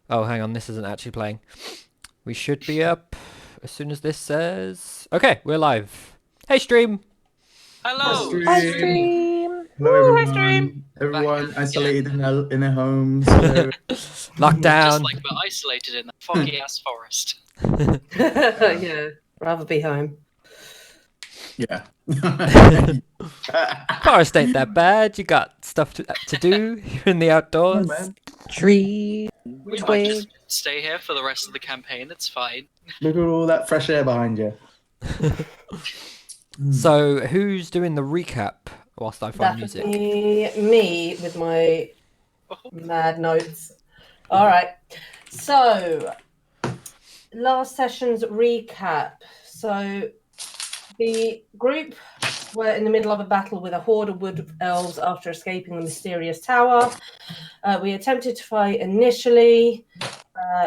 Oh, hang on, this isn't actually playing. We should be up as soon as this says... Okay, we're live. Hey, stream! Hi, Hello, Hi, stream. stream. stream. Hello, Woo, hi, stream. everyone. We're back Everyone at it again. isolated in their homes. Hello. Just Lockdown. like we're isolated in that foggy ass forest. Yeah, rather be home. Yeah. Forest ain't that bad. You got stuff to do. You're in the outdoors. Man. Tree, We might twig. just stay here for the rest of the campaign. It's fine. Look at all that fresh air behind you. So, who's doing the recap whilst I find That would music? be me with my mad notes. All right. So, last session's recap. So, the group were in the middle of a battle with a horde of wood elves after escaping the mysterious tower. We attempted to fight initially.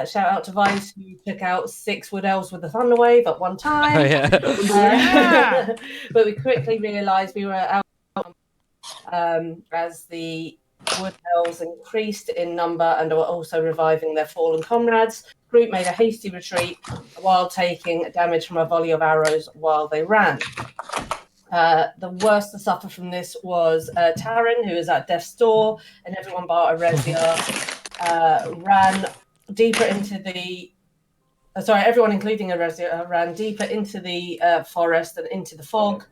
Shout out to Vice, who took out 6 wood elves with the thunder wave at one time. Oh, yeah. But we quickly realised we were out as the wood elves increased in number and were also reviving their fallen comrades. Group made a hasty retreat while taking damage from a volley of arrows while they ran. The worst to suffer from this was Taryn, who was at death's door, and everyone bar Erezia ran deeper into the everyone including Erezia ran deeper into the forest and into the fog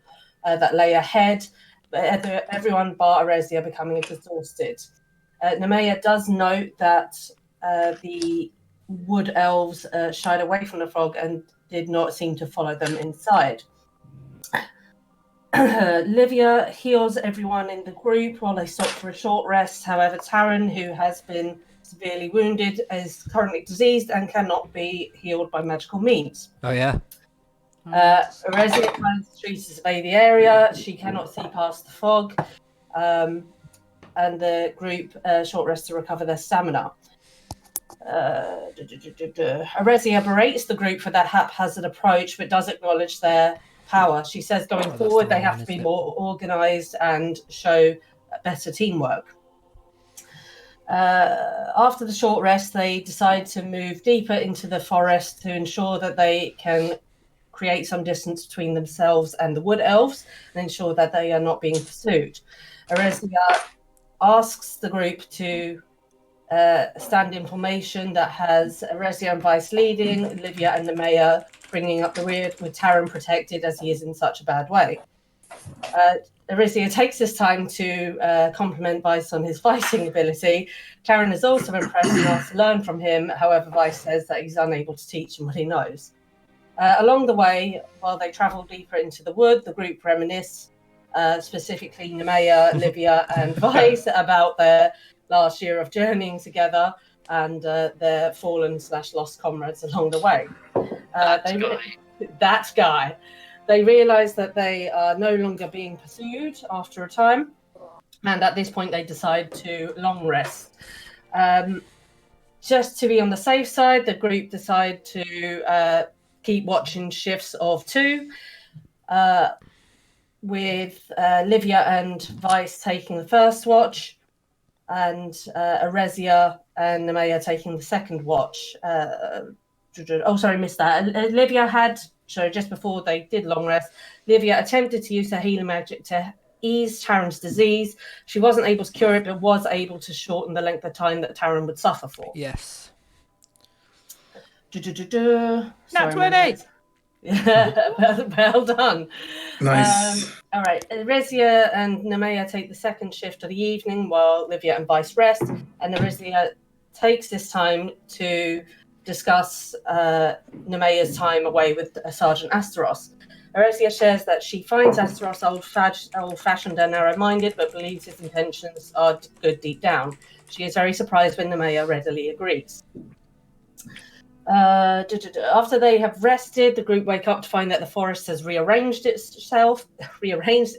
that lay ahead. Everyone bar Erezia becoming exhausted. Nemea does note that the wood elves shied away from the fog and did not seem to follow them inside. Livia heals everyone in the group while they stop for a short rest. However, Taryn, who has been severely wounded, is currently diseased and cannot be healed by magical means. Oh, yeah. Erezia plans to survey the area. She cannot see past the fog. And the group short rest to recover their stamina. Erezia berates the group for their haphazard approach, but does acknowledge their power. She says going forward they have to be more organised and show better teamwork. After the short rest, they decide to move deeper into the forest to ensure that they can create some distance between themselves and the wood elves and ensure that they are not being pursued. Erezia asks the group to stand in formation that has Erezia and Vice leading, Olivia and Nemea bringing up the rear with Taryn protected as he is in such a bad way. Erezia takes this time to compliment Vice on his fighting ability. Taryn is also impressed and asks to learn from him. However, Vice says that he's unable to teach him what he knows. Along the way, while they travel deeper into the wood, the group reminisce, specifically Nemea, Olivia and Vice, about their last year of journeying together and their fallen/lost comrades along the way. That guy. They realise that they are no longer being pursued after a time, and at this point they decide to long rest. Just to be on the safe side, the group decide to keep watching shifts of 2, with Livia and Vice taking the first watch, and Erezia and Nemea taking the second watch. Missed that. Livia had, just before they did long rest, Livia attempted to use her healing magic to ease Taryn's disease. She wasn't able to cure it, but was able to shorten the length of time that Taryn would suffer for. Yes. Nat 20! Well done. Nice. All right. Erezia and Nemea take the second shift of the evening while Livia and Vice rest. And Erezia takes this time to discuss Nemea's time away with Sergeant Asteros. Erezia shares that she finds Asteros old-fashioned and narrow-minded, but believes his intentions are good deep down. She is very surprised when Nemea readily agrees. After they have rested, the group wake up to find that the forest has rearranged itself. Erezia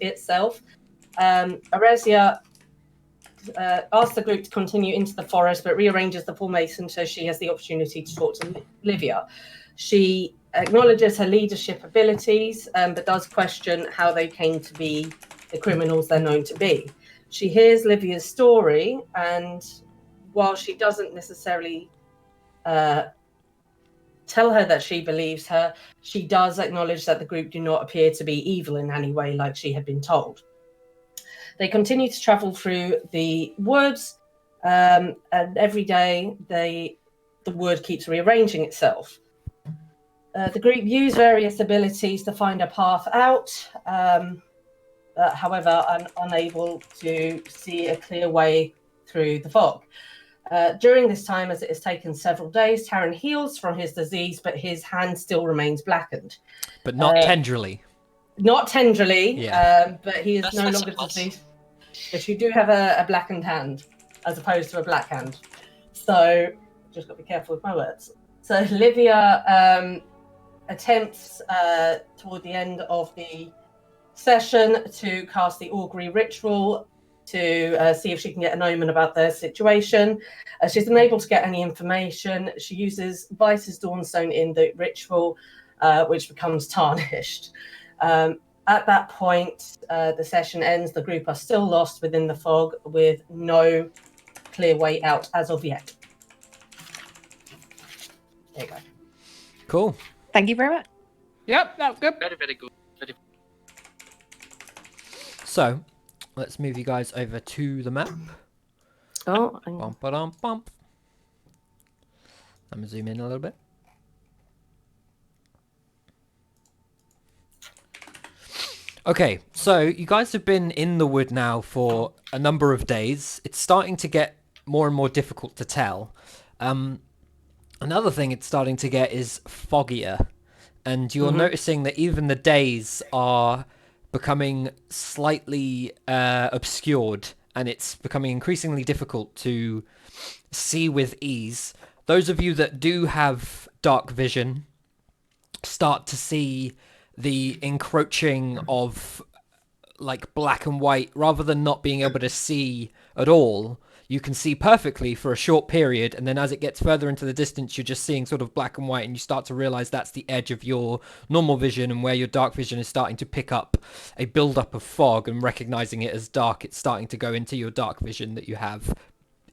asks the group to continue into the forest, but rearranges the formation so she has the opportunity to talk to Livia. She acknowledges her leadership abilities, but does question how they came to be the criminals they're known to be. She hears Livia's story, and while she doesn't necessarily tell her that she believes her. She does acknowledge that the group do not appear to be evil in any way, like she had been told. They continue to travel through the woods, and every day the wood keeps rearranging itself. The group use various abilities to find a path out, however, are unable to see a clear way through the fog. During this time, as it has taken several days, Taran heals from his disease, but his hand still remains blackened. But not tenderly. Not tenderly, Yeah. but he is That's no not longer so much. diseased. But you do have a blackened hand, as opposed to a black hand. So, just got to be careful with my words. So, Livia attempts toward the end of the session to cast the augury ritual to see if she can get an omen about their situation. She's unable to get any information. She uses Vice's Dawnstone in the ritual, which becomes tarnished. At that point, the session ends. The group are still lost within the fog with no clear way out as of yet. There you go. Cool. Thank you very much. Yep, that's good. Very, very good. Very... So, let's move you guys over to the map. Oh, Bump, ba-dum, bump. I'm gonna zoom in a little bit. Okay, so you guys have been in the wood now for a number of days. It's starting to get more and more difficult to tell. Another thing it's starting to get is foggier. And you're noticing that even the days are becoming slightly obscured, and it's becoming increasingly difficult to see with ease. Those of you that do have dark vision start to see the encroaching of like black and white. Rather than not being able to see at all, you can see perfectly for a short period, and then as it gets further into the distance, you're just seeing sort of black and white, and you start to realize that's the edge of your normal vision, and where your dark vision is starting to pick up a build-up of fog, and recognizing it as dark, it's starting to go into your dark vision that you have,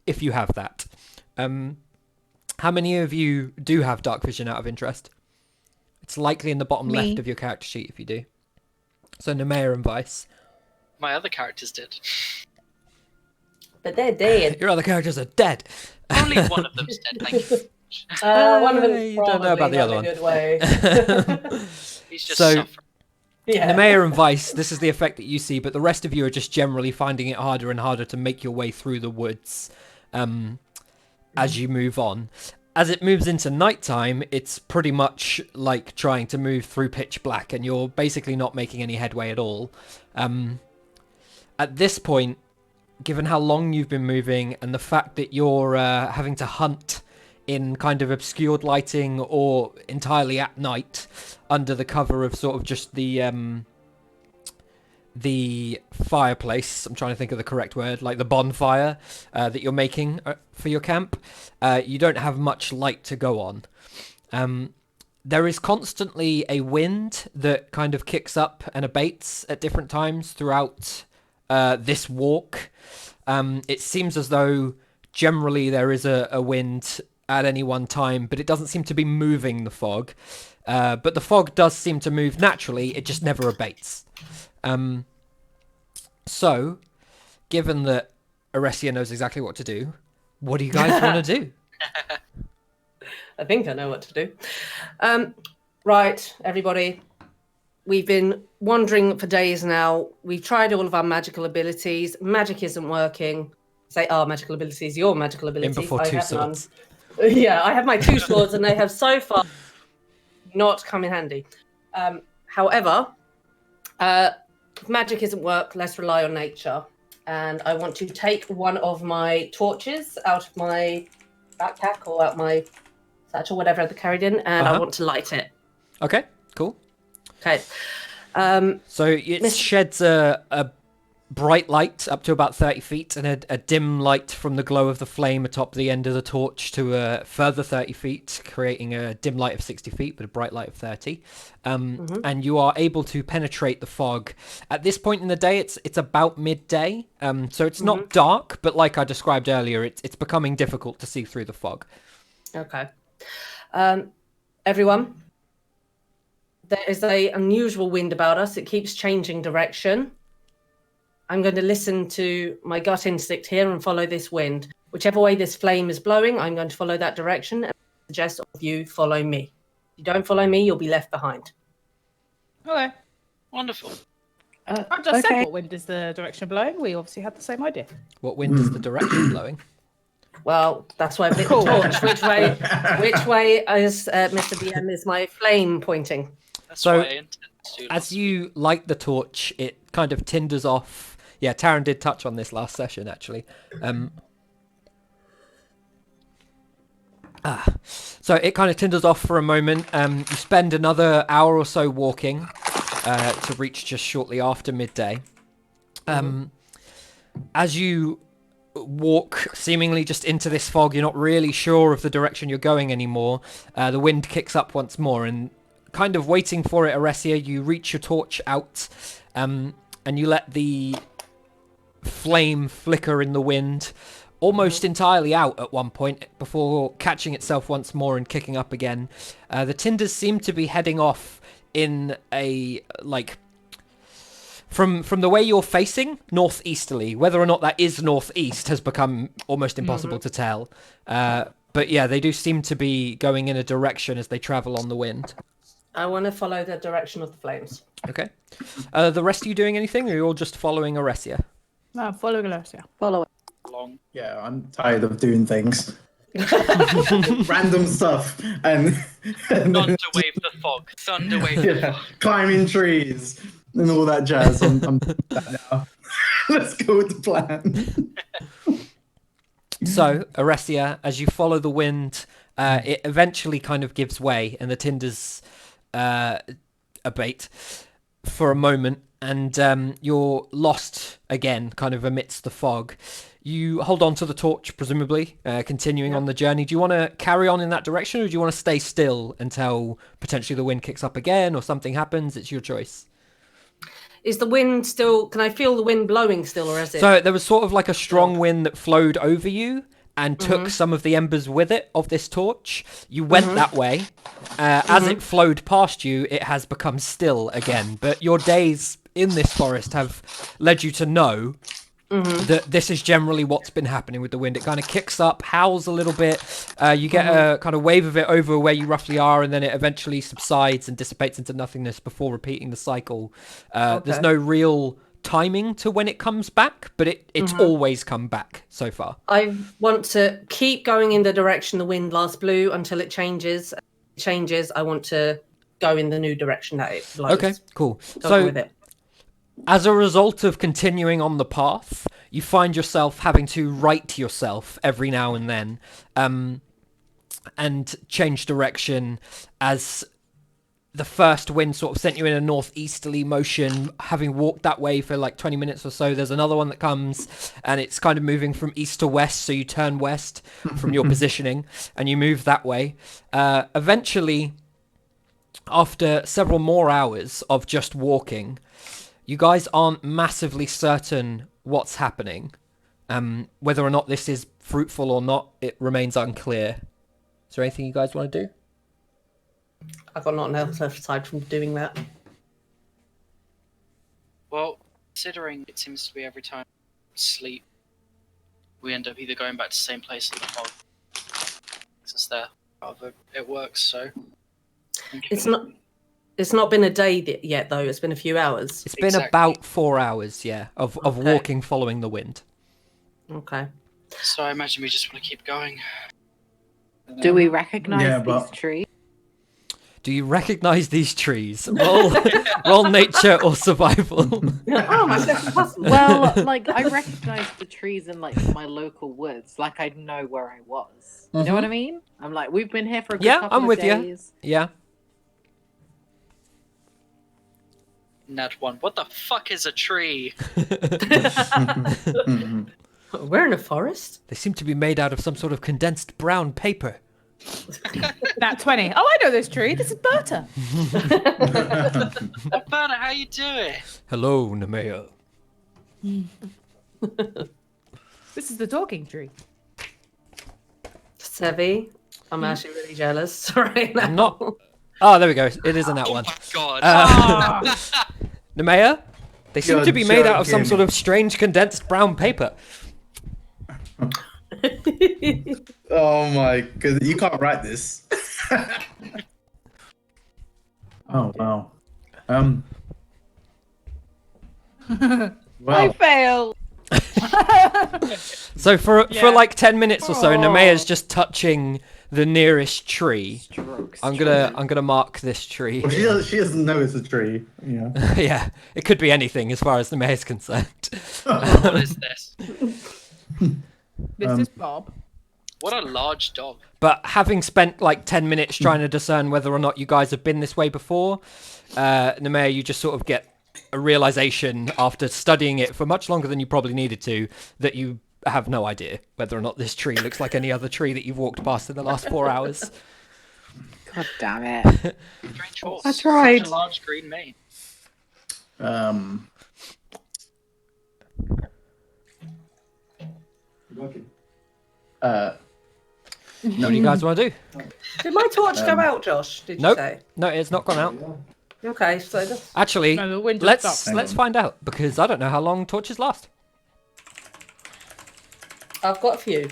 if you have that. How many of you do have dark vision out of interest? It's likely in the bottom Me. left of your character sheet if you do. So Nemea and Vice. My other characters did. but they're dead. Your other characters are dead. Only one of them's dead, thank you. One of them is You don't know about probably the not other in a one. good way. He's just So- suffering. Yeah. Nemea and Vice, this is the effect that you see, but the rest of you are just generally finding it harder and harder to make your way through the woods as you move on. As it moves into nighttime, it's pretty much like trying to move through pitch black, and you're basically not making any headway at all. At this point, given how long you've been moving and the fact that you're having to hunt in kind of obscured lighting or entirely at night under the cover of sort of just the fireplace, I'm trying to think of the correct word, like the bonfire that you're making for your camp, you don't have much light to go on. There is constantly a wind that kind of kicks up and abates at different times throughout this walk. It seems as though generally there is a wind at any one time, but it doesn't seem to be moving the fog. But the fog does seem to move naturally, it just never abates. So, given that Aresia knows exactly what to do, what do you guys want to do? I think I know what to do. Right, everybody. We've been wandering for days now. We've tried all of our magical abilities. Magic isn't working. Say our magical abilities, your magical abilities. In before I two have none. swords. Yeah, I have my two swords, and they have so far not come in handy. However, if magic isn't work, let's rely on nature. And I want to take one of my torches out of my backpack or out my satchel, whatever I've carried in, and I want to light it. Okay, cool. Okay. So it sheds a bright light up to about 30 feet and a dim light from the glow of the flame atop the end of the torch to a further 30 feet, creating a dim light of 60 feet, but a bright light of 30. And you are able to penetrate the fog. At this point in the day, it's about midday, so it's not dark, but like I described earlier, it's becoming difficult to see through the fog. Okay. Everyone, there is a unusual wind about us. It keeps changing direction. I'm going to listen to my gut instinct here and follow this wind. Whichever way this flame is blowing, I'm going to follow that direction and suggest all of you follow me. If you don't follow me, you'll be left behind. Okay. Wonderful. I just said what wind is the direction blowing. We obviously had the same idea. What wind is the direction blowing? Well, that's why I've lit the torch. Which way is Mr. DM is my flame pointing? That's So, what I intended to do. As you light the torch, it kind of tinders off. Yeah, Taryn did touch on this last session, actually. So it kind of tinders off for a moment. You spend another hour or so walking to reach just shortly after midday. As you walk seemingly just into this fog, you're not really sure of the direction you're going anymore. The wind kicks up once more, and kind of waiting for it, Aresia, you reach your torch out, and you let the flame flicker in the wind almost entirely out at one point before catching itself once more and kicking up again. The tinders seem to be heading off in a, like, from the way you're facing, northeasterly. Whether or not that is northeast has become almost impossible to tell. But yeah, they do seem to be going in a direction as they travel on the wind. I want to follow the direction of the flames. Okay. The rest of you doing anything, or you're all just following Aresia? No, I'm following Alessia. Follow it. Long. Yeah, I'm tired of doing things. Random stuff and Thunderwave the fog. Thunderwave the yeah, fog. climbing trees and all that jazz. I'm that now. Let's go with the plan. So, Aresia, as you follow the wind, it eventually kind of gives way and the tinders abate for a moment, and you're lost again, kind of amidst the fog. You hold on to the torch, presumably, continuing on the journey. Do you want to carry on in that direction, or do you want to stay still until potentially the wind kicks up again or something happens? It's your choice. Is the wind still... Can I feel the wind blowing still, or is it... So there was sort of like a strong wind that flowed over you and took some of the embers with it of this torch. You went that way. As it flowed past you, it has become still again. But your days in this forest have led you to know that this is generally what's been happening with the wind. It kind of kicks up, howls a little bit. You get a kind of wave of it over where you roughly are, and then it eventually subsides and dissipates into nothingness before repeating the cycle. There's no real timing to when it comes back, but it's always come back so far. I want to keep going in the direction the wind last blew until it changes. I want to go in the new direction that it blows. Okay, cool. Go So with it. as a result of continuing on the path, you find yourself having to right yourself every now and then, and change direction as the first wind sort of sent you in a northeasterly motion. Having walked that way for like 20 minutes or so, there's another one that comes and it's kind of moving from east to west, so you turn west from your positioning and you move that way. Eventually, after several more hours of just walking, you guys aren't massively certain what's happening. Whether or not this is fruitful or not, it remains unclear. Is there anything you guys want to do? I've got nothing else left aside from doing that. Well, considering it seems to be every time we sleep, we end up either going back to the same place in the fog. Since there, however it works, so... It's not been a day yet, though. It's been a few hours. It's been about 4 hours, yeah, of walking following the wind. Okay. So I imagine we just want to keep going. Do we recognize Yeah, these but- trees? Do you recognize these trees? Roll nature or survival. Oh, my second puzzle. Well, like, I recognize the trees in, like, my local woods. Like, I know where I was. You know what I mean? I'm like, we've been here for a good couple I'm of with days. you. Yeah. Nat 1. What the fuck is a tree? We're in a forest. They seem to be made out of some sort of condensed brown paper. Nat 20. Oh, I know this tree. This is Berta. Alberta, how you doing? Hello, Nemea. This is the talking tree. Sevi, I'm actually really jealous right now. I'm not. Oh, there we go. It is in that Oh one. my god. Nemea, they seem You're to be made out of some joking. sort of strange condensed brown paper. Oh my god, you can't write this. Oh wow. I Well, fail. So for like 10 minutes or so, Oh. Nemea's just touching the nearest tree. Strokes. I'm gonna mark this tree. well, she doesn't know it's a tree. Yeah. Yeah, it could be anything as far as Nemea's concerned. What is this? This is Bob. What a large dog. But having spent like 10 minutes trying to discern whether or not you guys have been this way before, Nemea, you just sort of get a realization after studying it for much longer than you probably needed to that you have no idea whether or not this tree looks like any other tree that you've walked past in the last 4 hours. God damn it. Strange horse. I tried. Such a large green mane. What do you guys want to do? Did my torch go out, Josh? Did you Nope. say? No, it's not gone out. Okay, so that's... Actually, No, the wind just let's stopped. find out because I don't know how long torches last. I've got a few.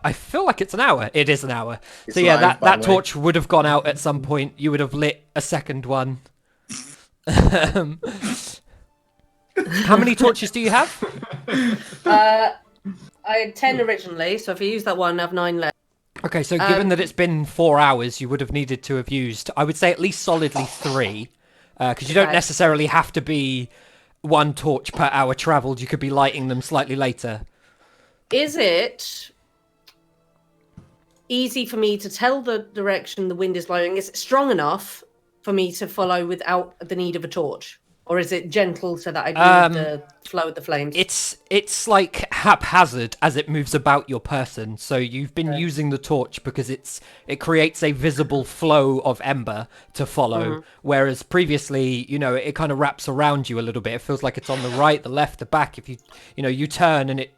I feel like it's an hour. It is an hour. It's So yeah, live, by that the way. torch would have gone out at some point. You would have lit a second one. How many torches do you have? I had 10 originally, so if I use that one, I have 9 left. Okay, so given that it's been 4 hours, you would have needed to have used, I would say, at least solidly 3, because you don't Okay. necessarily have to be 1 torch per hour travelled. You could be lighting them slightly later. Is it easy for me to tell the direction the wind is blowing? Is it strong enough for me to follow without the need of a torch? Or is it gentle so that I need the flow of the flames? It's like haphazard as it moves about your person. So you've been using the torch because it creates a visible flow of ember to follow. Whereas previously, it kind of wraps around you a little bit. It feels like it's on the right, the left, the back. If you turn and it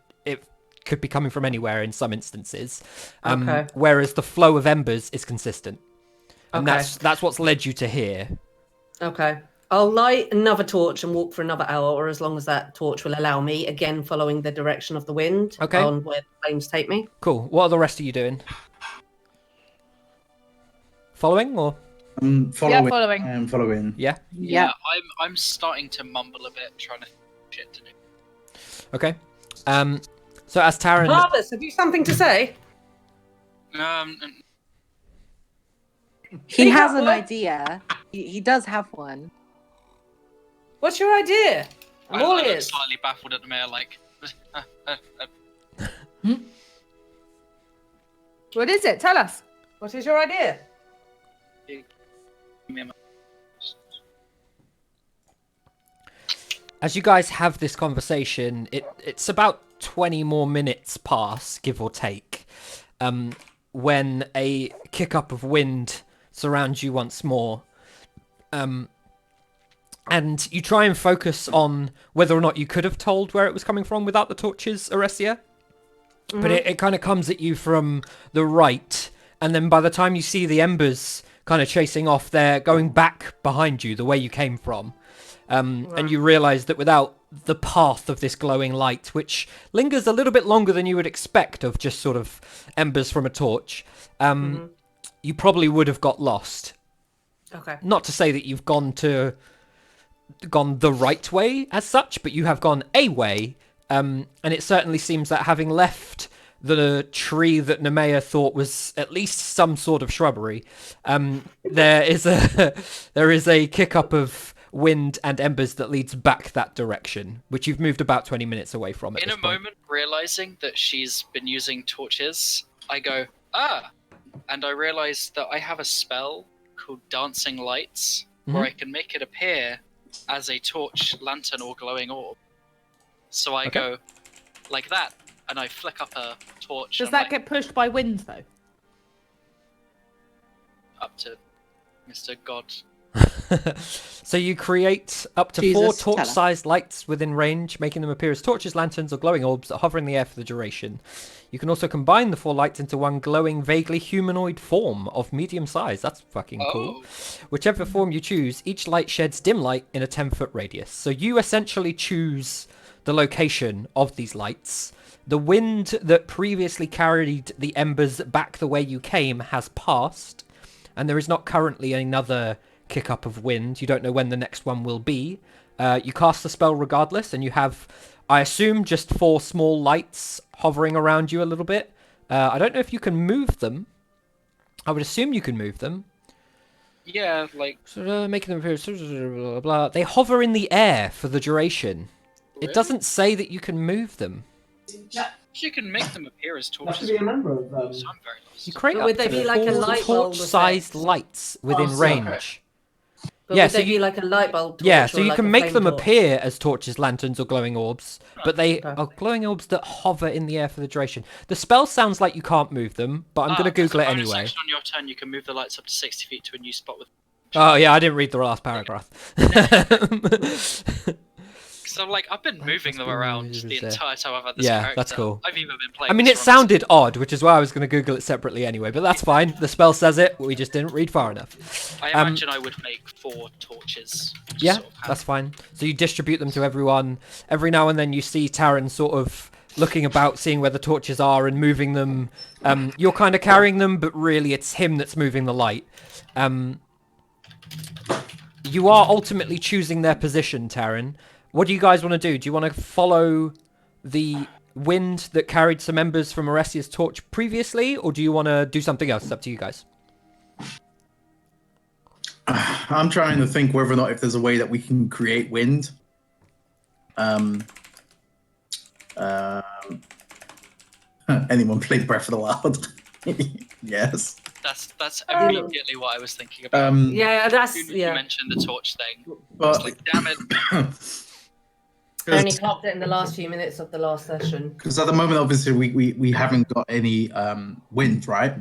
could be coming from anywhere in some instances. Okay. Whereas the flow of embers is consistent. And Okay. that's what's led you to here. Okay. I'll light another torch and walk for another hour, or as long as that torch will allow me, again following the direction of the wind Okay. on where the flames take me. Cool. What are the rest of you doing? Following or? I'm following. Yeah, following. I am following. Yeah. Yeah. I'm starting to mumble a bit, trying to shit to do. Okay. So as Taran, Marvelous. Have you something to say? He Speak has up, an boy. idea. He does have one. What's your idea? I'm all I look ears. slightly baffled at the mayor, like. What is it? Tell us. What is your idea? as you guys have this conversation, it's about 20 more minutes pass, give or take, when a kick up of wind surrounds you once more. And you try and focus on whether or not you could have told where it was coming from without the torches, Aresia. But it kind of comes at you from the right, and then by the time you see the embers kind of chasing off, they're going back behind you the way you came from. And you realise that without the path of this glowing light, which lingers a little bit longer than you would expect of just sort of embers from a torch, you probably would have got lost. Okay. Not to say that you've gone the right way as such, but you have gone a way. And it certainly seems that having left the tree that Nemea thought was at least some sort of shrubbery, there is a kick up of wind and embers that leads back that direction, which you've moved about 20 minutes away from at In this a point. moment, realizing that she's been using torches, I go, and I realize that I have a spell called Dancing Lights, where I can make it appear as a torch, lantern, or glowing orb. So I go like that, and I flick up a torch. Does and that get pushed by wind, though? up to Mr. God? So you create up to Jesus, 4 tell us. torch-sized lights within range, making them appear as torches, lanterns, or glowing orbs that hover in the air for the duration. You can also combine the 4 lights into one glowing, vaguely humanoid form of medium size. That's fucking cool. Oh. Whichever form you choose, each light sheds dim light in a 10-foot radius. So you essentially choose the location of these lights. The wind that previously carried the embers back the way you came has passed, and there is not currently another kick up of wind. You don't know when the next one will be. You cast the spell regardless, and you have, I assume, just 4 small lights hovering around you a little bit. I don't know if you can move them. I would assume you can move them. Yeah, like Making them appear, blah, blah, blah. They hover in the air for the duration. really? It doesn't say that you can move them. You can make them appear as That should torches. be a number of So I'm very lost. You create But up would they to be like a 4 light bulb torch-sized effect? lights within Oh, so- okay. range. But Yeah, would so they be you- like a light bulb torch? Yeah, so or you like can a make flame them torch? appear as torches, lanterns, or glowing orbs, but they Okay. are glowing orbs that hover in the air for the duration. The spell sounds like you can't move them, but I'm going to there's Google a it bonus anyway. action on your turn, you can move the lights up to 60 feet to a new spot with. Oh, yeah, I didn't read the last paragraph. So like I've been moving them around the entire time I've had this Yeah, character. that's cool. I've even been playing. I mean, this it for sounded odd, which is why I was going to Google it separately anyway, but that's fine. The spell says it, we just didn't read far enough. I imagine I would make 4 torches. Just Yeah, sort of that's fine. So you distribute them to everyone. Every now and then you see Taryn sort of looking about, seeing where the torches are and moving them. You're kind of carrying them, but really it's him that's moving the light. You are ultimately choosing their position, Taryn. What do you guys want to do? Do you want to follow the wind that carried some embers from Oresia's torch previously, or do you want to do something else? It's up to you guys. I'm trying to think whether or not if there's a way that we can create wind. Anyone play Breath of the Wild? Yes. That's immediately what I was thinking about. Yeah, that's You mentioned the torch thing. I But was like, damn it. I only clocked it in the last few minutes of the last session. Because at the moment, obviously, we haven't got any wind, right?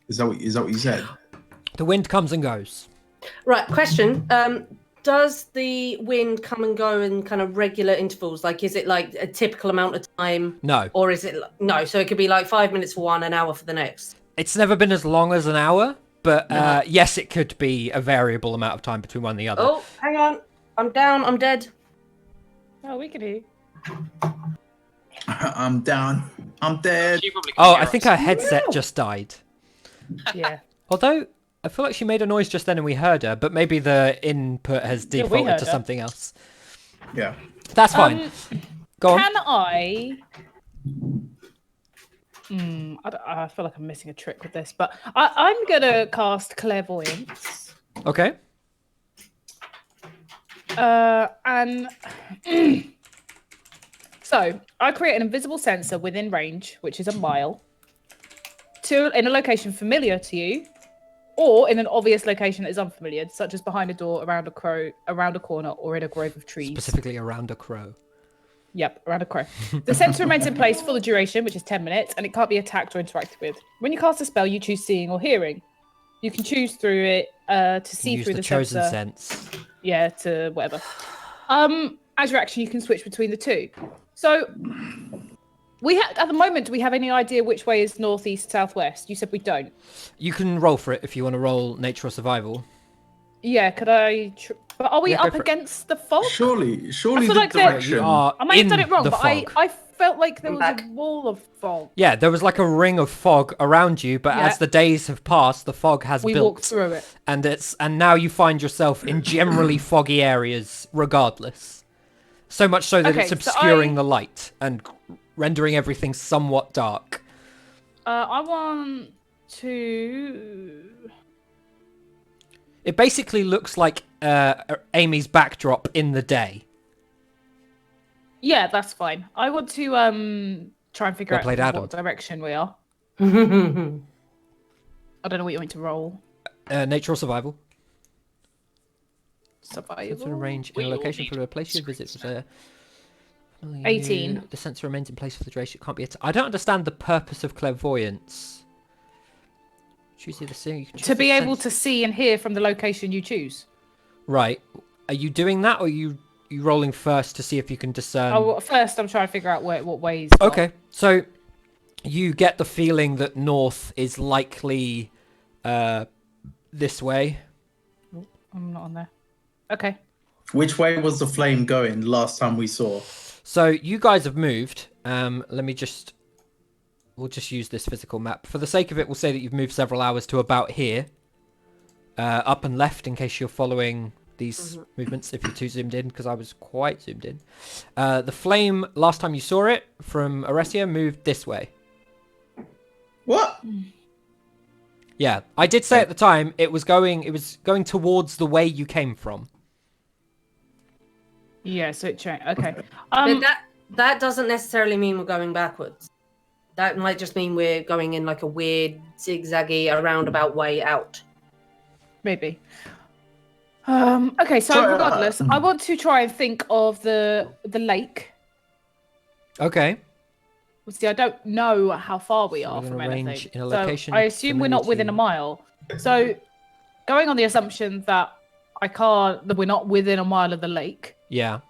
Is that what you said? The wind comes and goes. Right, question. Does the wind come and go in kind of regular intervals? Like, is it like a typical amount of time? No. Or is it no? So it could be like 5 minutes for one, an hour for the next. It's never been as long as an hour, but yes, it could be a variable amount of time between one and the other. Oh, hang on. I'm down. I'm dead. Oh, we can hear you. I'm down. I'm dead. You probably Oh, can I hear think us. her headset just died. Yeah. Although, I feel like she made a noise just then and we heard her, but maybe the input has Yeah, we defaulted heard to her. something else. Yeah. That's fine. Go on. Can I? I feel like I'm missing a trick with this, but I'm gonna cast clairvoyance. Okay. And so I create an invisible sensor within range, which is a mile, in a location familiar to you, or in an obvious location that is unfamiliar, such as behind a door, around a corner, or in a grove of trees. Specifically around a crow. Yep, around a crow. The sensor remains in place for the duration, which is 10 minutes, and it can't be attacked or interacted with. When you cast a spell, you choose seeing or hearing. You can choose through it to see Use through the the chosen sensor. sense. Yeah, to whatever. As your action, you can switch between the two. So, at the moment, do we have any idea which way is north, east, southwest? You said we don't. You can roll for it if you want to roll nature or survival. Yeah, could I? But are we Yeah, go up for it. against the fog? Surely feel the like they're- direction. You are I might have in done it wrong, the but fog. I felt like there I'm was back. a wall of fog. Yeah, there was like a ring of fog around you, but Yeah. as the days have passed, the fog has We built. walked through it. And now you find yourself in generally foggy areas regardless. So much so that Okay, it's so obscuring the light and rendering everything somewhat dark. I want to. It basically looks like Amy's backdrop in the day. Yeah, that's fine. I want to try and figure Well out played, what Adam. direction we are. Right. I don't know what you want to roll. Nature or survival? Survival. Sensor in range in We a all location need for a place you visit. screens 18. The sensor remains in place for the duration. It can't be. I don't understand the purpose of clairvoyance. Choose either thing. To be able to see and hear from the location you choose. Right. Are you doing that, or are you rolling first to see if you can discern? Oh, well, first I'm trying to figure out what way he's got. Okay, so you get the feeling that north is likely this way. I'm not on there. Okay. Which way was the flame going last time we saw? So you guys have moved. We'll just use this physical map. For the sake of it, we'll say that you've moved several hours to about here. Up and left, in case you're following these movements, if you're too zoomed in, because I was quite zoomed in. The flame, last time you saw it from Aresia, moved this way. What? Yeah, I did say at the time it was going towards the way you came from. Yeah, so it changed. Okay. But that doesn't necessarily mean we're going backwards. That might just mean we're going in like a weird zigzaggy, roundabout way out. Maybe. Okay, so regardless, I want to try and think of the lake. Okay. See, I don't know how far we are we're from gonna anything. range in a location so I assume we're not within a familiar mile. So going on the assumption that we're not within a mile of the lake, Yeah.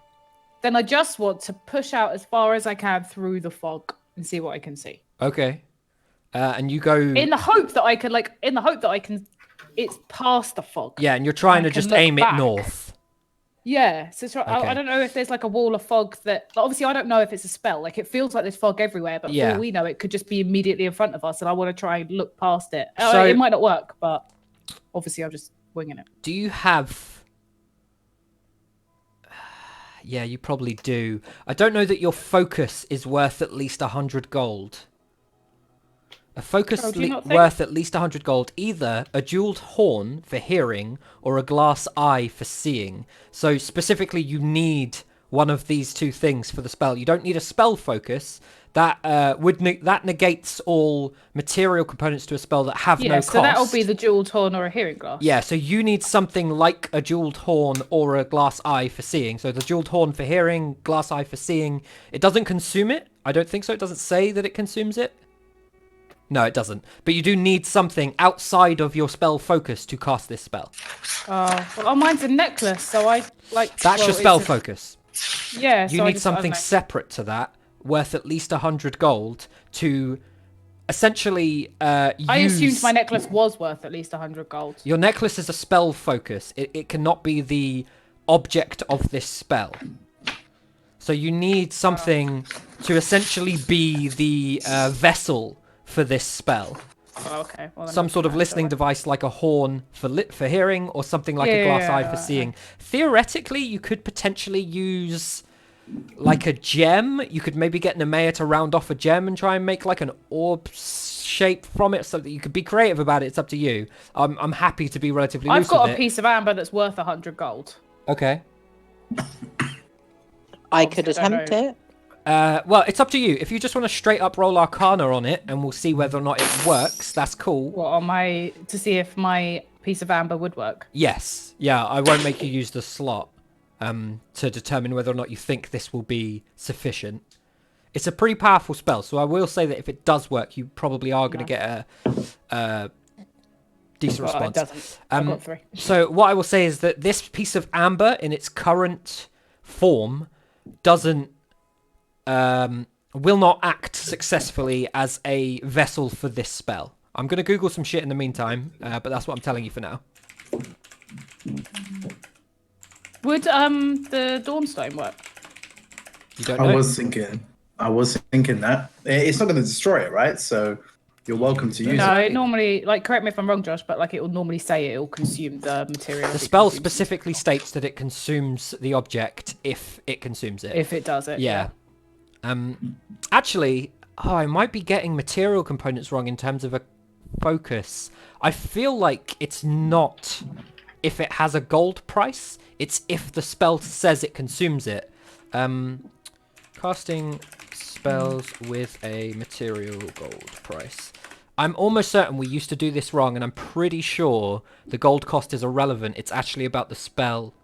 then I just want to push out as far as I can through the fog and see what I can see. Okay. And you go In the hope that I can it's past the fog. Yeah, and you're trying to I can just look aim back. it north. Yeah, so Okay. I don't know if there's like a wall of fog that obviously I don't know if it's a spell. Like it feels like there's fog everywhere, but for all we know, it could just be immediately in front of us, and I want to try and look past it. So- It might not work, but obviously I'm just winging it. Do you have... Yeah, you probably do. I don't know that your focus is worth at least 100 gold. A focus Oh, do you not think? worth at least 100 gold. Either a jeweled horn for hearing or a glass eye for seeing. So specifically, you need one of these two things for the spell. You don't need a spell focus. That that negates all material components to a spell that have no cost. So that'll be the jeweled horn or a hearing glass. Yeah, so you need something like a jeweled horn or a glass eye for seeing. So the jeweled horn for hearing, glass eye for seeing. It doesn't consume it. I don't think so. It doesn't say that it consumes it. No, it doesn't. But you do need something outside of your spell focus to cast this spell. Well, mine's a necklace, so I like. That's your spell focus. Yeah. You so need something separate to that, worth at least 100 gold, to essentially use... I assumed my necklace was worth at least 100 gold. Your necklace is a spell focus. It cannot be the object of this spell. So you need something to essentially be the vessel for this spell. Oh, okay. Well, Some sort of listening device like a horn for hearing, or something like a glass eye for seeing. Theoretically, you could potentially use like a gem. You could maybe get Nemea to round off a gem and try and make like an orb shape from it, so that you could be creative about it. It's up to you. I'm happy to be relatively loose I've got with a it. piece of amber that's worth 100 gold. Okay. I could attempt it. Well, it's up to you. If you just want to straight up roll Arcana on it, and we'll see whether or not it works, that's cool. What, to see if my piece of amber would work? Yes. Yeah, I won't make you use the slot to determine whether or not you think this will be sufficient. It's a pretty powerful spell, so I will say that if it does work, you probably are going to get a decent response. It doesn't. I've got 3. So what I will say is that this piece of amber in its current form doesn't will not act successfully as a vessel for this spell. I'm going to Google some shit in the meantime, but that's what I'm telling you for now. Would the Dawnstone work? You don't know? I was thinking that. It's not going to destroy it, right? So you're welcome to use No, it. it normally, correct me if I'm wrong, Josh, but it will normally say it will consume the material. The spell specifically states that it consumes the object if it consumes it. If it does it. Yeah. Actually, I might be getting material components wrong in terms of a focus. I feel like it's not if it has a gold price, it's if the spell says it consumes it. Casting spells with a material gold price. I'm almost certain we used to do this wrong, and I'm pretty sure the gold cost is irrelevant. It's actually about the spell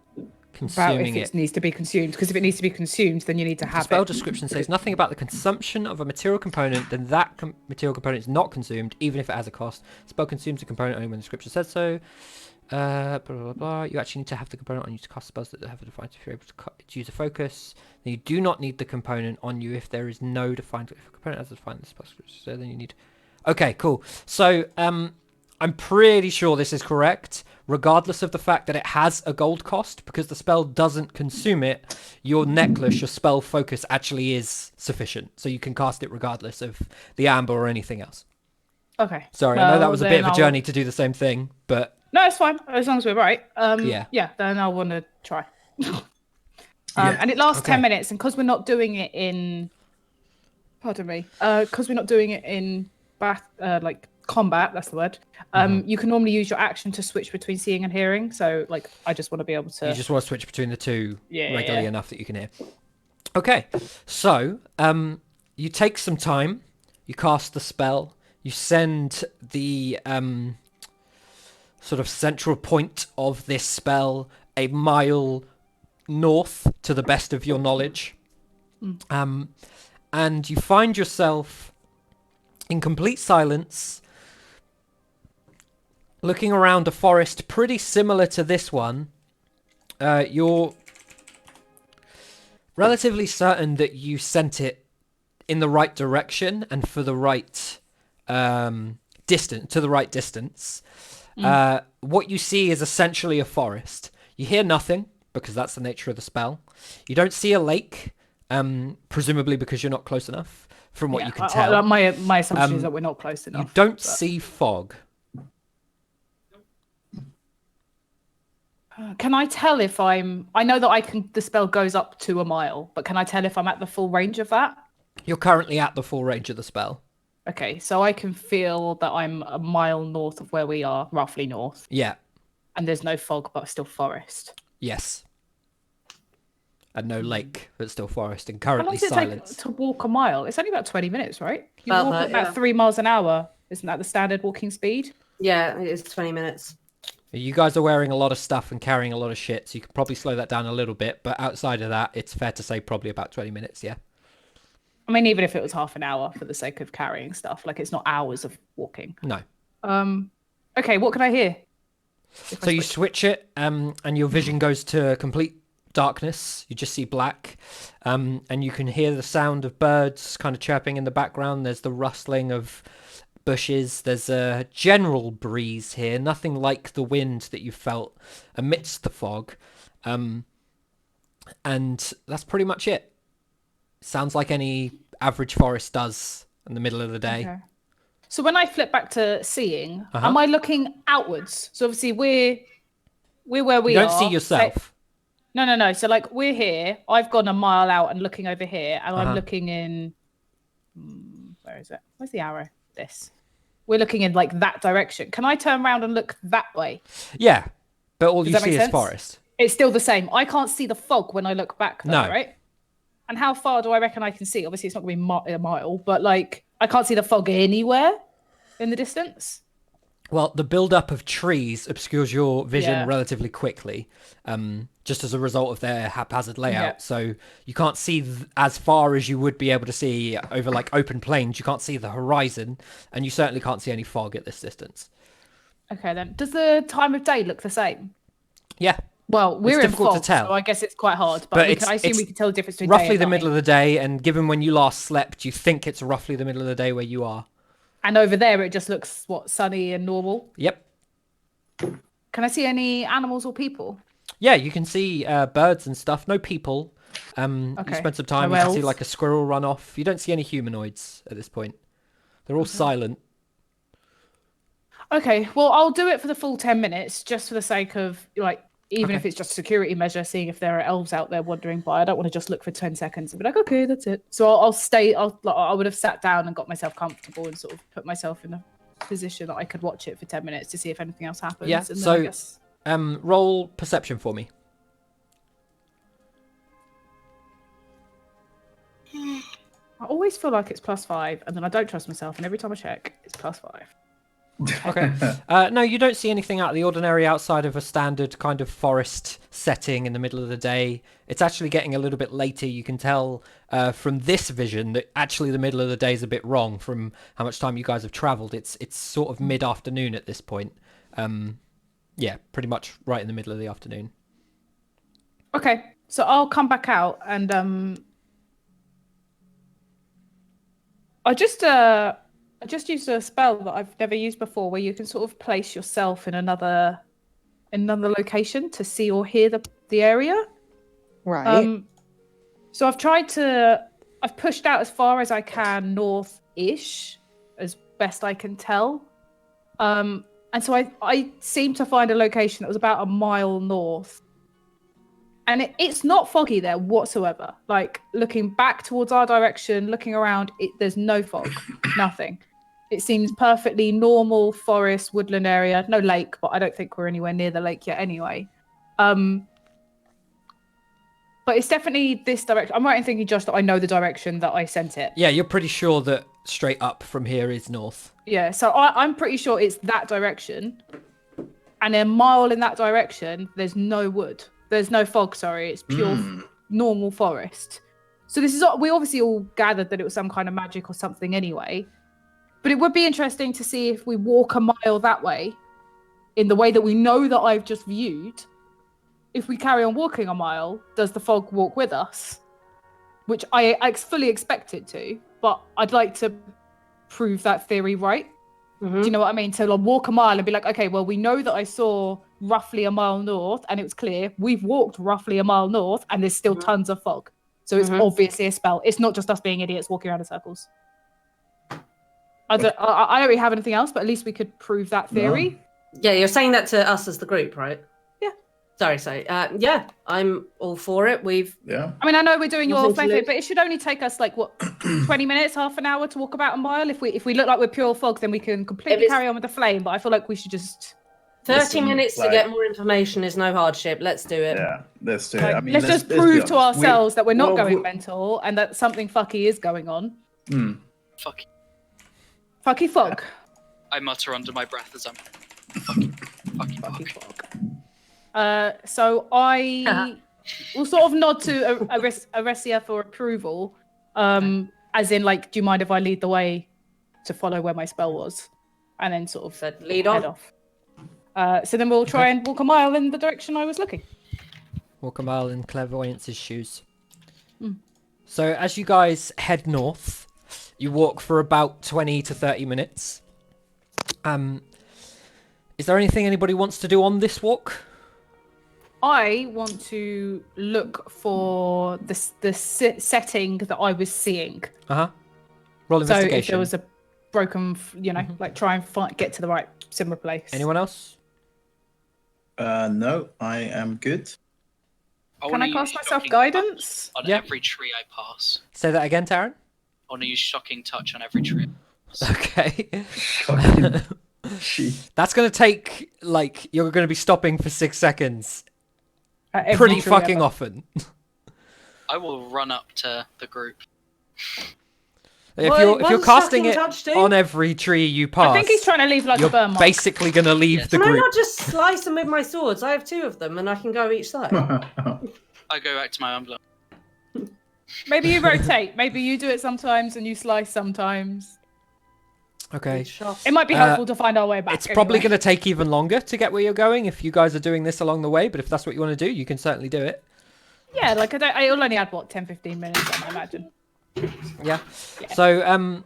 consuming if it needs to be consumed, because if it needs to be consumed, then you need to have the spell it. description says nothing about the consumption of a material component, then that material component is not consumed, even if it has a cost. Spell consumes a component only when the description says so. Blah, blah, blah. You actually need to have the component on you to cast spells that have a defined if you're able to use a focus. Then you do not need the component on you if there is no defined. If a component has a defined spell, so then you need. Okay, cool. So I'm pretty sure this is correct, regardless of the fact that it has a gold cost, because the spell doesn't consume it. Your necklace, your spell focus, actually is sufficient, so you can cast it regardless of the amber or anything else. Okay. Sorry, I know that Well, was a bit then of a journey to do the same thing, but No, it's fine as long as we're right. Yeah. Yeah. Then I want to try. Yeah. And it lasts Okay. 10 minutes, and because we're not doing it in, pardon me, because we're not doing it in like combat, that's the word. You can normally use your action to switch between seeing and hearing. So, like, I just want to be able to. you just want to switch between the two Yeah, regularly yeah. enough that you can hear. Okay, so you take some time, you cast the spell, you send the sort of central point of this spell a mile north to the best of your knowledge. And you find yourself in complete silence, looking around a forest pretty similar to this one. You're relatively certain that you sent it in the right direction and for the right distance. What you see is essentially a forest. You hear nothing because that's the nature of the spell. You don't see a lake, presumably because you're not close enough from what you can tell. My assumption is that we're not close enough. You don't but- see fog. Can I tell if I know that the spell goes up to a mile, but can I tell if I'm at the full range of that? You're currently at the full range of the spell. Okay, so I can feel that I'm a mile north of where we are, roughly north, Yeah. and there's no fog, but still forest. Yes. And no lake, but still forest, and How long currently does it silence. take to walk a mile? It's only about 20 minutes, right? You About walk that, at about yeah. 3 miles an hour. Isn't that the standard walking speed? Yeah, it is 20 minutes. You guys are wearing a lot of stuff and carrying a lot of shit, so you could probably slow that down a little bit. But outside of that, it's fair to say probably about 20 minutes, yeah. I mean, even if it was half an hour for the sake of carrying stuff, like it's not hours of walking. No. Okay, what can I hear? So you switch it, and your vision goes to complete darkness. You just see black, and you can hear the sound of birds kind of chirping in the background. There's the rustling of bushes. There's a general breeze here, nothing like the wind that you felt amidst the fog. And that's pretty much it. Sounds like any average forest does in the middle of the day. Okay. So when I flip back to seeing, Uh-huh. am I looking outwards? So obviously we're where we You are. don't see yourself. No. So like we're here. I've gone a mile out and looking over here, and Uh-huh. I'm looking in. Where is it? Where's the arrow? This. We're looking in like that direction. Can I turn around and look that way? Yeah, but all Does you that see make is sense? forest. It's still the same. I can't see the fog when I look back, though, No. right? And how far do I reckon I can see? Obviously, it's not going to be a mile, but like I can't see the fog anywhere in the distance. Well, the build-up of trees obscures your vision Yeah. relatively quickly, just as a result of their haphazard layout. Yeah. So you can't see as far as you would be able to see over like open plains. You can't see the horizon, and you certainly can't see any fog at this distance. Okay, then. Does the time of day look the same? Yeah, Well, we're in difficult to fog, tell. so I guess it's quite hard. But, But I assume it's we can tell the difference between day roughly and the night. middle of the day, and given when you last slept, you think it's roughly the middle of the day where you are. And over there, it just looks sunny and normal. Yep. Can I see any animals or people? Yeah, you can see birds and stuff. No people. You Okay. spend some time. No You can see elves? like a squirrel run off. You don't see any humanoids at this point. They're all silent. Okay, well, I'll do it for the full 10 minutes just for the sake of, like, even Okay. if it's just a security measure, seeing if there are elves out there wandering by. I don't want to just look for 10 seconds and be like, okay, that's it. So I'll stay. I would have sat down and got myself comfortable and sort of put myself in a position that I could watch it for 10 minutes to see if anything else happens. Yeah, And then so- I guess... Roll perception for me. I always feel like it's +5, and then I don't trust myself, and every time I check, it's +5. Okay. No, you don't see anything out of the ordinary outside of a standard kind of forest setting in the middle of the day. It's actually getting a little bit later. You can tell from this vision that actually the middle of the day is a bit wrong from how much time you guys have traveled. It's sort of mid-afternoon at this point. Yeah, pretty much right in the middle of the afternoon. Okay, so I'll come back out and I just used a spell that I've never used before, where you can sort of place yourself in another location to see or hear the area. Right. So I've pushed out as far as I can north-ish, as best I can tell. And so I seem to find a location that was about a mile north. And it's not foggy there whatsoever. Like, looking back towards our direction, looking around, there's no fog, nothing. It seems perfectly normal forest, woodland area. No lake, but I don't think we're anywhere near the lake yet anyway. But it's definitely this direction. I'm right in thinking, Josh, that I know the direction that I sent it. Yeah, you're pretty sure that straight up from here is north. Yeah, so I'm pretty sure it's that direction. And a mile in that direction, there's no wood. There's no fog, sorry. It's pure normal forest. So we obviously all gathered that it was some kind of magic or something anyway. But it would be interesting to see if we walk a mile that way, in the way that we know that I've just viewed. If we carry on walking a mile, does the fog walk with us? Which I fully expect it to, but I'd like to prove that theory right. Mm-hmm. Do you know what I mean? So I'll walk a mile and be like, okay, well, we know that I saw roughly a mile north and it was clear. We've walked roughly a mile north and there's still tons of fog. So it's obviously a spell. It's not just us being idiots walking around in circles. I don't really have anything else, but at least we could prove that theory. No. Yeah, you're saying that to us as the group, right? Yeah. Sorry. Yeah, I'm all for it. Yeah. I mean, I know we're doing your Nothing to flame lose. thing, but it should only take us like 20 minutes, half an hour to walk about a mile. If we look like we're pure fog, then we can completely carry on with the flame. But I feel like we should just 30 minutes to get more information is no hardship. Let's do it. Yeah, let's do it. like, I mean, let's just be prove to honest. ourselves that we're not well, going mental and that something fucky is going on. Fuck. Fucky fog. I mutter under my breath as I'm fucking fog. So I will sort of nod to Aresia for approval, as in, like, do you mind if I lead the way to follow where my spell was, and then sort of Said lead head on. off. So then we'll try and walk a mile in the direction I was looking. Walk a mile in Clairvoyance's shoes. So as you guys head north, you walk for about 20 to 30 minutes. Is there anything anybody wants to do on this walk? I want to look for the setting that I was seeing. Roll So investigation. if there was a broken, like, try and get to the right similar place. Anyone else? No, I am good. Can I wanna cast use myself shocking guidance? touch on Yeah. every tree I pass. Say that again, Taryn. I want to use shocking touch on every tree. Okay. Shocking. Jeez. That's going to take, like, you're going to be stopping for 6 seconds Every pretty tree fucking ever. often. I will run up to the group. If What you're does casting shocking it touch do? on every tree you pass, I think he's trying to leave like a you're burn mark. basically going to leave the Can I group. not just slice them with my swords? I have 2 of them and I can go each side. I go back to my emblem. Maybe you rotate. Maybe you do it sometimes and you slice sometimes. Okay. It might be helpful to find our way back. It's probably anyway. going to take even longer to get where you're going if you guys are doing this along the way, but if that's what you want to do, you can certainly do it. Yeah, like I'll only add 10-15 minutes, I imagine. Yeah. So,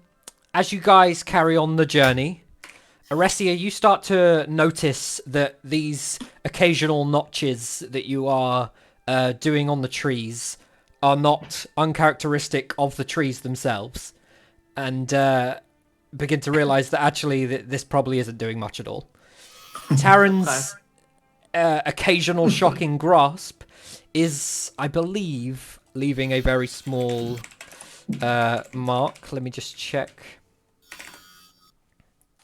as you guys carry on the journey, Aresia, you start to notice that these occasional notches that you are doing on the trees are not uncharacteristic of the trees themselves, and begin to realize that actually this probably isn't doing much at all. Taryn's occasional shocking grasp is, I believe, leaving a very small mark. Let me just check.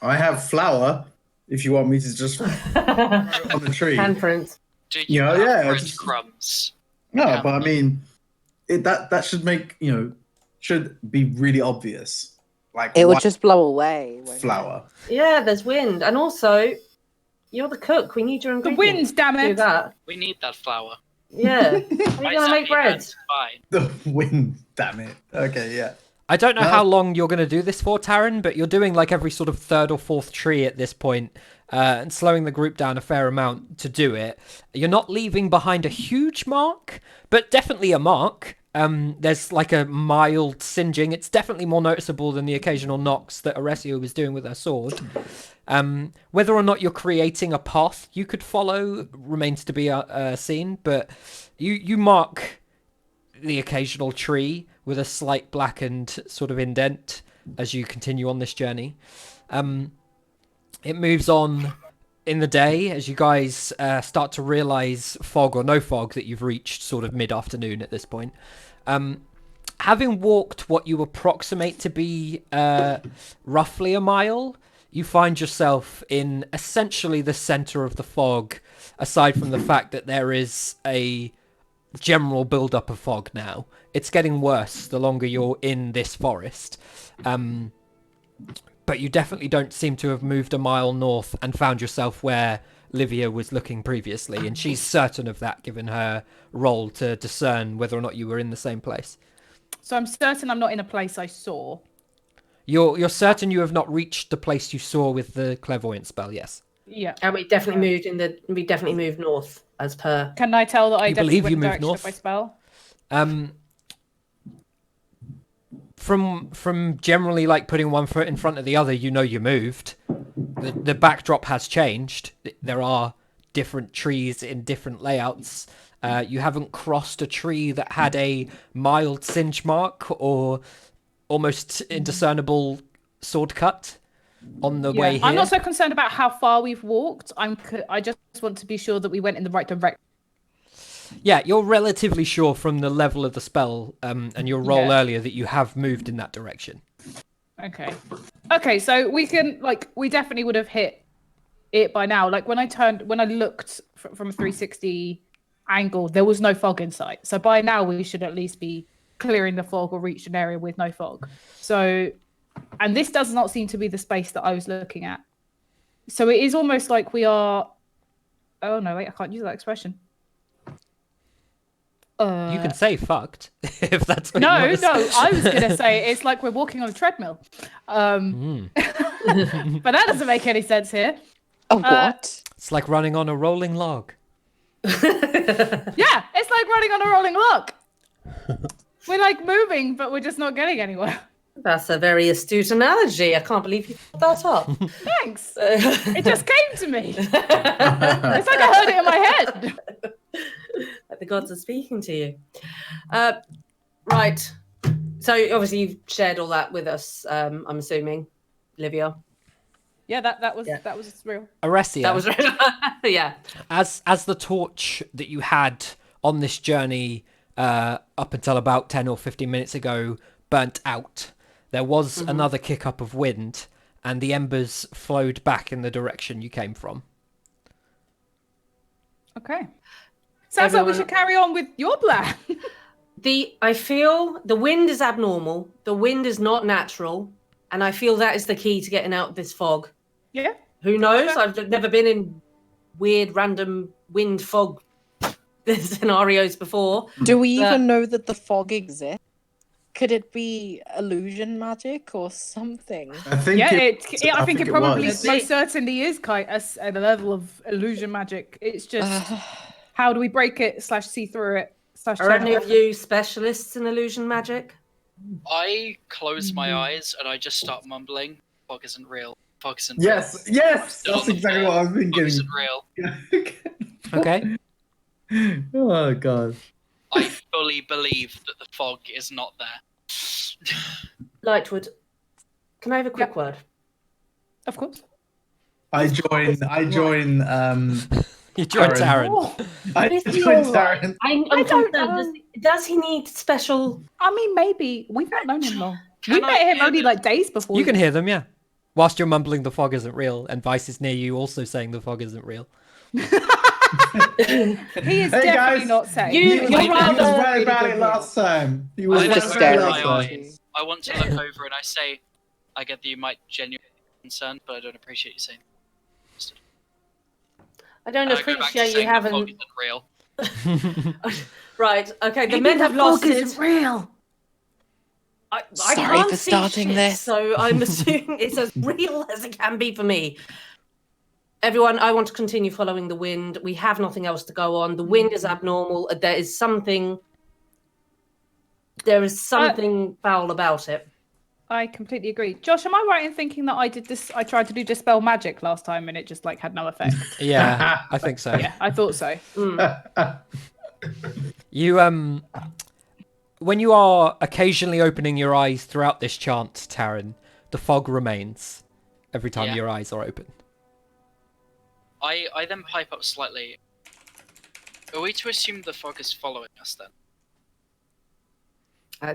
I have flour. If you want me to just on the tree. Handprints. Do You know, have yeah, breadcrumbs? No, Yeah. but I mean, that should make should be really obvious. Like It would white just blow away. won't it? flour. Yeah, there's wind. And also, you're the cook. We need your The ingredients. winds, damn Do it! that. We need that flour. Yeah. How are you My going to make zappy bread? hand's fine. The wind, damn it. Okay, yeah. I don't know how long you're going to do this for, Taryn, but you're doing like every sort of third or fourth tree at this point, and slowing the group down a fair amount to do it. You're not leaving behind a huge mark, but definitely a mark. There's like a mild singeing. It's definitely more noticeable than the occasional knocks that Oresio was doing with her sword. Whether or not you're creating a path you could follow remains to be seen, but you mark the occasional tree with a slight blackened sort of indent as you continue on this journey. It moves on in the day as you guys start to realize, fog or no fog, that you've reached sort of mid-afternoon at this point. Having walked what you approximate to be roughly a mile, you find yourself in essentially the center of the fog, aside from the fact that there is a general build-up of fog now. It's getting worse the longer you're in this forest. But you definitely don't seem to have moved a mile north and found yourself where Livia was looking previously, and she's certain of that given her role to discern whether or not you were in the same place. So I'm certain I'm not in a place I saw. You're certain you have not reached the place you saw with the clairvoyant spell, yes. Yeah. And we definitely moved north as per. Can I tell that I You definitely believe went you in the moved direction north? of my spell? From generally like putting one foot in front of the other, you know you moved. The backdrop has changed. There are different trees in different layouts. You haven't crossed a tree that had a mild singe mark or almost indiscernible sword cut on the way here. I'm not so concerned about how far we've walked. I just want to be sure that we went in the right direction. Yeah, you're relatively sure from the level of the spell and your roll earlier that you have moved in that direction. Okay, so we definitely would have hit it by now. Like when I looked from a 360 angle, there was no fog in sight. So by now we should at least be clearing the fog or reached an area with no fog. So, and this does not seem to be the space that I was looking at. So it is almost like we are. Oh no, wait, I can't use that expression. You can say fucked if that's what No, you want to say. I was going to say it's like we're walking on a treadmill. But that doesn't make any sense here. What? It's like running on a rolling log. Yeah, it's like running on a rolling log. We're like moving, but we're just not getting anywhere. That's a very astute analogy. I can't believe you put that up. Thanks. It just came to me. It's like I heard it in my head. Like the gods are speaking to you. Right. So obviously you've shared all that with us, I'm assuming, Livia. Yeah, that was real. Aresia. That was real. Yeah. As the torch that you had on this journey up until about 10 or 15 minutes ago burnt out, there was another kick up of wind, and the embers flowed back in the direction you came from. Okay. Sounds like we should carry on with your plan. I feel the wind is abnormal. The wind is not natural. And I feel that is the key to getting out of this fog. Yeah. Who knows? I've never been in weird, random wind fog scenarios before. Do we even know that the fog exists? Could it be illusion magic or something? I think I think it probably was. most certainly is quite a level of illusion magic. It's just how do we break it / see through it / Are any of you specialists in illusion magic? I close my eyes and I just start mumbling. Fog isn't real. Fog isn't real. Yes, that's exactly what I was thinking. Fog isn't real. Okay. Oh god. I fully believe that the fog is not there. Lightwood, can I have a quick word? Of course. I join. You joined Taryn. I joined Taryn. I don't know. Does he need special? I mean, maybe. We've not known him long. We met him only like days before. You can hear them, yeah. Whilst you're mumbling the fog isn't real, and Vice is near you also saying the fog isn't real. He is definitely not saying. He was right about it last time. He was just right stare about at it my last time. eyes. I want to look over and I say, I get that you might genuinely be concerned, but I don't appreciate you saying. I don't And I go back to appreciate you saying the fog haven't. isn't real. Right. Okay. The men have lost it. real. I Sorry can't for see starting shit, this. so I'm assuming it's as real as it can be for me. Everyone, I want to continue following the wind. We have nothing else to go on. The wind is abnormal. There is something foul about it. I completely agree. Josh, am I right in thinking that I did this? I tried to do dispel magic last time and it just like had no effect. Yeah, I think so. Yeah, I thought so. You when you are occasionally opening your eyes throughout this chant, Taryn, the fog remains every time your eyes are open. I then pipe up slightly. Are we to assume the fog is following us then?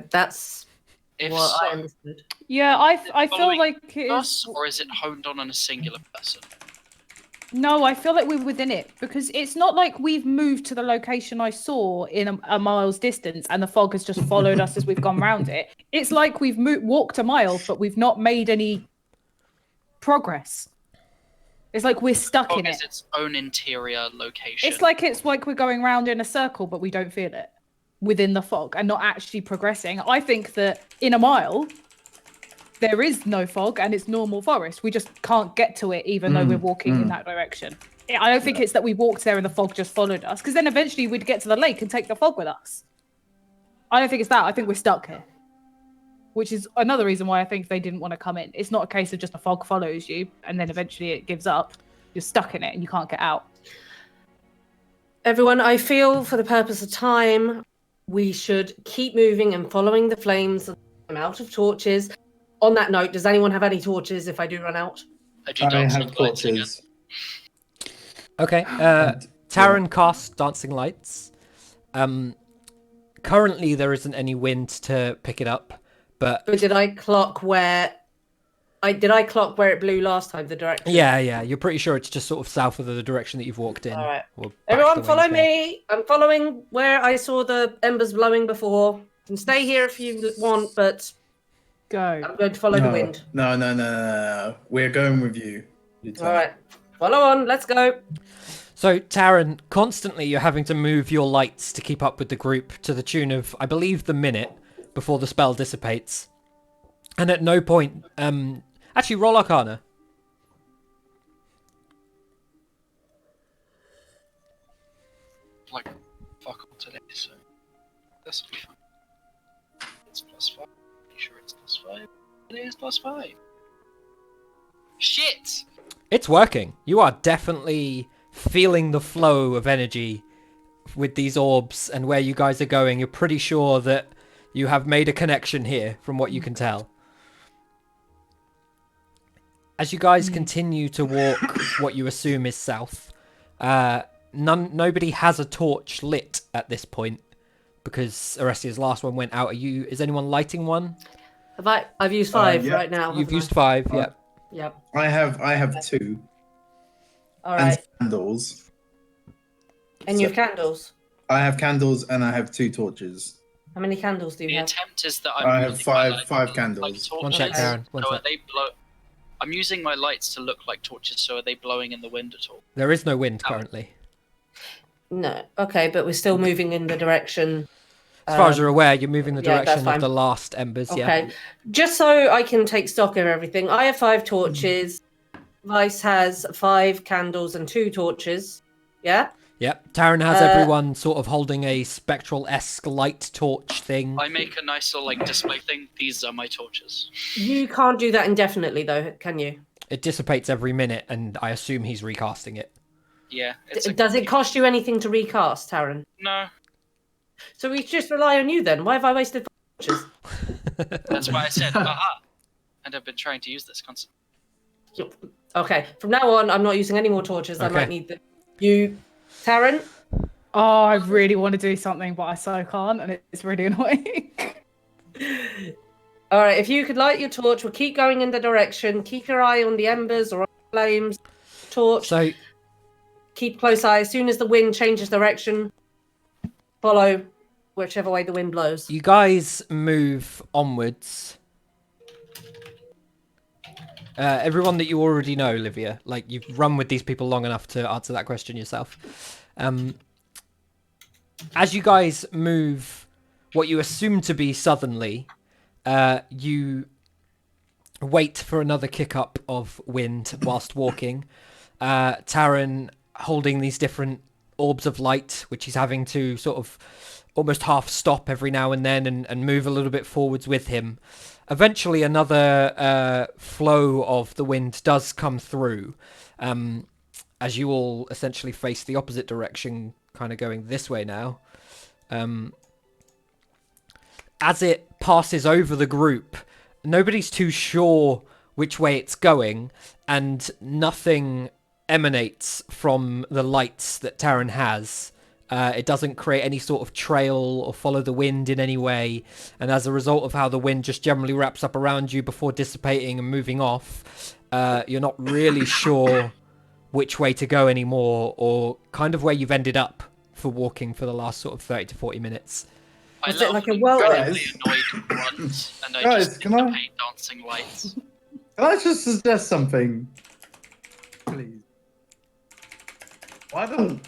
That's If what so, I understood. Yeah, I feel following like it us, is. or is it honed on a singular person? No, I feel like we're within it because it's not like we've moved to the location I saw in a mile's distance and the fog has just followed us as we've gone round it. It's like we've walked a mile, but we've not made any progress. It's like we're stuck Fog in is it. its own interior location. It's like we're going round in a circle, but we don't feel it within the fog and not actually progressing. I think that in a mile, there is no fog and it's normal forest. We just can't get to it even though we're walking in that direction. I don't think it's that we walked there and the fog just followed us, because then eventually we'd get to the lake and take the fog with us. I don't think it's that. I think we're stuck here, which is another reason why I think they didn't want to come in. It's not a case of just a fog follows you and then eventually it gives up. You're stuck in it and you can't get out. Everyone, I feel for the purpose of time, we should keep moving and following the flames. I'm out of torches. On that note, does anyone have any torches if I do run out? I do I dancing have lights again. torches. Okay. Taryn casts dancing lights. Currently there isn't any wind to pick it up, but Did I clock where it blew last time? The direction. yeah, you're pretty sure it's just sort of south of the direction that you've walked in. All right. or back Everyone, the way follow you came. me. I'm following where I saw the embers blowing before. You can stay here if you want, but Go. I'm going to follow the wind. No. We're going with you. All right. Follow on. Let's go. So, Taryn, constantly you're having to move your lights to keep up with the group to the tune of, I believe, the minute before the spell dissipates. And at no point... actually, roll Arcana. Like, fuck all today, so this will be fun. It's +5. Pretty sure it's +5. It is +5. Shit! It's working. You are definitely feeling the flow of energy with these orbs and where you guys are going. You're pretty sure that you have made a connection here from what you can tell. As you guys continue to walk what you assume is south, nobody has a torch lit at this point because Orestia's last one went out. Is anyone lighting one? I've used 5 yeah. right now. You've haven't I? used 5, yeah. Yep. I have 2 All and right. candles. And you have candles. I have candles and I have 2 torches. How many candles do The you have? attempt is that I have using my five like candles. torches. One sec, Darren, one so sec. are they I'm using my lights to look like torches, so are they blowing in the wind at all? There is no wind currently. No. Okay, but we're still moving in the direction. As far as you're aware, you're moving the yeah, that's direction of fine. the last embers, yeah. Okay. Just so I can take stock of everything, I have 5 torches. Vice has 5 candles and 2 torches. Yeah? Yep. Taryn has everyone sort of holding a spectral-esque light torch thing. I make a nice little display thing. These are my torches. You can't do that indefinitely, though, can you? It dissipates every minute, and I assume he's recasting it. Yeah. Does it cost you anything to recast, Taryn? No. So we just rely on you then. Why have I wasted torches? That's why I said, aha. And I've been trying to use this concept. Okay, from now on, I'm not using any more torches. I Okay. might need them. You, Taryn? Oh, I really want to do something, but I so can't, and it's really annoying. All right, if you could light your torch, we'll keep going in the direction. Keep your eye on the embers or on the flames. Torch. So, Keep a close eye. As soon as the wind changes direction, follow whichever way the wind blows. you guys move onwards. Everyone that you already know, Livia, like you've run with these people long enough to answer that question yourself. As you guys move what you assume to be southernly, you wait for another kick up of wind whilst walking. Taran holding these different orbs of light, which he's having to sort of almost half stop every now and then and move a little bit forwards with him. Eventually, another flow of the wind does come through, as you all essentially face the opposite direction, kind of going this way now. As it passes over the group, nobody's too sure which way it's going, and nothing emanates from the lights that Taran has. It doesn't create any sort of trail or follow the wind in any way, and as a result of how the wind just generally wraps up around you before dissipating and moving off, you're not really sure which way to go anymore, or kind of where you've ended up for walking for the last sort of 30 to 40 minutes. I Was it laugh like a an whirlwind? incredibly annoyed grunt, and I Guys, just can I- paint dancing lights. Can I just suggest something? Please. Why don't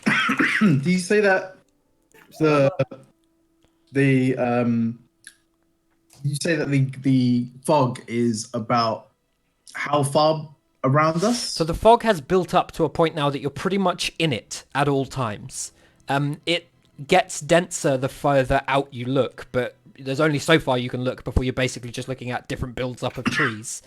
do you say that you say that the fog is about how far around us? So the fog has built up to a point now that you're pretty much in it at all times. It gets denser the further out you look, but there's only so far you can look before you're basically just looking at different builds up of trees.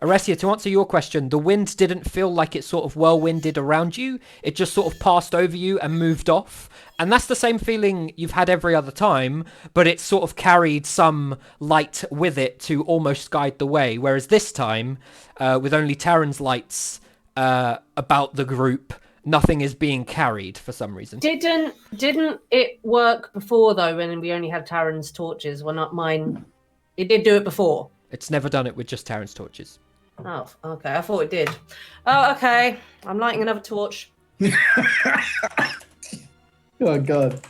Aresia, to answer your question, the wind didn't feel like it sort of whirlwinded around you. It just sort of passed over you and moved off. And that's the same feeling you've had every other time, but it sort of carried some light with it to almost guide the way. Whereas this time, with only Taran's lights about the group, nothing is being carried for some reason. Didn't it work before though? When we only had Taran's torches, well, not mine. It did do it before. It's never done it with just Taran's torches. Oh, okay. I thought it did. Oh, okay. I'm lighting another torch. Oh god.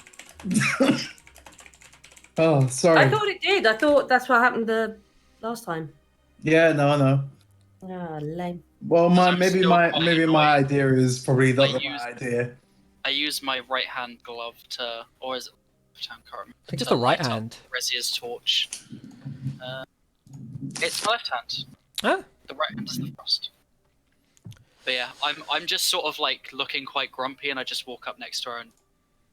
Oh, sorry. I thought it did. I thought that's what happened the last time. Yeah, no. Ah, lame. Well, I'm still quite my annoyed. idea is probably not I the used- right idea. I use my right hand glove to, or is it left hand? Can't remember. I think it's to the right light up hand. Resia's torch. It's my left hand. Huh? The right hand is the frost. But yeah, I'm just sort of like looking quite grumpy, and I just walk up next to her and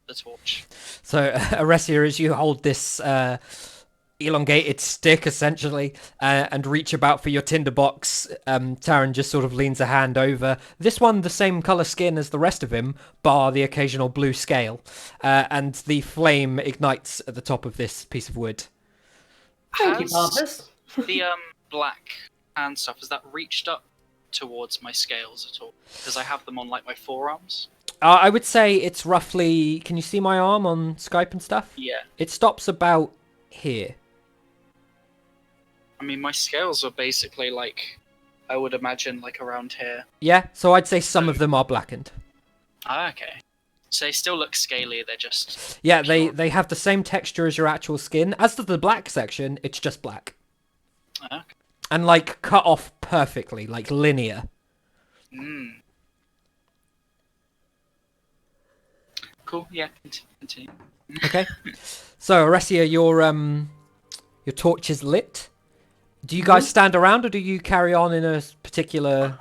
the torch. So, Aresia, as you hold this elongated stick, essentially, and reach about for your tinderbox, Taran just sort of leans a hand over. This one, the same colour skin as the rest of him, bar the occasional blue scale. And the flame ignites at the top of this piece of wood. Thank you, Has Barbus. the black hand stuff, has that reached up towards my scales at all? Because I have them on like my forearms. I would say it's roughly... Can you see my arm on Skype and stuff? Yeah. It stops about here. I mean, my scales are basically like, I would imagine like around here. Yeah, so I'd say some of them are blackened. Ah, okay. So they still look scaly, they're just... Yeah, pure. they have the same texture as your actual skin. As to the black section, it's just black. Ah, okay. And, like, cut off perfectly, like linear. Mm. Cool, yeah, continue. Okay. So, Aresia, your torch is lit. Do you guys stand around, or do you carry on in a particular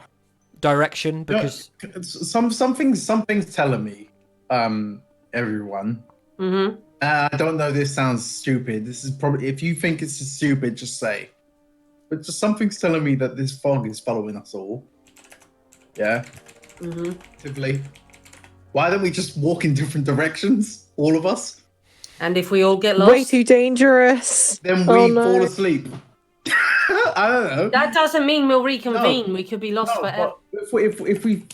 direction? Because Something's telling me, everyone. Mm-hmm. I don't know. This sounds stupid. This is probably, if you think it's stupid, just say. But just something's telling me that this fog is following us all. Yeah. Mm-hmm. Actively. Why don't we just walk in different directions, all of us? And if we all get lost, Way too dangerous. Then we Oh, no. fall asleep. I don't know. that doesn't mean we'll reconvene. No. We could be lost No, forever. but if we,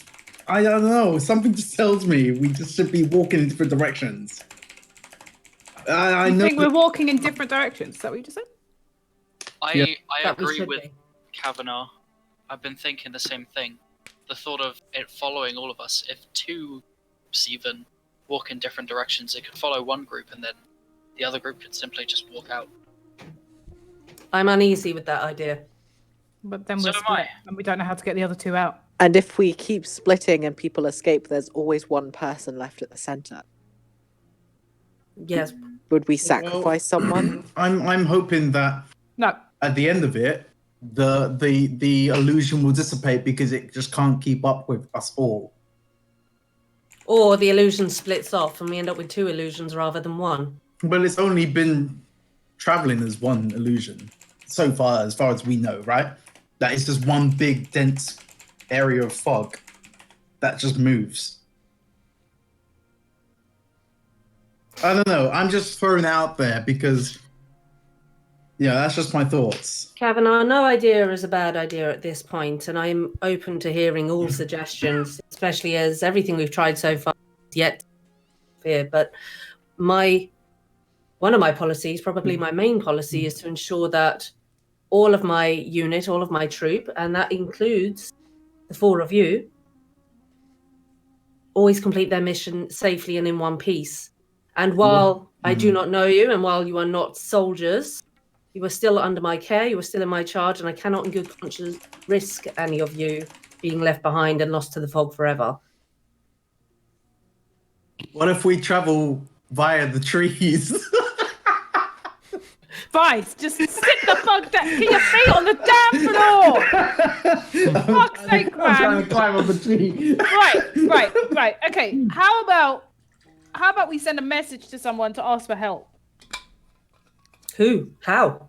I don't know. Something just tells me we just should be walking in different directions. I You know. think we're walking in different directions? Is that what you just said? Yeah. I That we agree should with be. Kavanaugh. I've been thinking the same thing. The thought of it following all of us. If two groups even walk in different directions, it could follow one group and then the other group could simply just walk out. I'm uneasy with that idea. But then So we're am split, I. and we don't know how to get the other two out. And if we keep splitting and people escape, there's always one person left at the center. Yes. Would we sacrifice someone? I'm hoping that No. At the end of it, the illusion will dissipate because it just can't keep up with us all. Or the illusion splits off and we end up with 2 illusions rather than 1. Well, it's only been traveling as one illusion so far as we know, right? That is just one big dense area of fog that just moves. I don't know. I'm just throwing it out there because, that's just my thoughts. Kavanagh, no idea is a bad idea at this point, and I'm open to hearing all suggestions, especially as everything we've tried so far is yet here. But one of my policies, probably my main policy, is to ensure that all of my unit, all of my troop, and that includes the 4 of you, always complete their mission safely and in one piece. And while I do not know you, and while you are not soldiers, you are still under my care, you are still in my charge, and I cannot in good conscience risk any of you being left behind and lost to the fog forever. What if we travel via the trees? Fine, just sit the fuck down. Get your feet on the damn floor. Fuck's sake, man. I'm trying to climb up a tree. Right. Okay, how about we send a message to someone to ask for help? Who? How?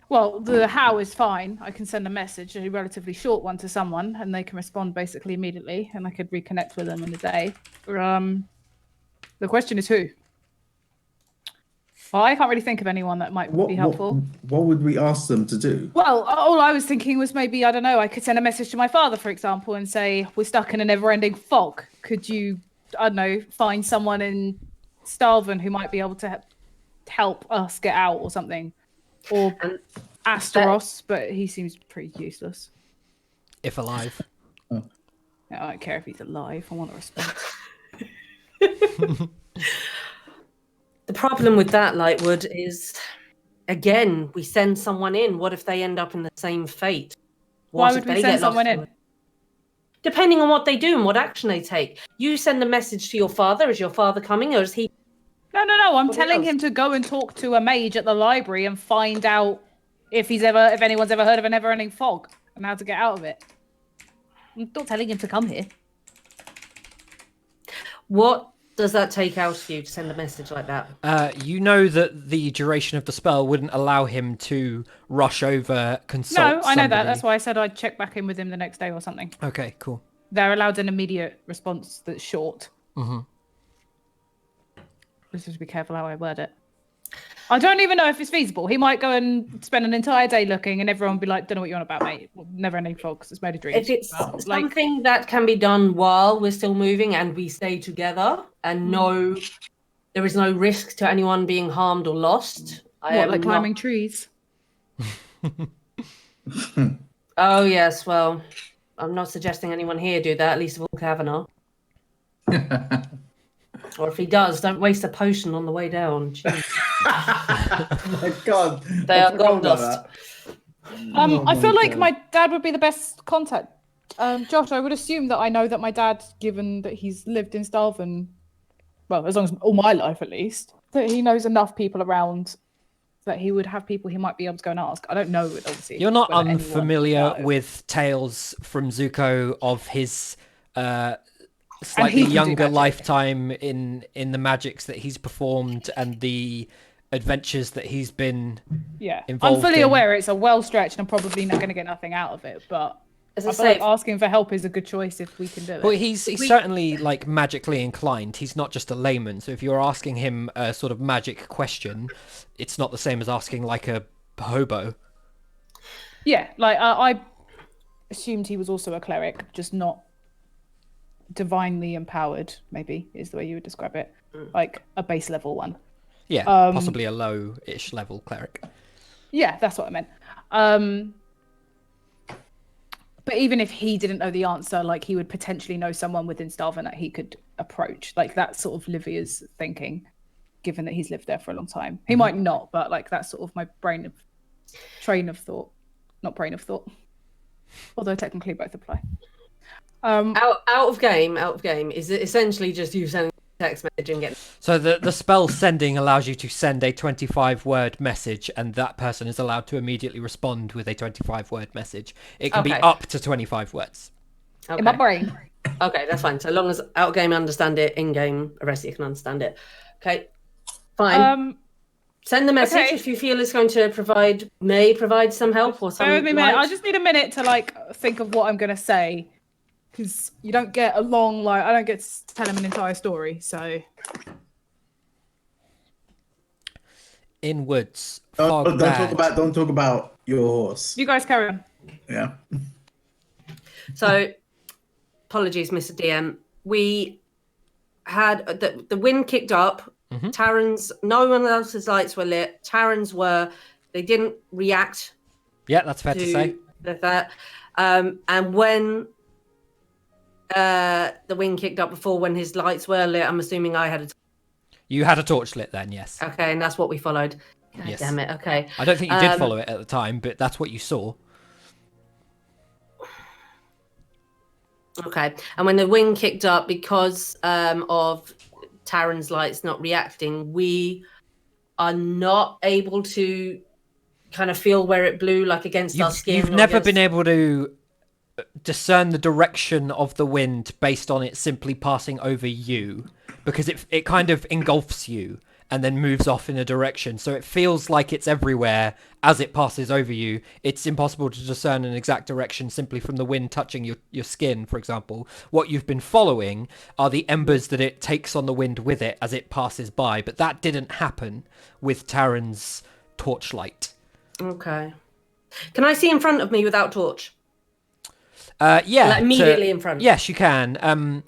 Well, the how is fine. I can send a message, a relatively short one, to someone, and they can respond basically immediately, and I could reconnect with them in a day. The question is who? Well, I can't really think of anyone that might be helpful. What would we ask them to do? Well, all I was thinking was maybe, I don't know, I could send a message to my father, for example, and say, we're stuck in a never-ending fog. Could you, I don't know, find someone in Stalvin who might be able to help us get out or something? Or Asteros, but he seems pretty useless. If alive. I don't care if he's alive. I want a response. The problem with that, Lightwood, is, again, we send someone in. What if they end up in the same fate? Why would we send someone in? Depending on what they do and what action they take. You send a message to your father. Is your father coming, or is he... No. I'm telling him to go and talk to a mage at the library and find out if anyone's ever heard of a never-ending fog and how to get out of it. I'm not telling him to come here. What does that take out of you to send a message like that? You know that the duration of the spell wouldn't allow him to rush over, consult No, I know somebody. that. That's why I said I'd check back in with him the next day or something. Okay, cool. They're allowed an immediate response that's short. Mm-hmm. Just have to be careful how I word it. I don't even know if it's feasible. He might go and spend an entire day looking and everyone will be like, don't know what you're on about, mate. Never ending fog because it's made of dreams. If it's something that can be done while we're still moving and we stay together and there is no risk to anyone being harmed or lost. Like climbing trees? Oh, yes. Well, I'm not suggesting anyone here do that, at least of all Kavanagh. Or if he does, don't waste a potion on the way down. Oh my God. They are gold dust. I feel like my dad would be the best contact. Josh, I would assume that I know that my dad, given that he's lived in Stalvin, well, as long as all my life at least, that he knows enough people around that he would have people he might be able to go and ask. I don't know, obviously. You're not unfamiliar with tales from Zuko of his slightly younger lifetime in the magics that he's performed and the adventures that he's been involved I'm fully in. aware it's a well stretched and I'm probably not going to get nothing out of it, but as I feel like asking for help is a good choice if we can do it. Well, he's certainly like magically inclined. He's not just a layman. So if you're asking him a sort of magic question, it's not the same as asking like a hobo. Yeah, like I assumed he was also a cleric, just not divinely empowered, maybe is the way you would describe it. Like a base level one. Yeah, possibly a low-ish level cleric. Yeah, that's what I meant. But even if he didn't know the answer, like he would potentially know someone within Stalvin that he could approach. Like that's sort of Livia's thinking, given that he's lived there for a long time. He might not, but like that's sort of my train of thought, not brain of thought. Although technically both apply. Out of game is essentially just you sending text message and get. So the spell sending allows you to send a 25-word message, and that person is allowed to immediately respond with a 25-word message. It can be Okay. up to 25 words. In my Okay. brain. Okay, that's fine. So long as out game understand it, in game Arrestia can understand it. Okay, fine. Send the message okay. if you feel it's going to provide some help or some. Bear with me a minute. light. I just need a minute to like think of what I'm gonna say, because you don't get a long I don't get to tell him an entire story. So In woods, Don't, fog don't talk about your horse. you guys carry on. Yeah. So, apologies, Mr. DM. We had the wind kicked up. Mhm. Taryn's, no one else's lights were lit. Taryn's were. They didn't react Yeah, that's fair to say. that. And when the wind kicked up before, when his lights were lit, I'm assuming I had a. You had a torch lit then, yes. Okay, and that's what we followed. God Yes. damn it. Okay. I don't think you did follow it at the time, but that's what you saw. Okay. And when the wind kicked up, because of Taryn's lights not reacting, we are not able to kind of feel where it blew, like against our skin. You've never been able to discern the direction of the wind based on it simply passing over you, because it kind of engulfs you and then moves off in a direction, so it feels like it's everywhere as it passes over you. It's impossible to discern an exact direction simply from the wind touching your skin, for example. What you've been following are the embers that it takes on the wind with it as it passes by, but that didn't happen with Taryn's torchlight. Okay. Can I see in front of me without torch? Yeah. Like immediately in front? Yes, you can.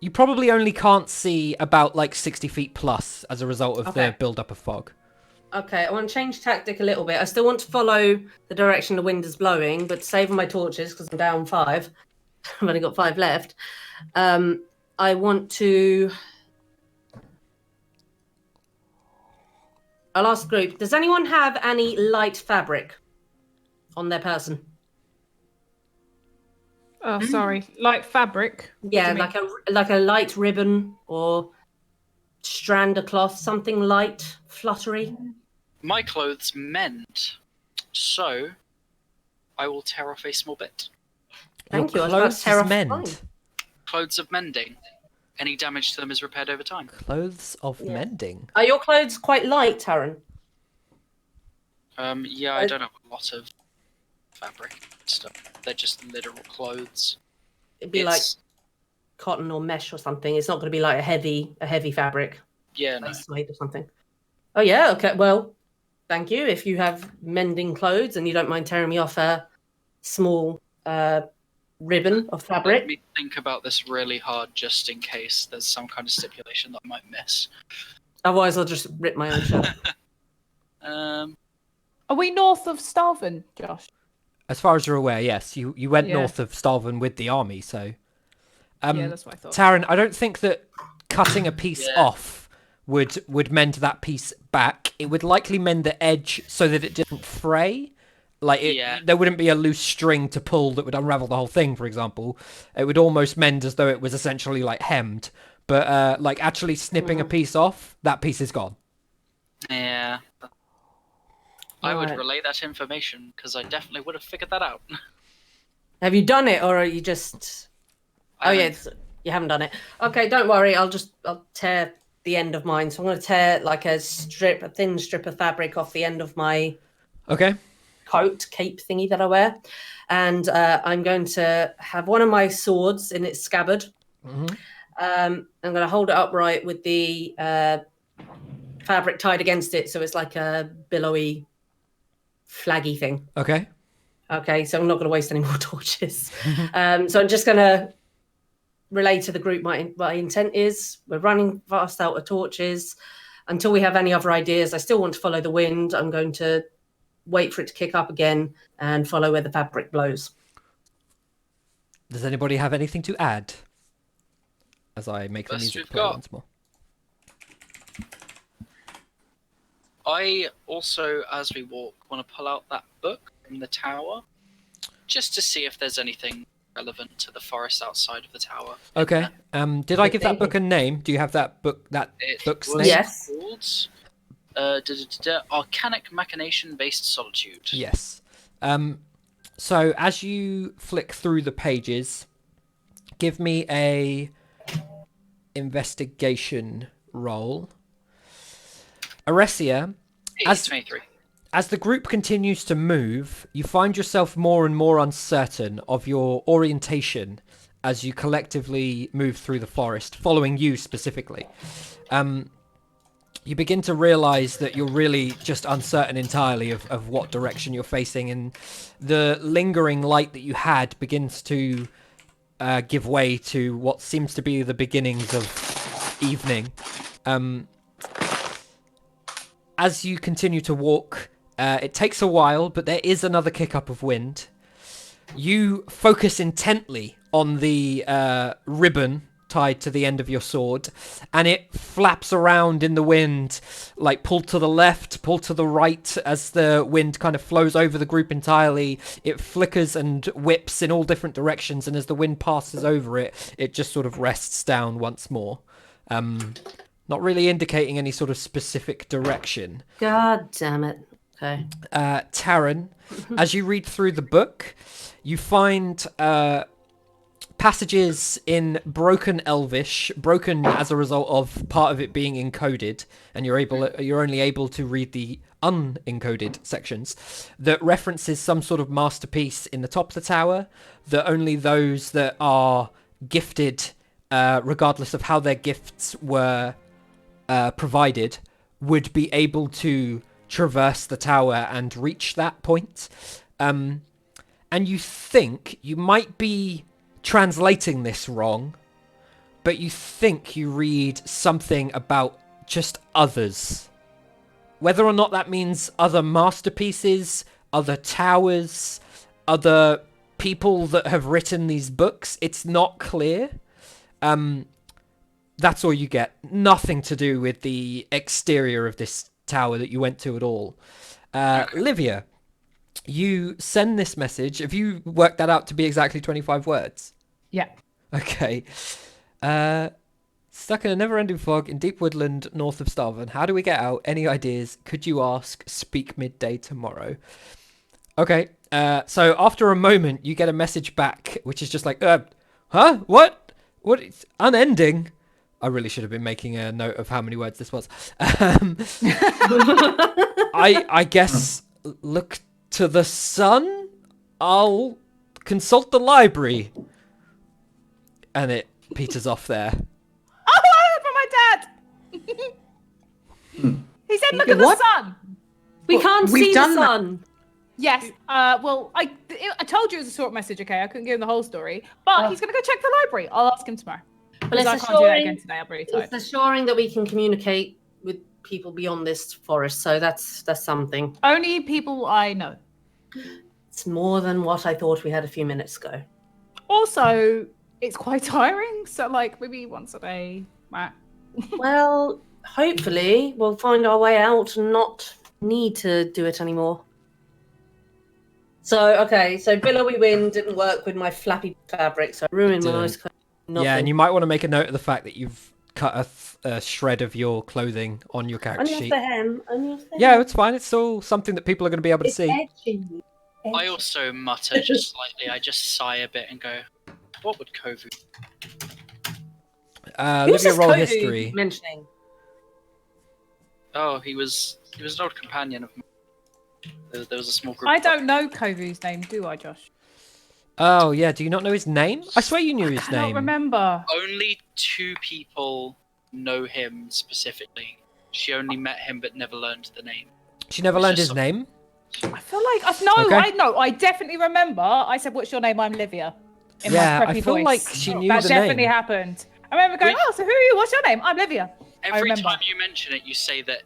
You probably only can't see about like 60 feet plus as a result of the build-up of fog. Okay, I want to change tactic a little bit. I still want to follow the direction the wind is blowing, but saving my torches because I'm down 5. I've only got 5 left. I want to. I'll ask the group. Does anyone have any light fabric on their person? Oh, sorry. Light fabric. Yeah, like a light ribbon or strand of cloth, something light, fluttery. My clothes mend, so I will tear off a small bit. Thank you. Your I was about to tear clothes off mend. mine. Clothes of mending. Any damage to them is repaired over time. Clothes of mending. Are your clothes quite light, Taryn? Yeah, I don't have a lot of fabric stuff. They're just literal clothes. It'd be like cotton or mesh or something. It's not going to be like a heavy fabric. Yeah, no. Like suede or something. Oh yeah, okay. Well, thank you. If you have mending clothes and you don't mind tearing me off a small ribbon of fabric. Let me think about this really hard, just in case there's some kind of stipulation that I might miss. Otherwise, I'll just rip my own shirt. Are we north of Starvin, Josh? As far as you're aware, yes. You went Yeah. north of Stalvin with the army, so... Yeah, that's what I thought. Taryn, I don't think that cutting a piece off would mend that piece back. It would likely mend the edge so that it didn't fray. Like, there wouldn't be a loose string to pull that would unravel the whole thing, for example. It would almost mend as though it was essentially, like, hemmed. But, like, actually snipping a piece off, that piece is gone. Yeah. I would relay that information, because I definitely would have figured that out. Have you done it, or are you just... Oh yeah, you haven't done it. Okay, don't worry. I'll tear the end of mine. So I'm going to tear like a thin strip of fabric off the end of my cape thingy that I wear, and I'm going to have one of my swords in its scabbard. Mm-hmm. I'm going to hold it upright with the fabric tied against it, so it's like a billowy, flaggy thing. Okay. So I'm not going to waste any more torches. So I'm just going to relay to the group my intent is we're running fast out of torches until we have any other ideas. I still want to follow the wind. I'm going to wait for it to kick up again and follow where the fabric blows. Does anybody have anything to add as I make the music play once more? I also, as we walk, want to pull out that book from the tower just to see if there's anything relevant to the forest outside of the tower. Okay. Did I give that book a name? Do you have that book's Was name? Yes. called Arcanic Machination-Based Solitude. Yes. So as you flick through the pages, give me a investigation roll. Aresia, It's 23. as the group continues to move, you find yourself more and more uncertain of your orientation as you collectively move through the forest, following you specifically. You begin to realize that you're really just uncertain entirely of what direction you're facing, and the lingering light that you had begins to give way to what seems to be the beginnings of evening. As you continue to walk, it takes a while, but there is another kick up of wind. You focus intently on the ribbon tied to the end of your sword, and it flaps around in the wind, like pulled to the left, pulled to the right, as the wind kind of flows over the group entirely. It flickers and whips in all different directions, and as the wind passes over it, it just sort of rests down once more. Not really indicating any sort of specific direction. God damn it. Okay. Taryn, as you read through the book, you find passages in broken Elvish, broken as a result of part of it being encoded, and you're only able to read the unencoded sections, that references some sort of masterpiece in the top of the tower that only those that are gifted, regardless of how their gifts were provided, would be able to traverse the tower and reach that point. And you think you might be translating this wrong, but you think you read something about just others. Whether or not that means other masterpieces, other towers, other people that have written these books, it's not clear. That's all you get. Nothing to do with the exterior of this tower that you went to at all. Livia, you send this message. Have you worked that out to be exactly 25 words? Yeah. Okay. Stuck in a never-ending fog in deep woodland north of Starvan. How do we get out? Any ideas? Could you ask? Speak midday tomorrow. Okay. So after a moment, you get a message back, which is just like, huh? What? What? It's unending. I really should have been making a note of how many words this was. I guess look to the sun. I'll consult the library. And it peters off there. Oh, I heard from my dad. He said, "Look at the sun." We can't We've see the done that. sun. Yes. Well, I told you it was a short message. Okay, I couldn't give him the whole story, but he's gonna go check the library. I'll ask him tomorrow. Well, Because it's I can't do that assuring, again today. I'm really tired. it's assuring that we can communicate with people beyond this forest, so that's something. Only people I know. It's more than what I thought we had a few minutes ago. Also, it's quite tiring. So, like, maybe once a day. Well, hopefully we'll find our way out and not need to do it anymore. So, okay, so billowy wind didn't work with my flappy fabric, so I ruined my Didn't. nice coat. Yeah, and you might want to make a note of the fact that you've cut a shred of your clothing on your character Only off sheet. the hem. Only off the Yeah, hem. it's fine. It's still something that people are going to be able to It's see. edgy. I also mutter just slightly. I just sigh a bit and go, "What would Kovu?" Who's Livia, this roll Kovu history. mentioning? Oh, he was an old companion of mine. There was a small group. I don't know Kovu's name, do I, Josh? Oh, yeah. Do you not know his name? I swear you knew his I don't name. remember. Only 2 people know him specifically. She only met him but never learned the name. She never It's learned just his name? I feel like I Okay. I know. I definitely remember. I said, "What's your name?" I'm Livia. In Yeah, my I preppy feel voice. like she knew that the definitely name. happened. I remember going, Wait. "Oh, so who are you? What's your name?" I'm Livia. Every remember. time you mention it, you say that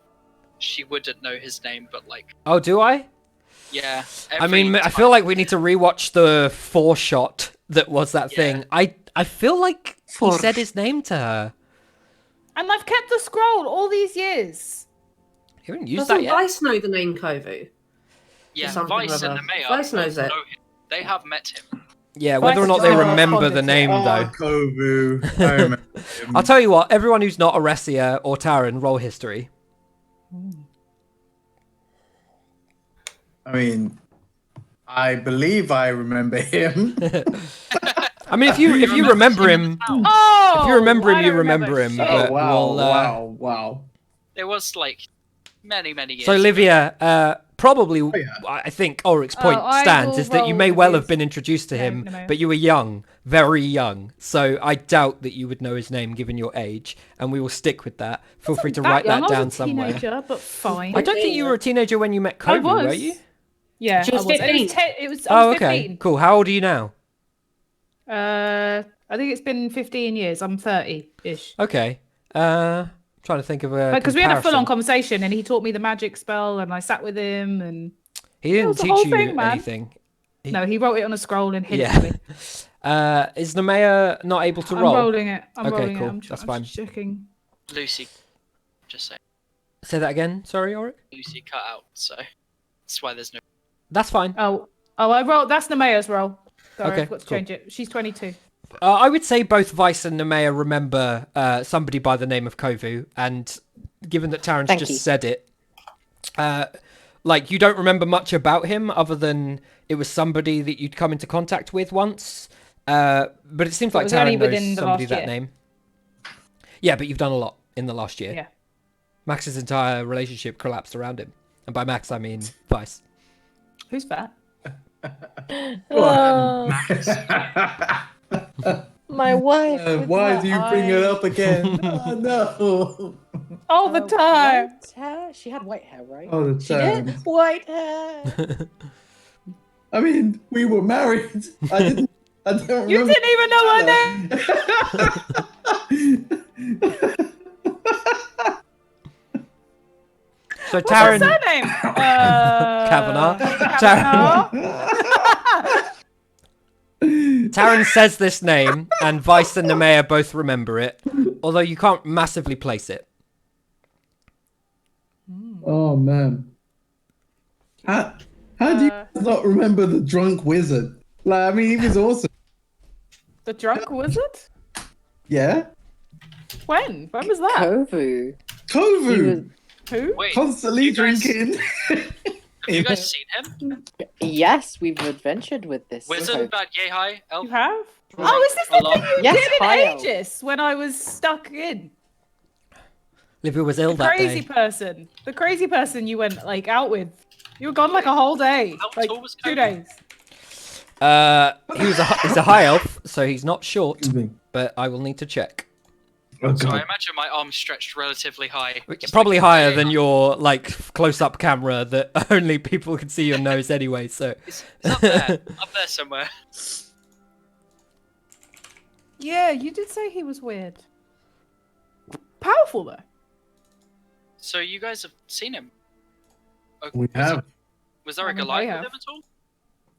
she wouldn't know his name, but like, Oh, do I? yeah. I mean, I feel like we need to rewatch the 4-shot that was that Yeah. thing. I feel like he For- said his name to her. And I've kept the scroll all these years. You haven't used Doesn't that yet? Vice know the name Kovu? yeah, something Vice or and other. the mayor Vice knows it. know him. They have met him. Yeah, whether or not they Vice remember the responded to name, Oh, though. Kovu. I remember him. I'll tell you what, everyone who's not Aresia or Taran, roll history. I mean, I believe I remember him. I mean, if you remember him, Oh, if you remember him, I you don't remember him. shit. Oh, But wow, we'll, wow. It was like many years. So ago. Livia, probably, yeah. I think Ulrich's point I stands will is that you roll may well Livia's have been introduced to him, name. but you were young, very young. So I doubt that you would know his name given your age, and we will stick with that. Feel free to write that down I was a somewhere. teenager, but fine. I don't think you were a teenager when you met I Kovu, was. were you? Yeah, She was I was. And 15. It was, Oh, I was okay, 15. cool. How old are you now? I think it's been 15 years. I'm 30-ish. Okay. Trying to think of a Because we had a full-on comparison. conversation, and he taught me the magic spell, and I sat with him, and He didn't was the teach whole you thing, man. anything. no, he wrote it on a scroll and hid it Yeah. to me. Is Nemea not able to roll? I'm rolling it. I'm Okay, rolling cool. it. I'm That's I'm fine. just checking. Lucy, just say Say that again. Sorry, Ulrich. Lucy cut out, so that's why there's no. That's fine. Oh, I rolled. That's Nemea's roll. Sorry, Okay, I forgot to cool. change it. She's 22. I would say both Vice and Nemea remember somebody by the name of Kovu, and given that Terrence Thank just you. said it, like you don't remember much about him other than it was somebody that you'd come into contact with once. But it seems But it like was only Taryn knows within the somebody last that year. name. Yeah, but you've done a lot in the last year. Yeah. Max's entire relationship collapsed around him, and by Max I mean Vice. Who's that? My wife. with Why her do you bring it eyes. up again? Oh no! All the time. White hair? She had white hair, right? All the She did? time. White hair. I mean, we were married. I don't You remember. didn't even know her name. So What's Taryn, her name? Kavanagh. Kavanagh. Taryn says this name, and Vice and Nemea both remember it, although you can't massively place it. Oh man. How do you not remember the drunk wizard? Like, I mean, he was awesome. The drunk wizard? Yeah. When? When was that? Kovu. Kovu, Who? Wait, constantly you guys- drinking. have you guys seen him? Yes, we've adventured with this. Wizard, bad, yay, high, elf. You have? Oh, is this the Hello? thing you Yes, did in hi, Elf. Aegis when I was stuck in? Livia was ill The that crazy day. person. The crazy person you went like out with. You were gone like a whole day. How Like tall was 2 Kobe? days. He's a high elf, so he's not short, but I will need to check. Oh, So I God. imagine my arm stretched relatively high. just Probably like, higher yay, than high. your like close-up camera that only people can see your nose anyway. So It's up there, up there somewhere. Yeah, you did say he was weird. Powerful though. So you guys have seen him? Okay, We have. Was there a I mean, Goliath they with have. him at all?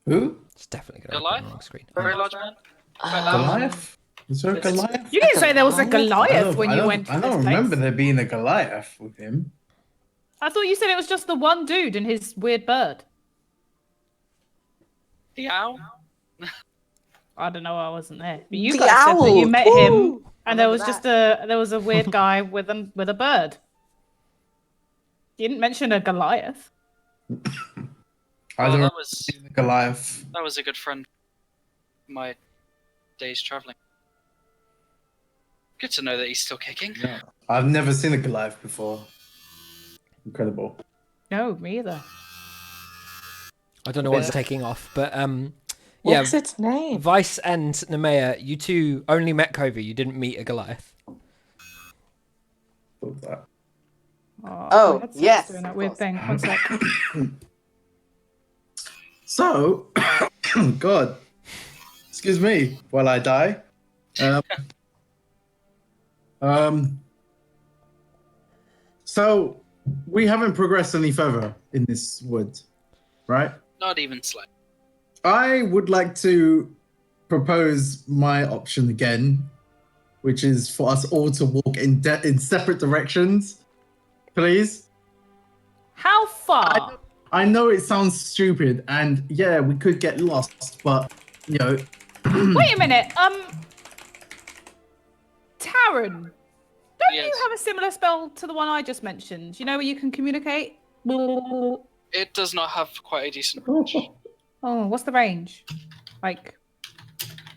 Who? it's definitely going to Goliath? open the wrong screen. Very large man? Goliath? Is there a Goliath? You didn't say there was a Goliath when I you don't- went to I this don't place. remember there being a Goliath with him. I thought you said it was just the one dude and his weird bird. The owl? I don't know, I wasn't there. But you The guys said that you owl. met Ooh, him and there remember was that. just a weird guy with a bird. You didn't mention a Goliath. I Oh, don't that remember was seeing a Goliath. that was a good friend. My days traveling. Good to know that he's still kicking. Yeah. I've never seen a Goliath before. Incredible. No, me either. I don't know what's taking off, but yeah, What's its name? Vice and Nemea, you two only met Kovu. You didn't meet a Goliath. Thought that. Oh, my headset's yes, doing that of weird course. thing. One sec. So, God, excuse me while I die. So we haven't progressed any further in this wood, right? Not even slightly. I would like to propose my option again, which is for us all to walk in separate directions, please. How far? I know it sounds stupid, and yeah, we could get lost, but you know, Wait a minute. Taryn, don't you Yes. have a similar spell to the one I just mentioned? You know where you can communicate? It does not have quite a decent range. Oh, what's the range? Like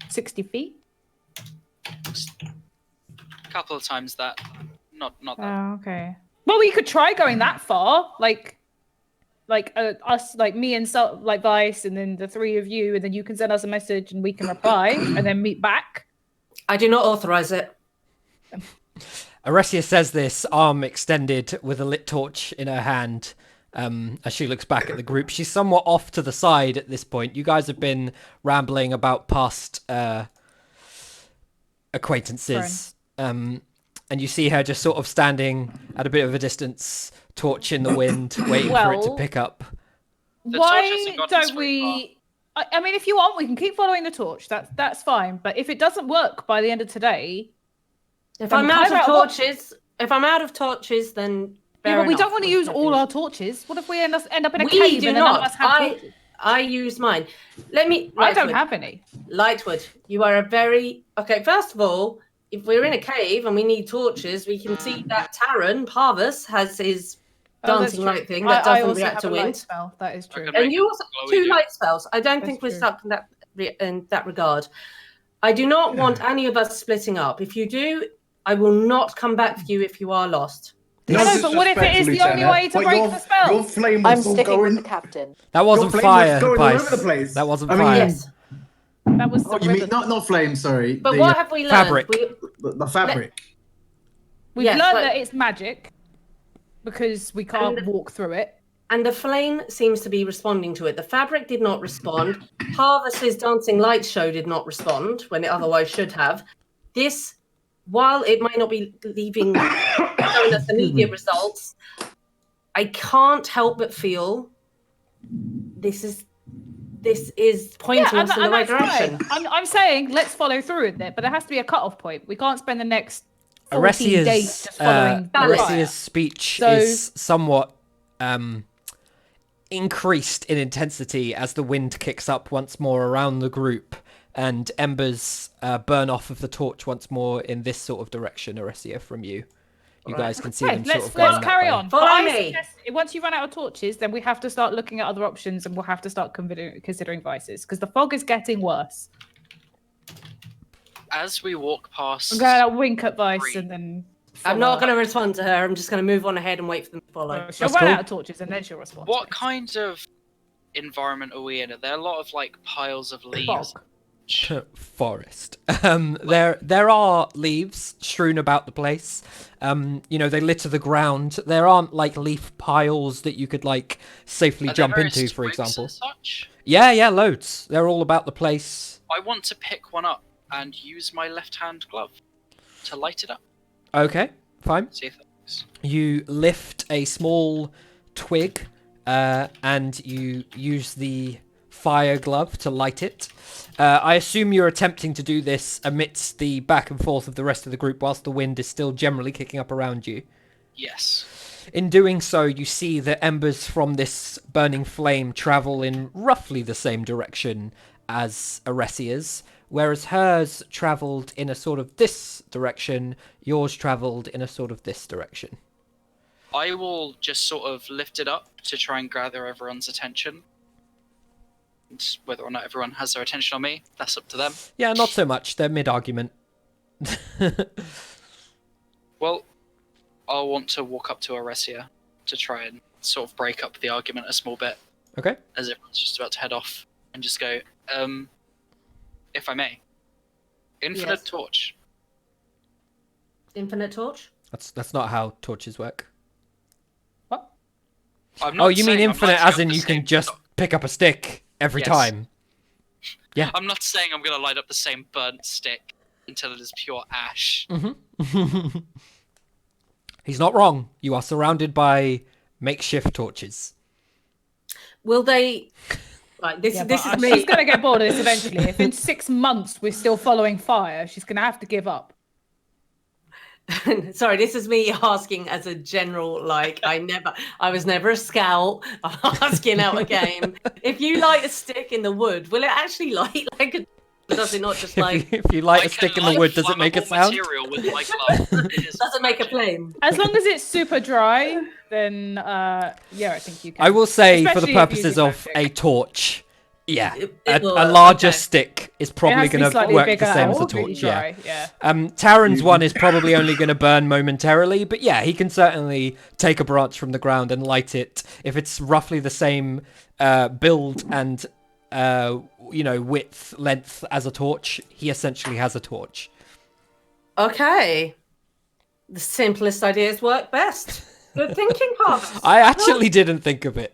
60 feet? A couple of times that. Not that. Oh, okay. Well, we could try going that far, like us, like me and like Vice, and then the three of you, and then you can send us a message and we can reply, and then meet back. I do not authorize it. Aresia says this, arm extended with a lit torch in her hand. As she looks back at the group, she's somewhat off to the side at this point. You guys have been rambling about past acquaintances. And you see her just sort of standing at a bit of a distance, torch in the wind, waiting for it to Well, pick up. The torch Why hasn't gotten don't very we? I mean, if you want, we can keep following the torch. That's fine. But if it doesn't work by the end of today, If Then I'm we out kind of of torches, then yeah, fair but we enough. don't want to use all our torches. What if we end up in a We cave do and then none of not. us have torches? I use mine. Let me. I don't Lightwood. have any. Lightwood, you are a very okay. First of all, if we're in a cave and we need torches, we can see that Taran Parvus has his Oh, that's dancing true. light thing that I doesn't also react have to a light wind. spell. That is true. Okay. And you also Glowy two do. light spells. I don't That's think we're true. stuck in that regard. I do not want any of us splitting up. If you do, I will not come back for you if you are lost. I know, but what if it is the only way to break the spell? Your flame I'm was still sticking going. with the captain. That wasn't Your flame was fire, going all over Vice. the place. That wasn't I mean, fire. Yes, That was Oh, the you mean ribbon. not flame? Sorry. but the, what have we learned? fabric. the fabric. We've Yes, learned but- that it's magic because we can't walk through it. And the flame seems to be responding to it. The fabric did not respond. Harvest's dancing light show did not respond when it otherwise should have. This, while it might not be showing us immediate results, I can't help but feel this is pointing us in the right that's direction. fine. I'm saying let's follow through with it, but there has to be a cut-off point. We can't spend the next 14 days just following the fire. Aresia's speech So- is somewhat increased in intensity as the wind kicks up once more around the group, and embers burn off of the torch once more in this sort of direction, Aresia, from you. You guys can see Okay, them sort let's of going that carry way. on. Follow But I me. suggest once you run out of torches, then we have to start looking at other options, and we'll have to start considering vices because the fog is getting worse. As we walk past, I'm going to wink at Vice Three. and then. I'm not going to respond to her. I'm just going to move on ahead and wait for them to follow. She'll That's run cool. out of torches and then she'll respond. what kind of environment are we in? Are there a lot of like piles of leaves? Fog. Forest. There are leaves strewn about the place. You know, they litter the ground. There aren't like leaf piles that you could like safely Are there jump various into, for twigs example. and such? Yeah, loads. They're all about the place. I want to pick one up and use my left-hand glove to light it up. Okay, fine. See if that works. You lift a small twig and you use the fire glove to light it. I assume you're attempting to do this amidst the back and forth of the rest of the group whilst the wind is still generally kicking up around you. Yes. In doing so, you see the embers from this burning flame travel in roughly the same direction as Aresia's, whereas hers travelled in a sort of this direction, yours travelled in a sort of this direction. I will just sort of lift it up to try and gather everyone's attention. And whether or not everyone has their attention on me, that's up to them. Yeah, not so much. They're mid-argument. Well, I'll want to walk up to Aresia to try and sort of break up the argument a small bit Okay. as everyone's just about to head off and just go, if I may, infinite Yes. torch. Infinite torch? That's not how torches work. What? I'm not Oh, you mean saying I'm infinite lighting as up in the you can same- just pick up a stick every Yes. time? I'm not saying I'm going to light up the same burnt stick until it is pure ash. He's not wrong. You are surrounded by makeshift torches. Will they? Right, this Yeah, is but me. she's going to get bored of this eventually. If in 6 months we're still following fire, she's going to have to give up. Sorry, this is me asking as a general, like, I was never a scout. I'm asking out a game. If you light a stick in the wood, will it actually light like a Does it not just like If you light I a stick can in the light wood, does it make a flammable sound? material with my glove. does it make a flame? As long as it's super dry, then yeah, I think you can. I will say, for the Especially if you're purposes using of magic. a torch, yeah, It will a work, larger okay. stick is It probably has to be going to slightly work bigger the same and as a completely torch. Yeah. dry. Yeah. Taran's one is probably only going to burn momentarily, but yeah, he can certainly take a branch from the ground and light it if it's roughly the same build and width, length as a torch. He essentially has a torch. Okay. The simplest ideas work best. Good thinking, Harvest. I actually didn't think of it.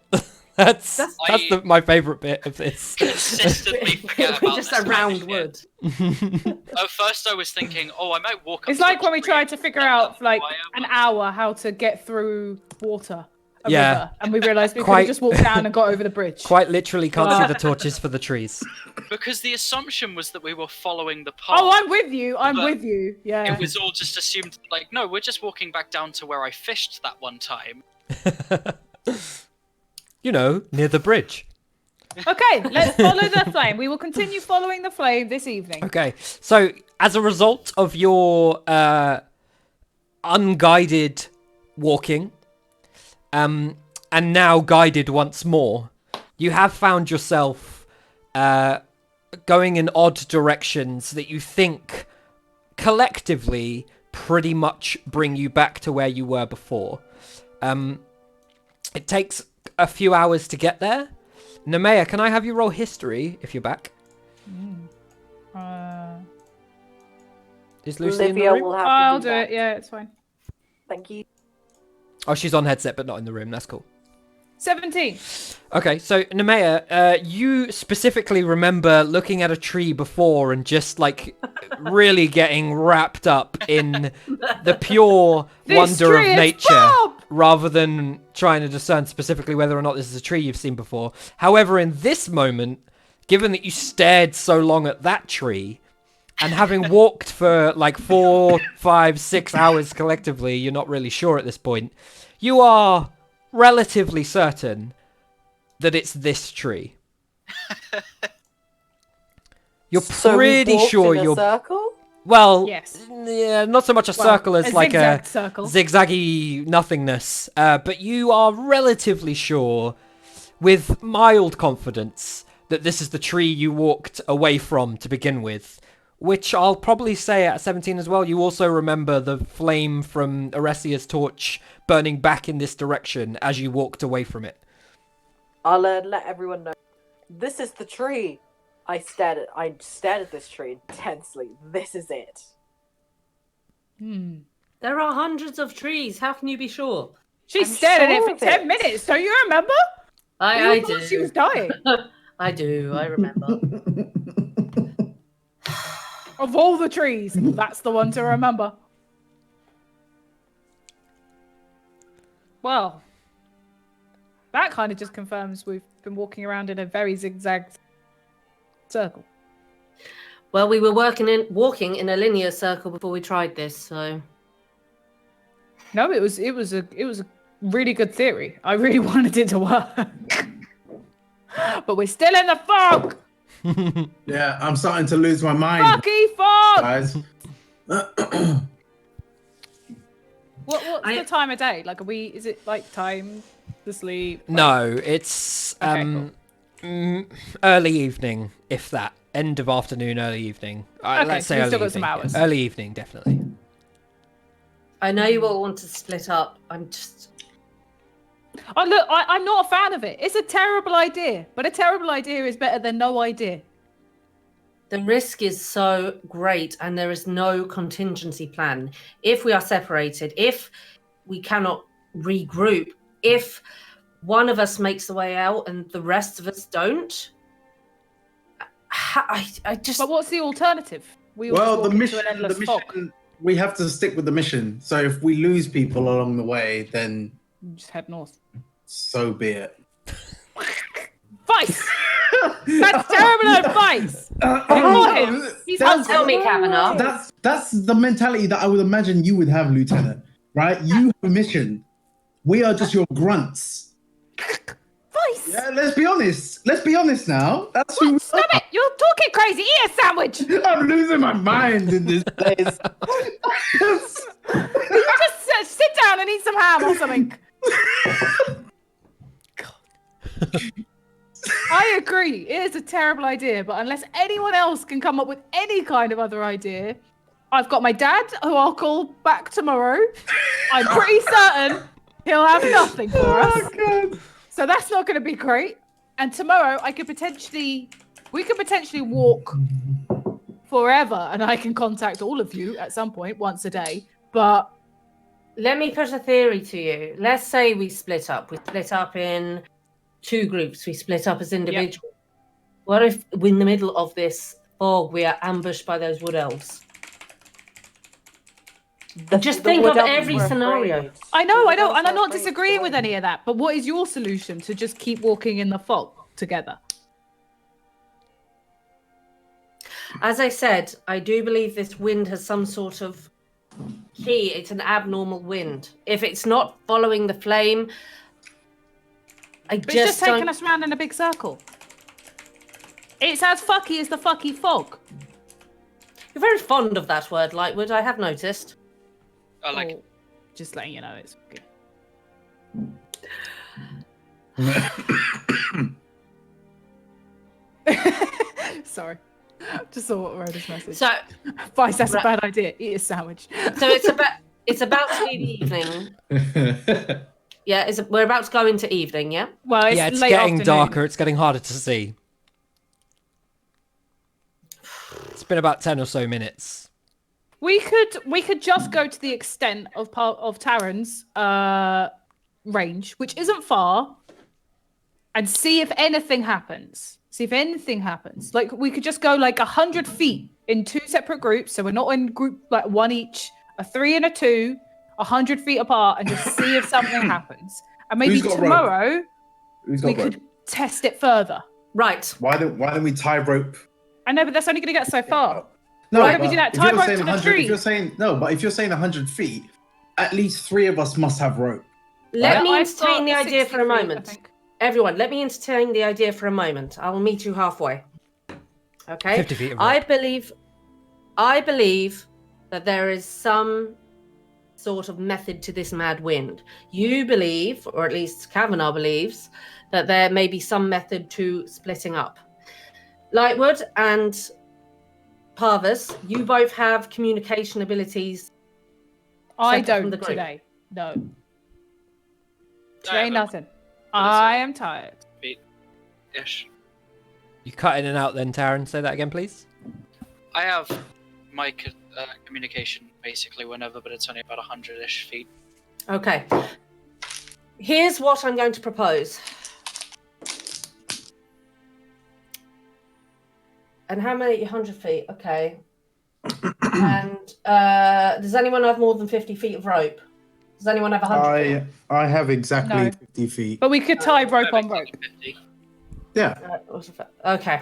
That's I- my favorite bit of this. Consistently forget We're about just this kind of around shit. wood. At first, I was thinking, I might walk. Up It's to like the when we tree tried to figure out for like fire, an but- hour how to get through water, a Yeah. river, and we realised we could Quite- have just walked down and got over the bridge. Quite literally can't see the torches for the trees. Because the assumption was that we were following the path. Oh, I'm with you. I'm But with you. Yeah. It was all just assumed, like, no, we're just walking back down to where I fished that one time. Near the bridge. Okay, let's follow the flame. We will continue following the flame this evening. Okay, so as a result of your unguided walking, and now guided once more, you have found yourself going in odd directions that you think collectively pretty much bring you back to where you were before. It takes a few hours to get there. Nemea, can I have you roll history if you're back? Is Lucy in the Olivia room? will have to I'll do do that. it. Yeah, it's fine. Thank you. Oh, she's on headset but not in the room. That's cool. 17. Okay, so Nemea, you specifically remember looking at a tree before and just like really getting wrapped up in the pure This wonder of tree is nature Bob! rather than trying to discern specifically whether or not this is a tree you've seen before. However, in this moment, given that you stared so long at that tree and having walked for like 4, 5, 6 hours collectively, you're not really sure at this point, you are relatively certain that it's this tree. You're So we pretty walked sure in a you're circle? well, Yes. yeah, not so much a Well, circle as like a zigzag circle. zigzaggy nothingness, but you are relatively sure with mild confidence that this is the tree you walked away from to begin with, which I'll probably say at 17 as well. You also remember the flame from Aresia's torch burning back in this direction as you walked away from it. I'll let everyone know. This is the tree. I stared at this tree intensely. This is it. There are hundreds of trees. How can you be sure? She I'm stared at it sure for of 10 it. minutes. Don't you remember? I We all thought she was do. dying. I do. I remember. Of all the trees, that's the one to remember. Well, that kind of just confirms we've been walking around in a very zigzag circle. Well, we were walking in a linear circle before we tried this, so No, it was a really good theory. I really wanted it to work. But we're still in the fog! Yeah, I'm starting to lose my mind, Foggy fog! guys. What's I- the time of day? Like, is it like time to sleep? Like- No, it's Okay, early evening, if that. End of afternoon, early evening. Okay, Let's so say we've early still got evening. some hours. Early evening, definitely. I know you all want to split up. I'm just Oh, look, I'm not a fan of it. It's a terrible idea, but a terrible idea is better than no idea. the risk is so great, and there is no contingency plan. If we are separated, if we cannot regroup, if one of us makes the way out and the rest of us don't, I just But what's the alternative? We all Well, just the walk mission, into an endless the fog. mission, we have to stick with the mission. So if we lose people along the way, then Just head north. so be it. Vice! That's terrible advice! Ignore him. He's Don't tell me, Kavanaugh. That's the mentality that I would imagine you would have, Lieutenant. Right? You have a mission. We are just your grunts. nice. Yeah, let's be honest. Let's be honest now. That's who we Stop it! You're talking crazy. Eat a sandwich. I'm losing my mind in this place. You just sit down and eat some ham or something. I agree. It is a terrible idea, but unless anyone else can come up with any kind of other idea, I've got my dad, who I'll call back tomorrow. I'm pretty certain he'll have nothing for us. God. So that's not going to be great. And tomorrow, we could potentially walk forever, and I can contact all of you at some point once a day. But Let me put a theory to you. Let's say we split up. We split up in 2 groups. We split up as individuals. What if in the middle of this fog we are ambushed by those wood elves? Just think of every scenario. I know, and I'm not disagreeing with any of that. But what is your solution to just keep walking in the fog together? As I said, I do believe this wind has some sort of key. It's an abnormal wind. If it's not following the flame, It's just taking us around in a big circle. It's as fucky as the fucky fog. You're very fond of that word, Lightwood, I have noticed. I like it. Just letting you know it's good. Sorry. Just saw what Rhoda's message. So, Vice, that's a bad idea. Eat a sandwich. so it's about to be the evening. Yeah, we're about to go into evening, yeah? Well, It's late getting afternoon. darker. It's getting harder to see. It's been about 10 or so minutes. We could just go to the extent of Taryn's range, which isn't far, and see if anything happens. Like, we could just go like 100 feet in 2 separate groups, so we're not in group like 1 each, a 3 and a 2, 100 feet apart, and just see if something happens. And maybe tomorrow we could test it further. Right. Why don't we tie rope? I know, but that's only going to get so far. No, Why don't we do that? if Tie you're rope saying to the 100 tree. If you're saying 100 feet, at least 3 of us must have rope. Let Right? me I've entertain the got idea 60 for a feet, I moment. think. Everyone, let me entertain the idea for a moment. I will meet you halfway. Okay? 50 feet of I rope. believe that there is some sort of method to this mad wind. You believe, or at least Kavanaugh believes, that there may be some method to splitting up. Lightwood and Parvis, you both have communication abilities. I separate from don't the group. today. No. I Today, have nothing. What is I it? am tired. Ish. You cut in and out then, Taryn. Say that again, please. I have my communication basically whenever, but it's only about 100-ish feet. Okay. Here's what I'm going to propose. And how many? 100 feet. Okay. And does anyone have more than 50 feet of rope? Does anyone have 100 feet? I have exactly No. 50 feet. But we could tie rope on rope. 50. Yeah. Okay.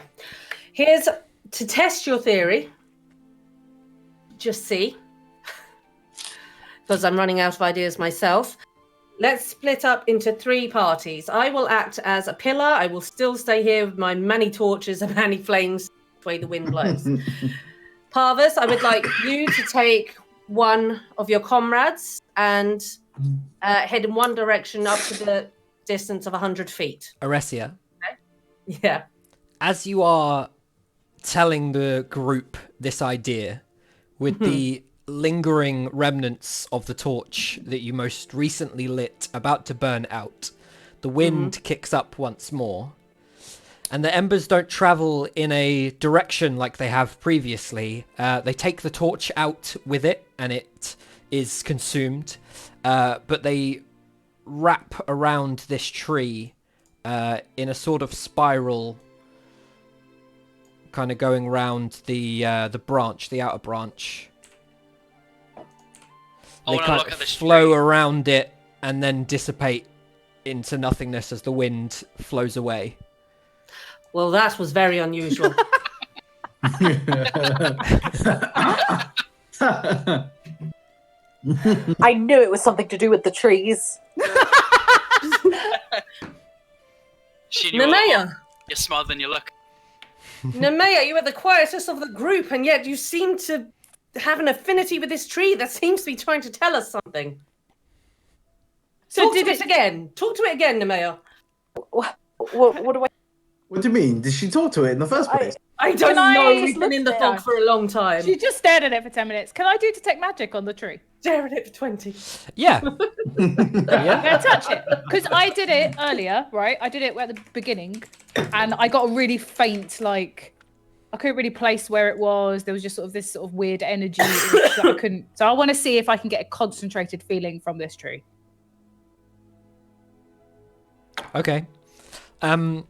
Here's to test your theory. Just see. Because I'm running out of ideas myself. Let's split up into 3 parties. I will act as a pillar. I will still stay here with my many torches and many flames the way the wind blows. Parvis, I would like you to take one of your comrades and head in one direction up to the distance of 100 feet. Aresia, Yeah. as you are telling the group this idea, with the lingering remnants of the torch that you most recently lit about to burn out, the wind kicks up once more. And the embers don't travel in a direction like they have previously. They take the torch out with it, and it is consumed. But they wrap around this tree in a sort of spiral, kind of going round the branch, the outer branch. I They wanna kind look of at this flow tree. around it and then dissipate into nothingness as the wind flows away. Well, that was very unusual. I knew it was something to do with the trees. She knew a lot. Nemea, You're smarter than you look. Nemea, you are the quietest of the group, and yet you seem to have an affinity with this tree that seems to be trying to tell us something. So Talk did to it again. Talk to it again, Nemea. What do I? What do you mean? Did she talk to it in the first place? I don't Can know. I We've just been in the look fog there? for a long time. She just stared at it for 10 minutes. Can I do detect magic on the tree? Stare at it for 20. Yeah. Yeah, touch it. Because I did it earlier, right? I did it at the beginning, and I got a really faint, like, I couldn't really place where it was. There was just sort of this sort of weird energy that I couldn't. So I want to see if I can get a concentrated feeling from this tree. Okay. No.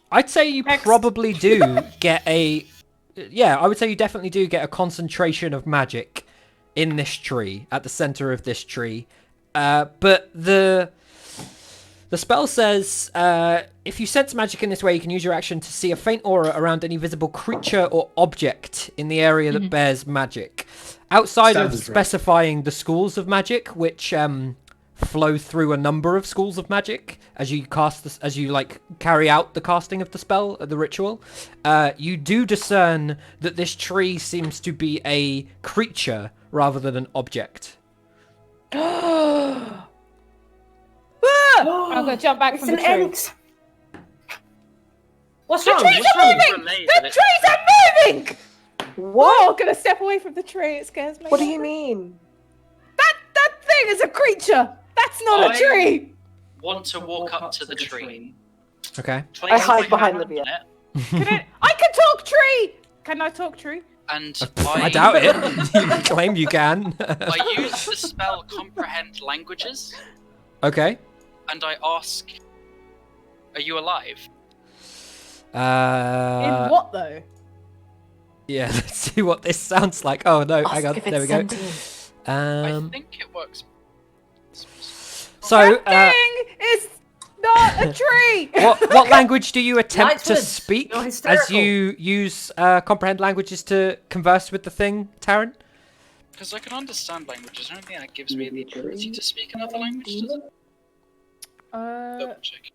I'd say you Next. probably do get a... Yeah, I would say you definitely do get a concentration of magic in this tree, at the center of this tree. But the spell says, if you sense magic in this way, you can use your action to see a faint aura around any visible creature or object in the area that bears magic. Outside of Sounds right. specifying the schools of magic, which flow through a number of schools of magic as you cast this, as you like carry out the casting of the spell, the ritual, you do discern that this tree seems to be a creature rather than an object. I'm going to jump back It's from an the tree. ant. What's The wrong? trees What's are wrong? moving! Relate The that it- trees are moving! What? Oh, I'm going to step away from the tree. It scares me. What do you mean? That thing is a creature. That's not a I- tree. Want to walk up to the tree. Okay. Place I hide my behind hand Livia. on it, I can talk tree. Can I talk tree? and I doubt it. You claim you can. I use the spell comprehend languages, Okay. and I ask, "Are you alive?" In what though? Yeah, let's see what this sounds like. Oh no, Ask hang on, if there we it's go. sentient. I think it works. So, That thing is not a tree. what language do you attempt to Lightwood, speak you're as hysterical. you use comprehend languages to converse with the thing, Taryn? Because I can understand languages. I don't think that gives me the ability to speak another language, does it? Double check.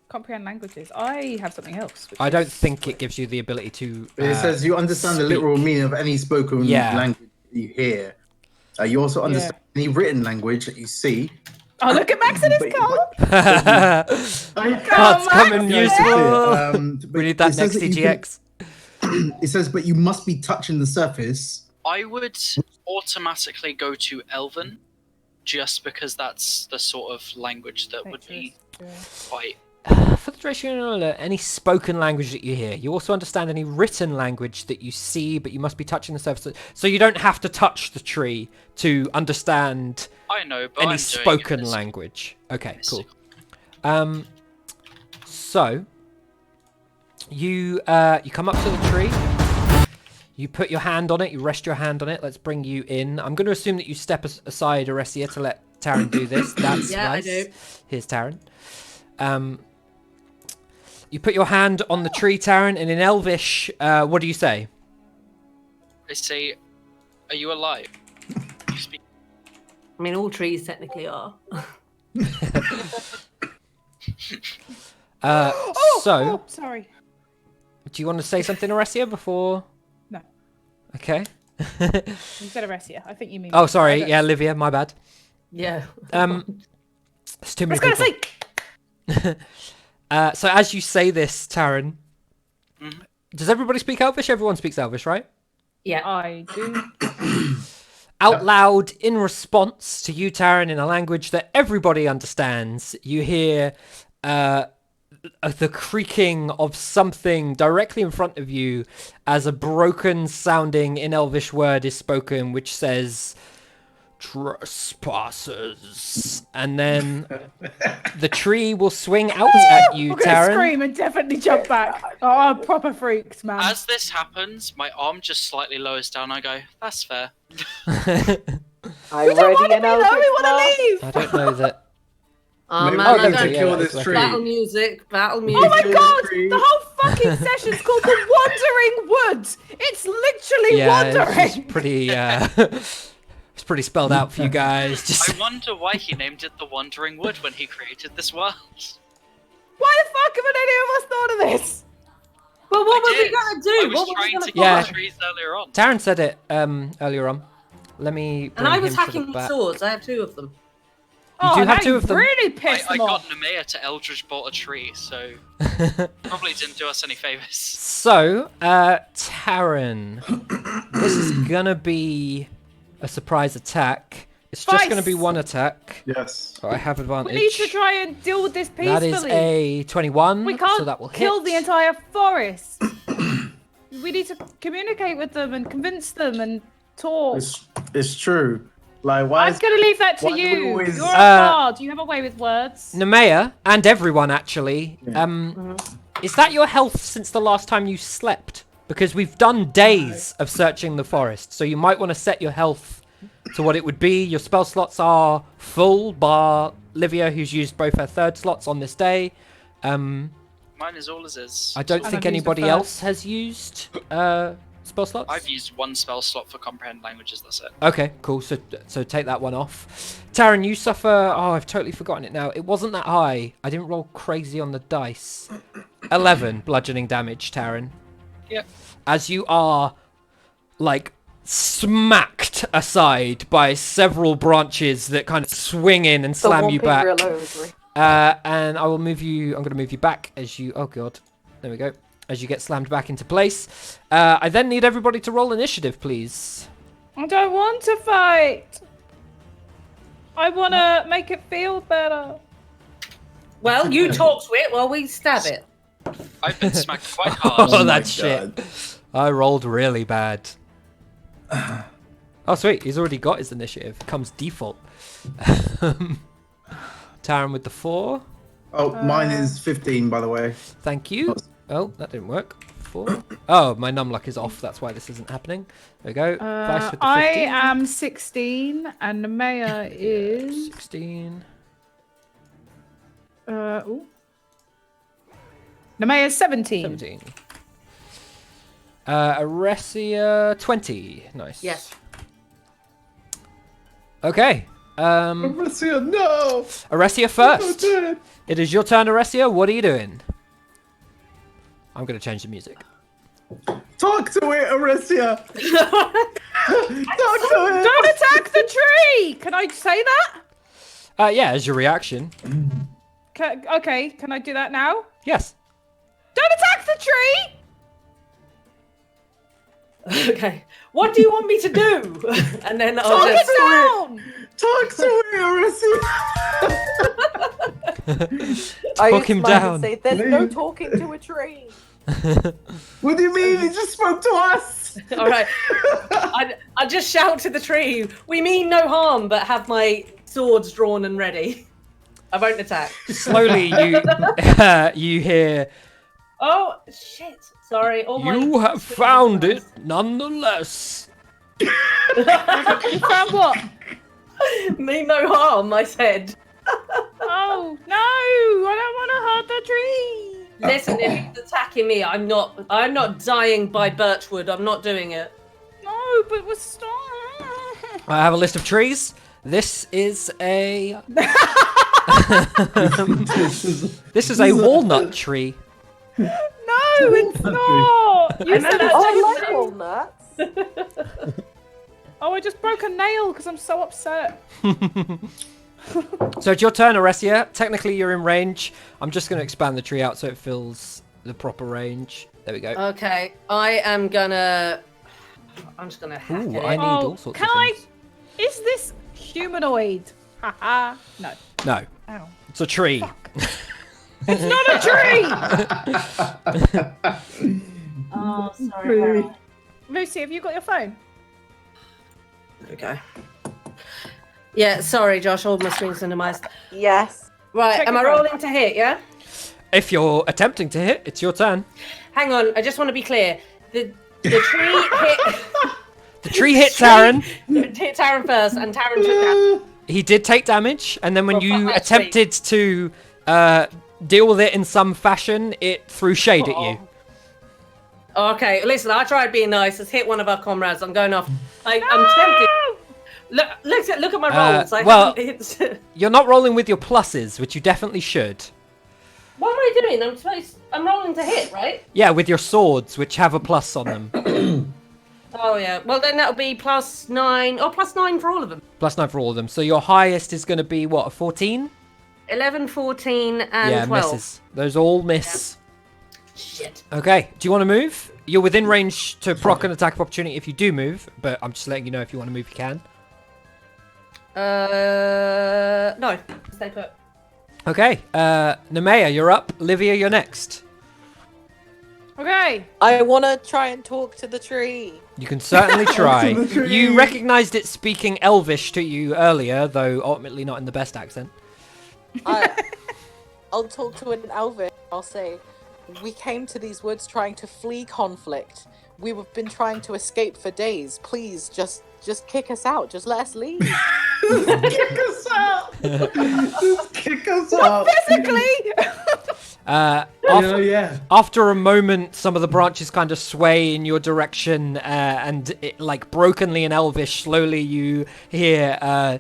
Comprehend languages. I have something else. which I don't is- think it gives you the ability to. It says you understand the speak. literal meaning of any spoken Yeah. language you hear. You also understand any written language that you see. Oh, look at Max and his But- card. Cards Max, coming yeah. useful. We need that it says next you can- EGX. It says, but you must be touching the surface. I would automatically go to Elven, just because that's the sort of language that would be quite. For the duration of any spoken language that you hear, you also understand any written language that you see, but you must be touching the surface. So you don't have to touch the tree to understand I know, but any I'm doing spoken it. language. Okay, cool. Mystical. So you come up to the tree. You put your hand on it. You rest your hand on it. Let's bring you in. I'm going to assume that you step aside, Oresia, to let Taryn do this. That's Yeah, I nice. do. Here's Taryn. You put your hand on the tree, Taryn, and in Elvish, what do you say? I say, "Are you alive?" You speak. I mean, all trees technically are. So, sorry. do you want to say something, Oresia, before? No. Okay. You said Aresia. I think you mean. Oh, I sorry. don't- Yeah, Livia, my bad. Yeah. There's too many I was gonna people. say. So as you say this, Taryn, Mhm. does everybody speak Elvish? Everyone speaks Elvish, right? Yeah. I do. Out loud, in response to you, Taryn, in a language that everybody understands, you hear the creaking of something directly in front of you as a broken sounding in Elvish word is spoken, which says trespassers, and then the tree will swing out at you, I'm gonna Taryn. scream and definitely jump back. Oh, I'm proper freaked, man. As this happens, my arm just slightly lowers down. I go, "That's fair." I we don't ready want to an be there. We Eldritch want Blast? to leave. I don't know that. Maybe man, oh, we're there we going go, to yeah, kill that's this right. tree. Battle music, battle music. Oh my Kill the god! tree. The whole fucking session's called the Wandering Woods. It's literally Yeah, wandering. it's pretty. It's pretty spelled out for you guys. Just I wonder why he named it the Wandering Wood when he created this world. Why the fuck haven't any of us thought of this? Well, what I was we did. gonna do? I was What was trying we to gonna Yeah. get find? trees earlier on. Taryn said it earlier on. Let me bring And I was him to the hacking with back. swords. I have 2 of them. You do have now 2 of you've them. really pissed I them got off. Nemea to Eldridge bought a tree, so probably didn't do us any favors. So, Taryn, this is gonna be a surprise attack. It's just gonna be Vice. 1 attack. Yes. So I have advantage. We need to try and deal with this peacefully. That is a 21. We can't so that will kill hit. the entire forest. We need to communicate with them and convince them and talk. It's true. Like, why I'm is going to leave that to why do we you. always- You're a bard. You have a way with words. Nemea, and everyone actually, Yeah. is that your health since the last time you slept? Because we've done days of searching the forest, so you might want to set your health to what it would be. Your spell slots are full, bar Livia, who's used both her 3rd slots on this day. Mine is all as is. I don't And think I've used the anybody first. else has used spell slots. I've used 1 spell slot for comprehend languages. That's it. Okay, cool. So take that one off. Taryn, you suffer... Oh, I've totally forgotten it now. It wasn't that high. I didn't roll crazy on the dice. 11 bludgeoning damage, Taryn. Yep. As you are, like, smacked aside by several branches that kind of swing in and slam you back. And I will move you... I'm going to move you back as you... Oh, God. There we go. As you get slammed back into place. I then need everybody to roll initiative, please. I don't want to fight. I want to make it feel better. Well, you talk to it while we stab it. I've been smacked quite hard. Oh, my that's God. shit. I rolled really bad. Oh, sweet. He's already got his initiative. Comes default. Taryn with the 4. Oh, mine is 15, by the way. Thank you. Oh, that didn't work. 4. Oh, my numluck is off. That's why this isn't happening. There we go. Vice with the 15. I am 16 and the mayor is 16. ooh. The mayor's 17. 17. Aresia 20. Nice. Yes. Okay. Aresia, no! Aresia first. It is your turn, Aresia. What are you doing? I'm going to change the music. Talk to it, Aresia! Talk to it! Don't attack the tree! Can I say that? Yeah, as your reaction. Okay, can I do that now? Yes. Don't attack the tree! Okay. What do you want me to do? And then I'll Talk just... it down! Talk to it, Aresia! Talk him down. Say, there's no talking to a tree. What do you mean? He just spoke to us! All right. I just shout to the tree. We mean no harm, but have my swords drawn and ready. I won't attack. Slowly, you hear. Oh shit! Sorry. All my You have found it, nonetheless. You found what? Mean no harm, I said. Oh, no! I don't want to hurt the tree! Listen, if he's attacking me, I'm not dying by birchwood. I'm not doing it. No, but we're stop. I have a list of trees. This is a. This is a walnut tree. No, it's not! You said Oh, that I like walnuts. Oh, I just broke a nail because I'm so upset. So it's your turn, Aresia. Technically, you're in range. I'm just going to expand the tree out so it fills the proper range. There we go. Okay, I'm just gonna hack Ooh, it. I need all sorts can of I? things. Is this humanoid? Haha. No. No, Ow. it's a tree. It's not a tree! Oh, sorry. Lucy, have you got your phone? There we go. Yeah, sorry, Josh. All my screen's minimized. Yes. Right, Check am I your phone. rolling to hit? Yeah. If you're attempting to hit, it's your turn. Hang on. I just want to be clear. The tree hit. The tree hit Taryn. Hit Taryn first, and Taryn took damage. He did take damage, and then when Well, you fuck that attempted to deal with it in some fashion, it threw shade at you. Okay, listen. I tried being nice. Let's hit one of our comrades. I'm going off. I'm tempted. Look at my rolls. I well- haven't hit. You're not rolling with your pluses, which you definitely should. What am I doing? I'm rolling to hit, right? Yeah, with your swords, which have a plus on them. Oh yeah. Well then that'll be +9 or +9 for all of them. +9 for all of them. So your highest is going to be what, a 14? 11, 14, and yeah, 12. misses. Those all miss. Shit. Okay, do you want to move? You're within range to proc an attack of opportunity if you do move, but I'm just letting you know if you want to move, you can. No. Stay put. Okay, Nemea, you're up. Livia, you're next. Okay. I want to try and talk to the tree. You can certainly try. To the tree. You recognized it speaking Elvish to you earlier, though ultimately not in the best accent. I'll talk to an elvish. I'll say, we came to these woods trying to flee conflict. We've been trying to escape for days. Please, just kick us out. Just let us leave. Kick us out! Just kick us out! Physically. Yeah. After a moment, some of the branches kind of sway in your direction, and like brokenly in Elvish, slowly you hear,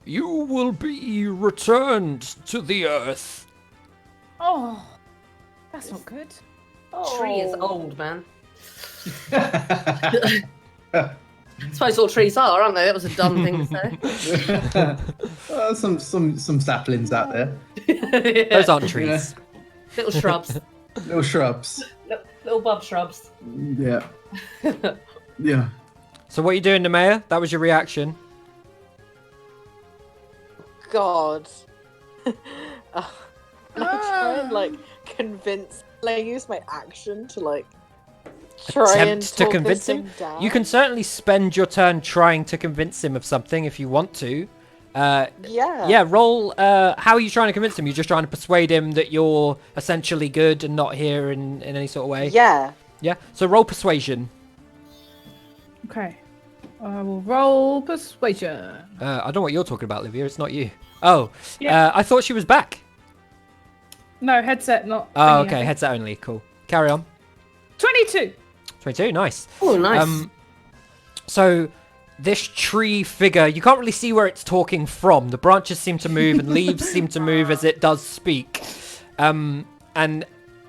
"You will be returned to the earth." Oh, that's not good. Tree is old, man. I suppose all trees are, aren't they? That was a dumb thing to say. Some saplings out there. Yeah. Those aren't trees. Little shrubs. Little shrubs. Little bub shrubs. Yeah. Yeah. So what are you doing, Nemea? That was your reaction. God. I'm trying like convince. Like use my action to like try and Attempt to talk convince this him? thing down. You can certainly spend your turn trying to convince him of something if you want to. Yeah. Roll. How are you trying to convince him? You're just trying to persuade him that you're essentially good and not here in any sort of way? Yeah. Yeah? So roll persuasion. Okay. I will roll persuasion. I don't know what you're talking about, Livia. It's not you. Oh, Yeah. I thought she was back. No, headset, not. Oh, thingy, I okay. think. Headset only. Cool. Carry on. 22. 22. Nice. Oh, nice. So this tree figure, you can't really see where it's talking from. The branches seem to move and leaves seem to move as it does speak. And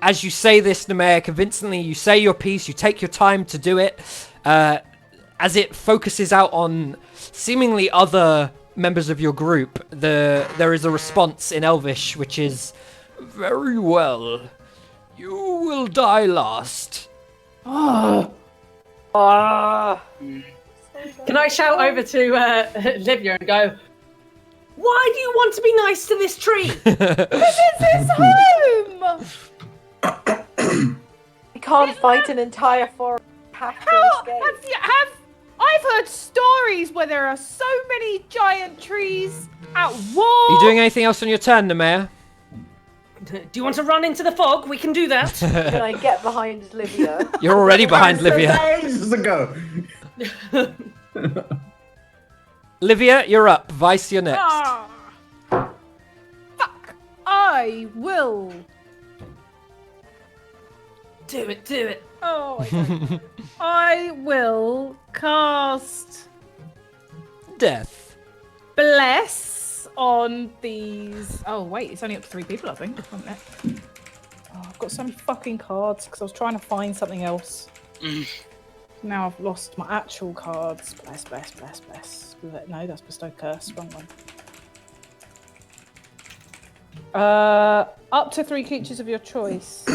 as you say this, Nemea, convincingly, you say your piece, you take your time to do it. As it focuses out on seemingly other members of your group, there is a response in Elvish, which is, "Very well. You will die last." Oh. Can I shout over to Livia and go, "Why do you want to be nice to this tree?" This is his home! We can't fight an entire forest. Have to How escape. I've heard stories where there are so many giant trees at war. Are you doing anything else on your turn, Nemea? Do you want to run into the fog? We can do that. Can I get behind Livia? You're already behind Livia. Ages ago. Livia, you're up. Vice, you're next. Ah. Fuck. I will. Do it. Oh, I don't. I will cast Death. Bless on these. Oh, wait, it's only up to 3 people, I think. One minute. Oh, I've got so many fucking cards because I was trying to find something else. Now I've lost my actual cards. Bless. No, that's Bestow Curse. Wrong one. Up to 3 creatures of your choice.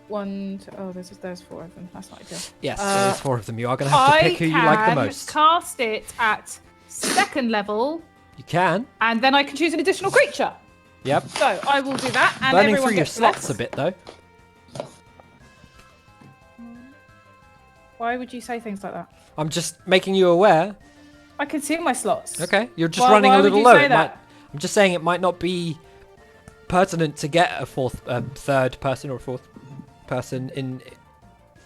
One, two, oh, there's 4 of them. That's not ideal. Yes, there's 4 of them. You are going to have to pick who you like the most. Cast it at 2nd level, You can. and then I can choose an additional creature. Yep. So I will do that, and Burning everyone through your gets slots less. a bit, though. Why would you say things like that? I'm just making you aware. I can see my slots. Okay, you're just Why- running why a would little you low. say that? I'm just saying it might not be pertinent to get a third person or 4th person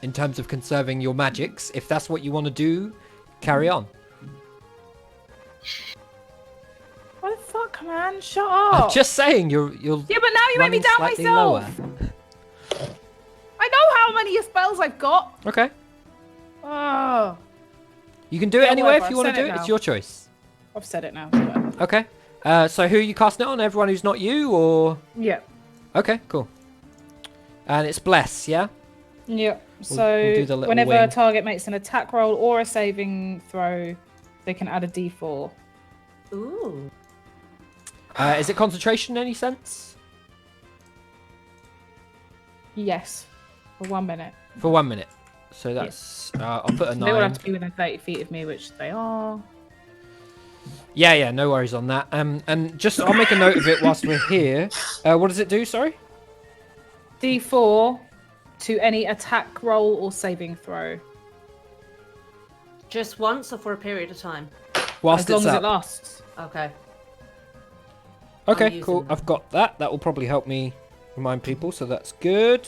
in terms of conserving your magics. If that's what you want to do, carry on. What the fuck, man? Shut up. I'm just saying you're Yeah, but now you made me running doubt slightly myself. lower. I know how many spells I've got. Okay. Oh, You can do it Yeah, anyway whatever, if you I've want to said do it it. It's now. your choice. I've said it now. So whatever. Okay. So who are you casting it on? Everyone who's not you, or? Yeah. Okay, cool. And it's bless, yeah? Yeah. We'll So do the little whenever wing. a target makes an attack roll or a saving throw, they can add a d4. Ooh. Is it concentration in any sense? Yes. For 1 minute. For 1 minute. So that's... I'll put a They will 9. have to be within 30 feet of me, which they are. Yeah, no worries on that. And just, I'll make a note of it whilst we're here. What does it do, sorry? D4 to any attack roll or saving throw. Just once or for a period of time? Whilst As long it's as up. it lasts. Okay. Okay, using cool. that. I've got that. That will probably help me remind people, so that's good.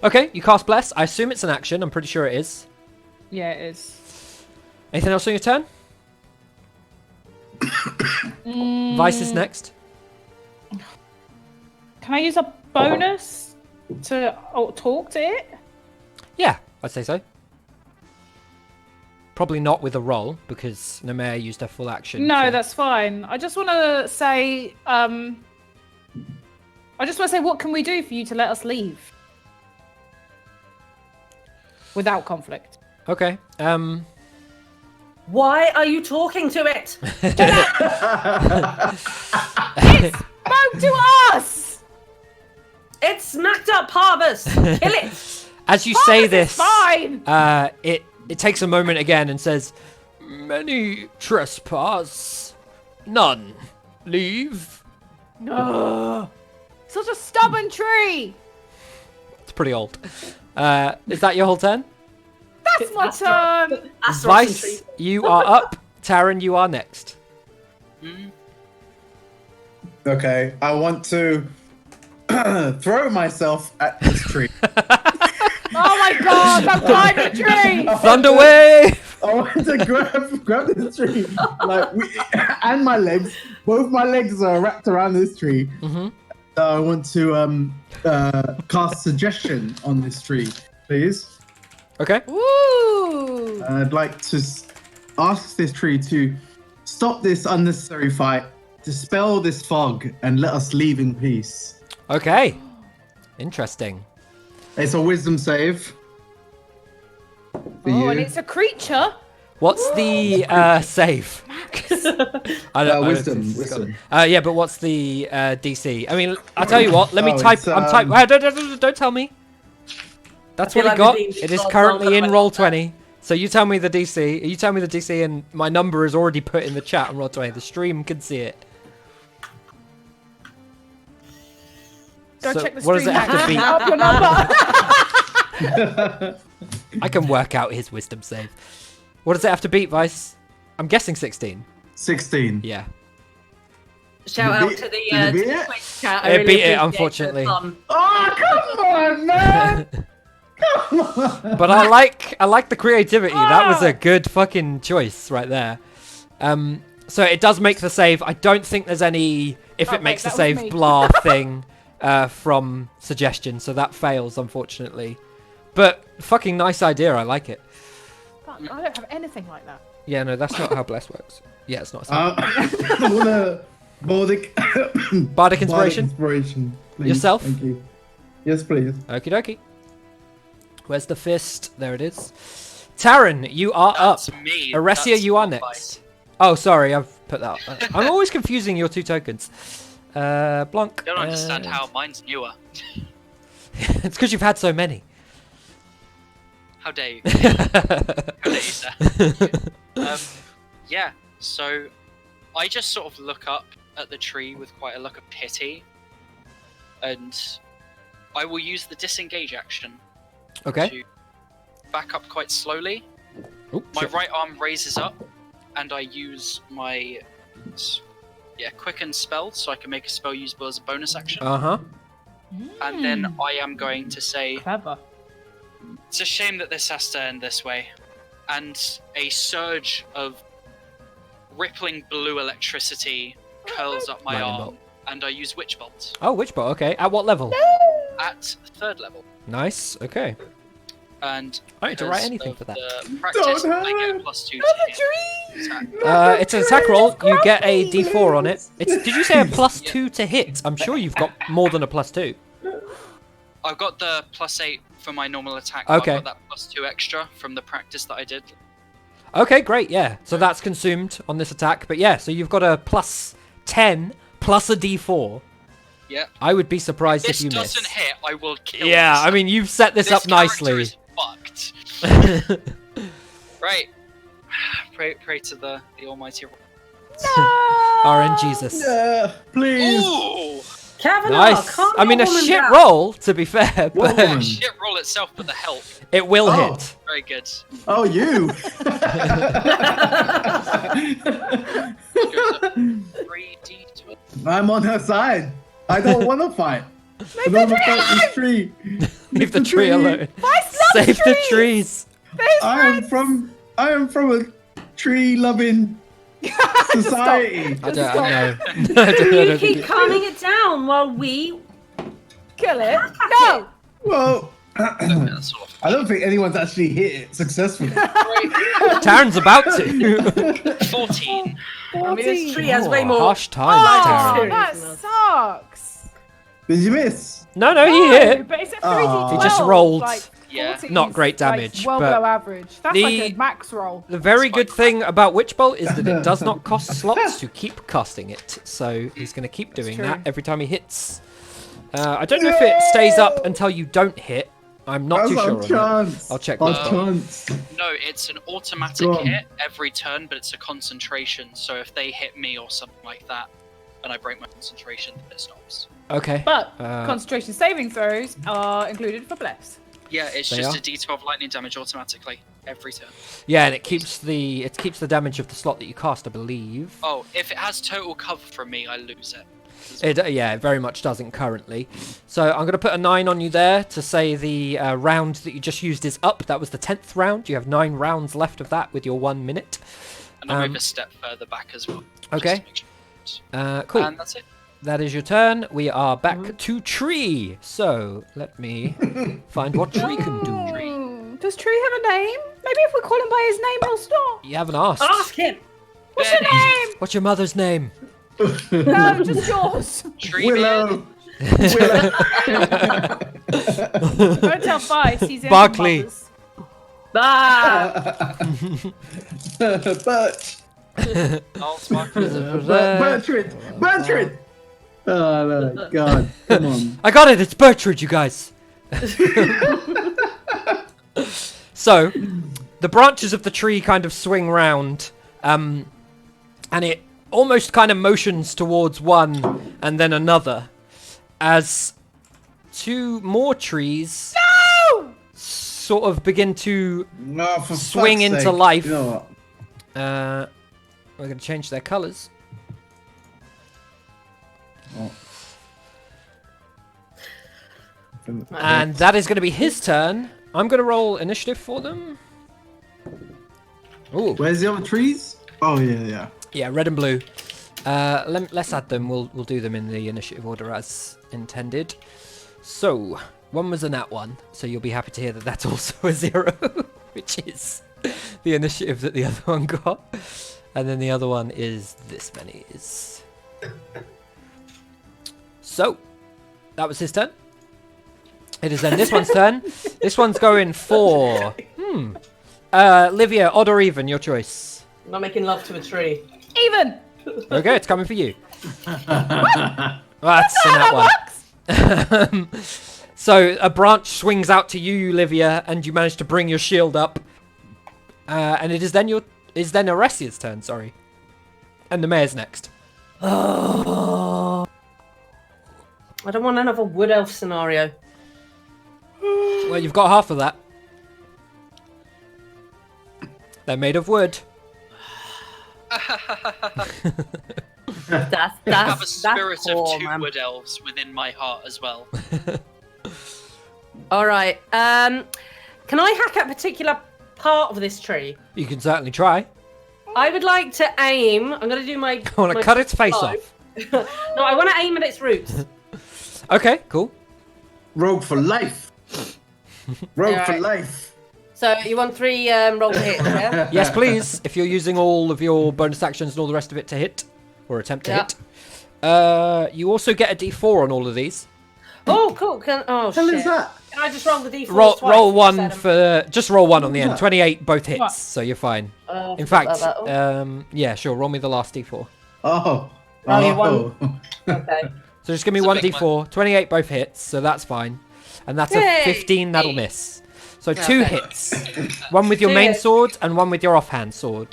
Okay, you cast Bless. I assume it's an action. I'm pretty sure it is. Yeah, it is. Anything else on your turn? Vice is next. Can I use a bonus to talk to it? Yeah, I'd say so. Probably not with a roll, because Nemea used her full action. No, so- that's fine. I just want to say, what can we do for you to let us leave? Without conflict. Okay. Why are you talking to it? Spoke to us! It smacked up Harvest. Kill it. As you say This is this, fine! it takes a moment again and says, "Many trespass, none leave." No. Such a stubborn tree! It's pretty old. Is that your whole turn? That's my turn! Asteros Vice, and trees. you are up. Taryn, you are next. Okay, I want to throw myself at this tree. Oh my god, I'm climbing the tree! Thunder wave. I want to grab this tree, and my legs. Both my legs are wrapped around this tree. Mm-hmm. I want to cast suggestion on this tree, please. Okay. Woo! I'd like to ask this tree to stop this unnecessary fight, dispel this fog, and let us leave in peace. Okay. Interesting. It's a wisdom save. For Oh, you. and it's a creature? What's the save? I don't Wisdom. think it's got Wisdom. it. Yeah, but what's the DC? I mean, I'll tell you what. Let me Oh, type. it's, I'm type. Don't tell me. That's I what feel it like got. we're being It is told currently wrong, in but I roll like that. 20. So you tell me the DC. You tell me the DC, and my number is already put in the chat on roll 20. The stream can see it. Go So check the what does stream it have to now. be? Up your number! I can work out his wisdom save. What does it have to beat, Vice? I'm guessing 16. 16. Yeah. Shout Did out it to beat- the did it beat it? Twitch chat. I It really beat it, appreciate the unfortunately. fun. Oh, come on, man! Come on! But I like the creativity. That was a good fucking choice right there. So it does make the save. I don't think there's any if Oh, it makes wait, the that was save me. blah thing from suggestion, so that fails unfortunately. But fucking nice idea. I like it. Fuck, I don't have anything like that. Yeah, no, that's not how bless works. Yeah, it's not. I want a Bardic Inspiration? inspiration, please. Yourself? Thank you. Yes, please. Okie dokie. Where's the fist? There it is. Taryn, you are That's up. me. Aresia, That's you are not next. Oh, sorry, I've put that up. I'm always confusing your two tokens. Blanc. I don't understand how mine's newer. It's because you've had so many. How dare you? How dare you, sir? Yeah, so I just sort of look up at the tree with quite a look of pity, and I will use the disengage action Okay. to back up quite slowly. Oop, My shit. right arm raises up, and I use my quicken spell, so I can make a spell usable as a bonus action. Uh-huh. And then I am going to say, Clever. it's a shame that this has to end this way. And a surge of rippling blue electricity curls up my Lightning arm, bolt. and I use Witch Bolt Oh, Witch Bolt, okay. At what level? at 3rd level. Nice, okay. And I don't need to write because anything of for that. the practice, Don't I get hurt. a +2 to Another hit. tree! Attack. It's an attack roll. You get a D4 on it. Did you say a +2 Yeah. to hit? I'm sure you've got more than a +2. I've got the +8 for my normal attack. Okay. I've got that +2 extra from the practice that I did. Okay, great. Yeah. So that's consumed on this attack. But yeah, so you've got a +10 plus a D4. Yeah. I would be surprised This if you miss. doesn't hit, I will kill Yeah, this. I mean, you've set this up character nicely. is fucked. Right. Pray to the almighty. RN Jesus. Yeah, please. Ooh! Kavanaugh, Nice. calm I mean, a your woman shit down. roll, to be fair, What but woman? Shit roll itself, but the help. it will Oh. hit. Very good. Oh, you. 3d20. I'm on her side. I don't want to fight. I don't want to fight this tree. Leave the tree alone. Save the trees. I am from a tree-loving society. I don't know. You keep calming it down while we. Kill it. No! Well, That's all. I don't think anyone's actually hit it successfully. Taryn's about to. 14. I mean, this tree has Oh, way more. harsh times, Oh, Taryn. that sucks. Did you miss? No, he No, hit. but it's a Oh. 3d12. He just rolled. Like, Yeah. 40 Not is, great like, damage, well but below average. That's the- like a max roll. The very That's good quite thing about Witch Bolt is that it does not cost slots to keep casting it. So he's going to keep doing true. that every time he hits. I don't know if it stays up until you don't hit. I'm not too That's sure our on that. chance. I'll check Our Witch Bolt. chance. No, it's an automatic Go on. hit every turn, but it's a concentration. So if they hit me or something like that, and I break my concentration, then it stops. Okay. But Uh, concentration saving throws are included for Bless. Yeah, it's They just are? a d12 lightning damage automatically every turn. Yeah, and it keeps the damage of the slot that you cast, I believe. Oh, if it has total cover from me, I lose it. It very much doesn't currently. So I'm going to put a 9 on you there to say the round that you just used is up. That was the 10th round. You have 9 rounds left of that with your 1 minute. And I'll Um, move a step further back as well. just okay. to make sure. Cool. And that's it. That is your turn. We are back to Tree. So let me find what Tree can do. Does Tree have a name? Maybe if we call him by his name, he'll stop. You haven't asked. Ask him. What's your name? What's your mother's name? No, just yours. Willow. Don't tell Vice. He's in Barkley. mothers. Ah. Birch. I'll spark Bertrand. Bertrand. Oh my god. Come on. I got it. It's Bertrude, you guys. So, the branches of the tree kind of swing round, and it almost kind of motions towards one and then another, as 2 more trees sort of begin to Oh, for swing fuck's into sake. life. You know what? We're going to change their colours. And that is going to be his turn. I'm going to roll initiative for them. Ooh. Where's the other trees? Oh yeah. Yeah, red and blue. Let's add them. We'll do them in the initiative order as intended. So, one was a nat 1, so you'll be happy to hear that that's also a 0, which is the initiative that the other one got. And then the other one is this many. So, that was his turn. It is then this one's turn. This one's going for... Livia, odd or even, your choice. I'm not making love to a tree. Even. Okay, it's coming for you. That's a nat 1. So a branch swings out to you, Livia, and you manage to bring your shield up. And it is then Oresia's turn, sorry. And the mayor's next. Oh. I don't want another wood elf scenario. Well, you've got half of that. They're made of wood. That's I have a spirit poor, of 2 man. wood elves within my heart as well. All right. Can I hack at a particular part of this tree? You can certainly try. I would like to aim. I'm going to do my. I want to cut its face bow. off. No, I want to aim at its roots. Okay, cool. Rogue for life. Rogue for Alright. life. So you want 3 roll to hit, yeah? Yes, please. If you're using all of your bonus actions and all the rest of it to hit or attempt to hit. You also get a D4 on all of these. Oh, cool. Hell Shit. is that? Can I just roll the D4 Roll twice? roll one for just roll one on the end. What? 28 both hits, What? so you're fine. In forgot fact, about that. yeah, sure. Roll me the last D4. Oh. Roll you Oh. Okay. So just give me It's a one big D4. 28 both hits, so that's fine. And that's Yay! a 15 that'll miss. So 2 Okay. hits. One with your Two main hits. sword and one with your offhand sword.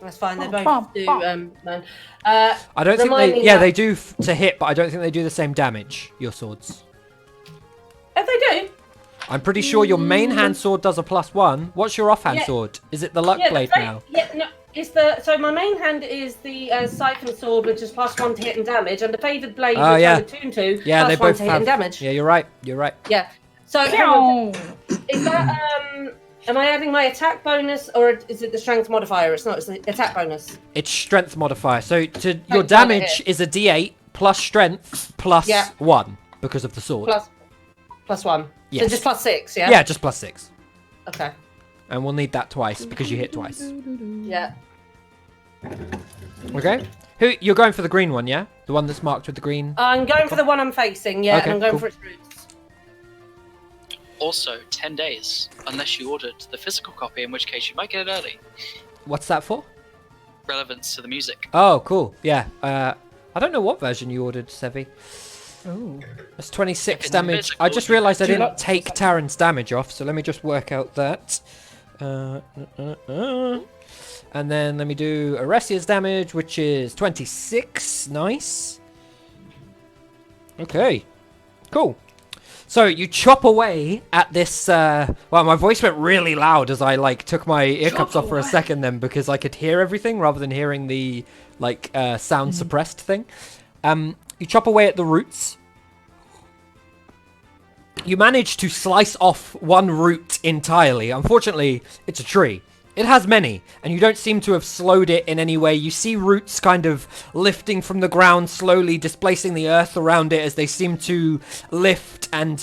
That's fine. They Bum, both do, bum. man. I don't think Remind they. me Yeah, that- they do to hit, but I don't think they do the same damage. Your swords. Oh, they do? I'm pretty sure your main hand sword does a +1. What's your offhand Yeah. sword? Is it the luck Yeah, blade the now? Yeah, no. It's the so my main hand is the siphon sword, which is +1 to hit and damage, and the favoured blade, Oh, which yeah. I'm attuned to, Yeah, they +1 both to hit have. and damage. Yeah, you're right. You're right. Yeah. So hang on, Meow. is that am I adding my attack bonus or is it the strength modifier? It's not. It's the attack bonus. It's strength modifier. So your got it damage here. is a D8 plus strength plus Yeah. 1 because of the sword. +1. Yes. So just +6. Yeah. Yeah, just +6. Okay. And we'll need that twice because you hit twice. Yeah. Okay. Who you're going for the green one, yeah? The one that's marked with the green. I'm going for the one I'm facing. Yeah, Okay, and I'm going cool. for its roots. Also, 10 days, unless you ordered the physical copy, in which case you might get it early. What's that for? Relevance to the music. Oh, cool. Yeah. I don't know what version you ordered, Sevi. Ooh. That's 26 If it's damage. physical, I just you- realised I Do you didn't like- take Taryn's damage off, so let me just work out that. And then let me do Aresia's damage, which is 26. Nice. Okay. Cool. So you chop away at this. Well, my voice went really loud as I took my ear cups off for a second then because I could hear everything rather than hearing the sound suppressed thing. You chop away at the roots. You manage to slice off one root entirely. Unfortunately, it's a tree. It has many, and you don't seem to have slowed it in any way. You see roots kind of lifting from the ground, slowly displacing the earth around it as they seem to lift and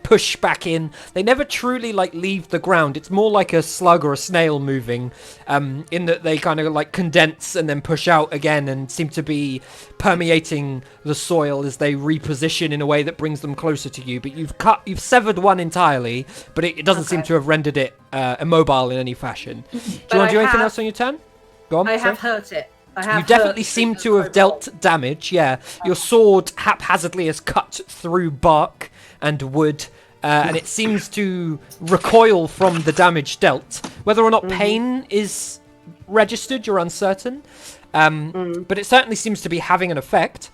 push back in. They never truly leave the ground. It's more like a slug or a snail moving, in that they kind of condense and then push out again and seem to be permeating the soil as they reposition in a way that brings them closer to you. But you've severed one entirely, but it doesn't seem Okay. to have rendered it immobile in any fashion. Do you But want to do I anything have- else on your turn? Go on. I sorry. have hurt it. I have You definitely hurt seem the to have robot. dealt damage, yeah. Your sword haphazardly has cut through bark and wood, and it seems to recoil from the damage dealt. Whether or not pain is registered, you're uncertain, but it certainly seems to be having an effect.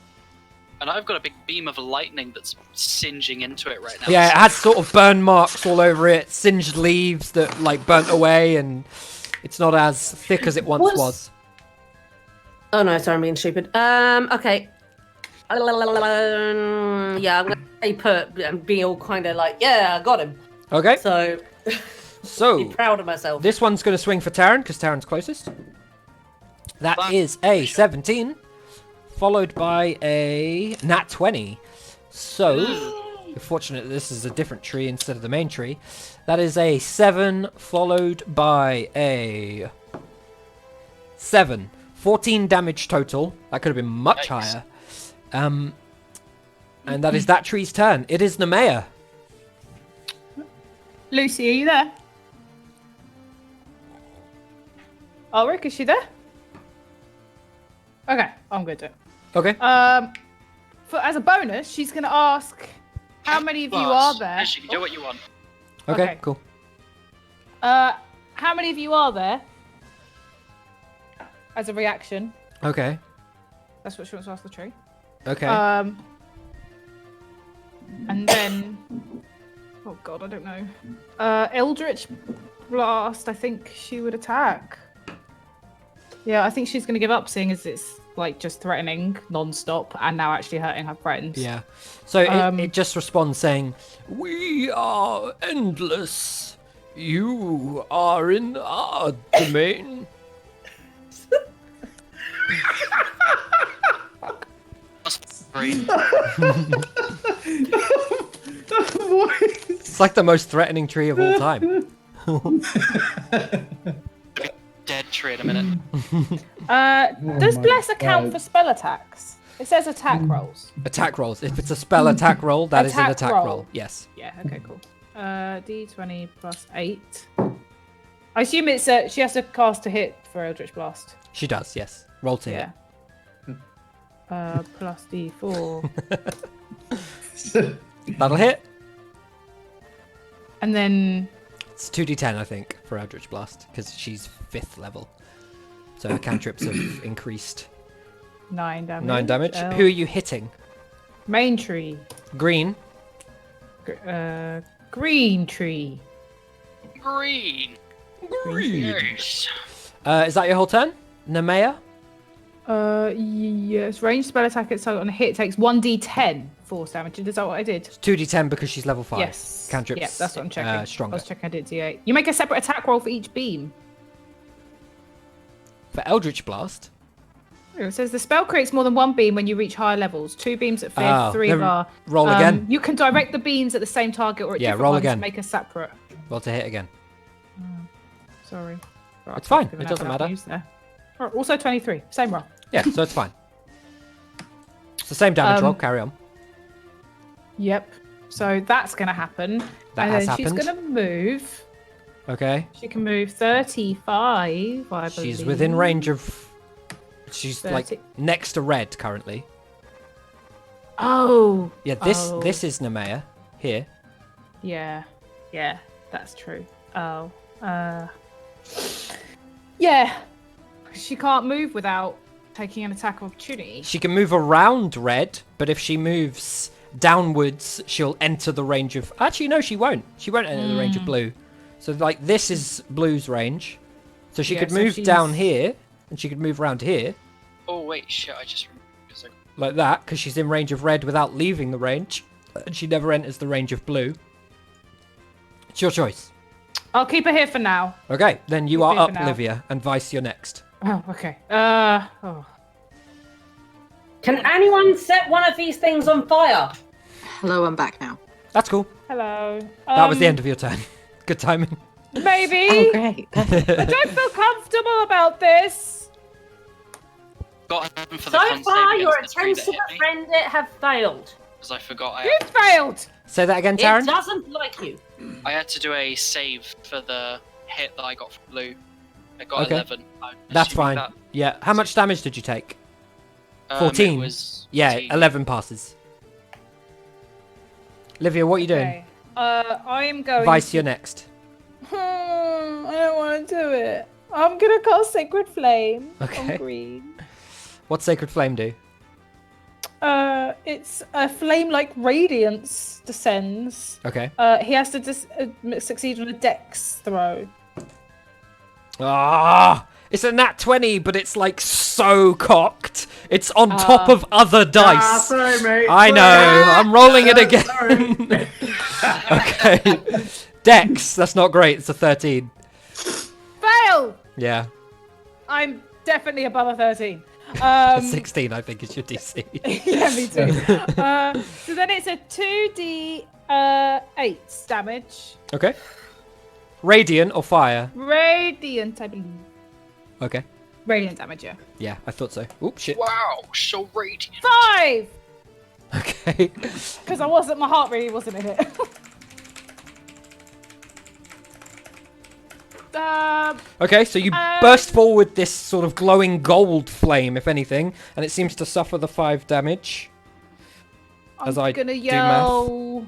And I've got a big beam of lightning that's singeing into it right now. Yeah, it has sort of burn marks all over it, singed leaves that burnt away, and it's not as thick as it once Was- was. Oh no, sorry, I'm being stupid. Okay. Yeah, I'm gonna stay put and be all kind of yeah, I got him. Okay, So, so be proud of myself. this one's going to swing for Taryn because Taryn's closest. That Fine. is a 17, followed by a nat 20. So, you're fortunate that this is a different tree instead of the main tree. That is a 7, followed by a 7. 14 damage total. That could have been much Yikes. higher. And that is that tree's turn. It is Nemea. Lucy, are you there? Ulrich, is she there? Okay, I'm good to. Okay. As a bonus, she's going to ask how many of you are there. Yes, you can do what you want. Okay, okay. cool. How many of you are there? As a reaction. Okay. That's what she wants to ask the tree. Okay. And then, oh god, I don't know. Eldritch Blast. I think she would attack. Yeah, I think she's going to give up, seeing as it's just threatening non-stop and now actually hurting her friends. Yeah. So it just responds saying, "We are endless. You are in our domain." Great. It's like the most threatening tree of all time. Dead tree in a minute. Does my bless account God. for spell attacks? It says attack rolls. Attack rolls. If it's a spell attack roll, that is an Attack attack roll. roll. Yes. Yeah. Okay. Cool. D20 plus 8. I assume it's she has to cast to hit for Eldritch Blast. She does. Yes. Roll to hit. Yeah. Plus D4. That'll hit. And then It's 2d10, I think, for Eldritch Blast because she's 5th level. So her cantrips have increased. 9 damage. 9 damage. Who are you hitting? Main tree. Green. Green tree. Green. Yes. Is that your whole turn? Nemea? Yes. Range spell attack at so on a hit takes 1d10 force damage. Is that what I did? 2d10 because she's level 5. Yes. Cantrips. Yeah, that's what I'm checking. Stronger. I was checking I did D8. You make a separate attack roll for each beam. For Eldritch Blast. It says the spell creates more than one beam when you reach higher levels. 2 beams at 5th, 3 then are... roll again. You can direct the beams at the same target or at different roll ones again. to make a separate. Roll to hit again. Sorry. Right, It's fine. I've given It out doesn't bad matter. news there. Oh, also 23. Same roll. Yeah, so it's fine. It's the same damage roll. Carry on. Yep. So that's going to happen. That and has then she's happened. going to move. Okay. She can move 35, I believe. She's within range of... She's 30. like next to red currently. Oh. Yeah, this is Nemea here. Yeah. Yeah, that's true. Oh. Yeah. She can't move without taking an attack of opportunity. She can move around red, but if she moves downwards, she'll enter the range of... Actually, no, she won't. She won't enter the range of blue. So, like, this is blue's range. So she could move down here, and she could move around here, Oh wait, shit! I just remembered. 'Cause like that, because she's in range of red without leaving the range, and she never enters the range of blue. It's your choice. I'll keep her here for now. Okay, then you Keep are it for up, now. Livia, and Vice, you're next. Oh, okay. Can anyone set one of these things on fire? Hello, I'm back now. That's cool. Hello. That was the end of your turn. Good timing. Maybe. Oh, great. I don't feel comfortable about this. got 11 for the So con far, save your against the 3 attempts to that hit me, befriend it have failed. because I forgot You failed. Say that again, It Taryn. doesn't like you. I had to do a save for the hit that I got from blue. I got Okay. 11. I'm That's assuming fine. Yeah. How much damage did you take? That, 14. It was Yeah, 14. 11 passes. Livia, what are you doing? Okay. I am going. Vice, you're next. I don't want to do it. I'm gonna cast Sacred Flame Okay. on green. What's Sacred Flame do? It's a flame-like radiance descends. Okay. He has to succeed on a dex throw. Ah, it's a nat 20, but it's like so cocked. It's on top of other dice. sorry, mate. I know. I'm rolling it again. Okay. Dex. That's not great. It's a 13. Fail. Yeah. I'm definitely above a 13. 16, I think, is your DC. Yeah, me too. So then it's a 2d8 damage. Okay. Radiant or fire? Radiant, I believe. Okay. Radiant damage, yeah. Yeah, I thought so. Oop, shit. Wow, so radiant. 5! Okay. Because my heart really wasn't in it. Okay, so you burst forward this sort of glowing gold flame, if anything, and it seems to suffer the 5 damage. As I I'm gonna do yell.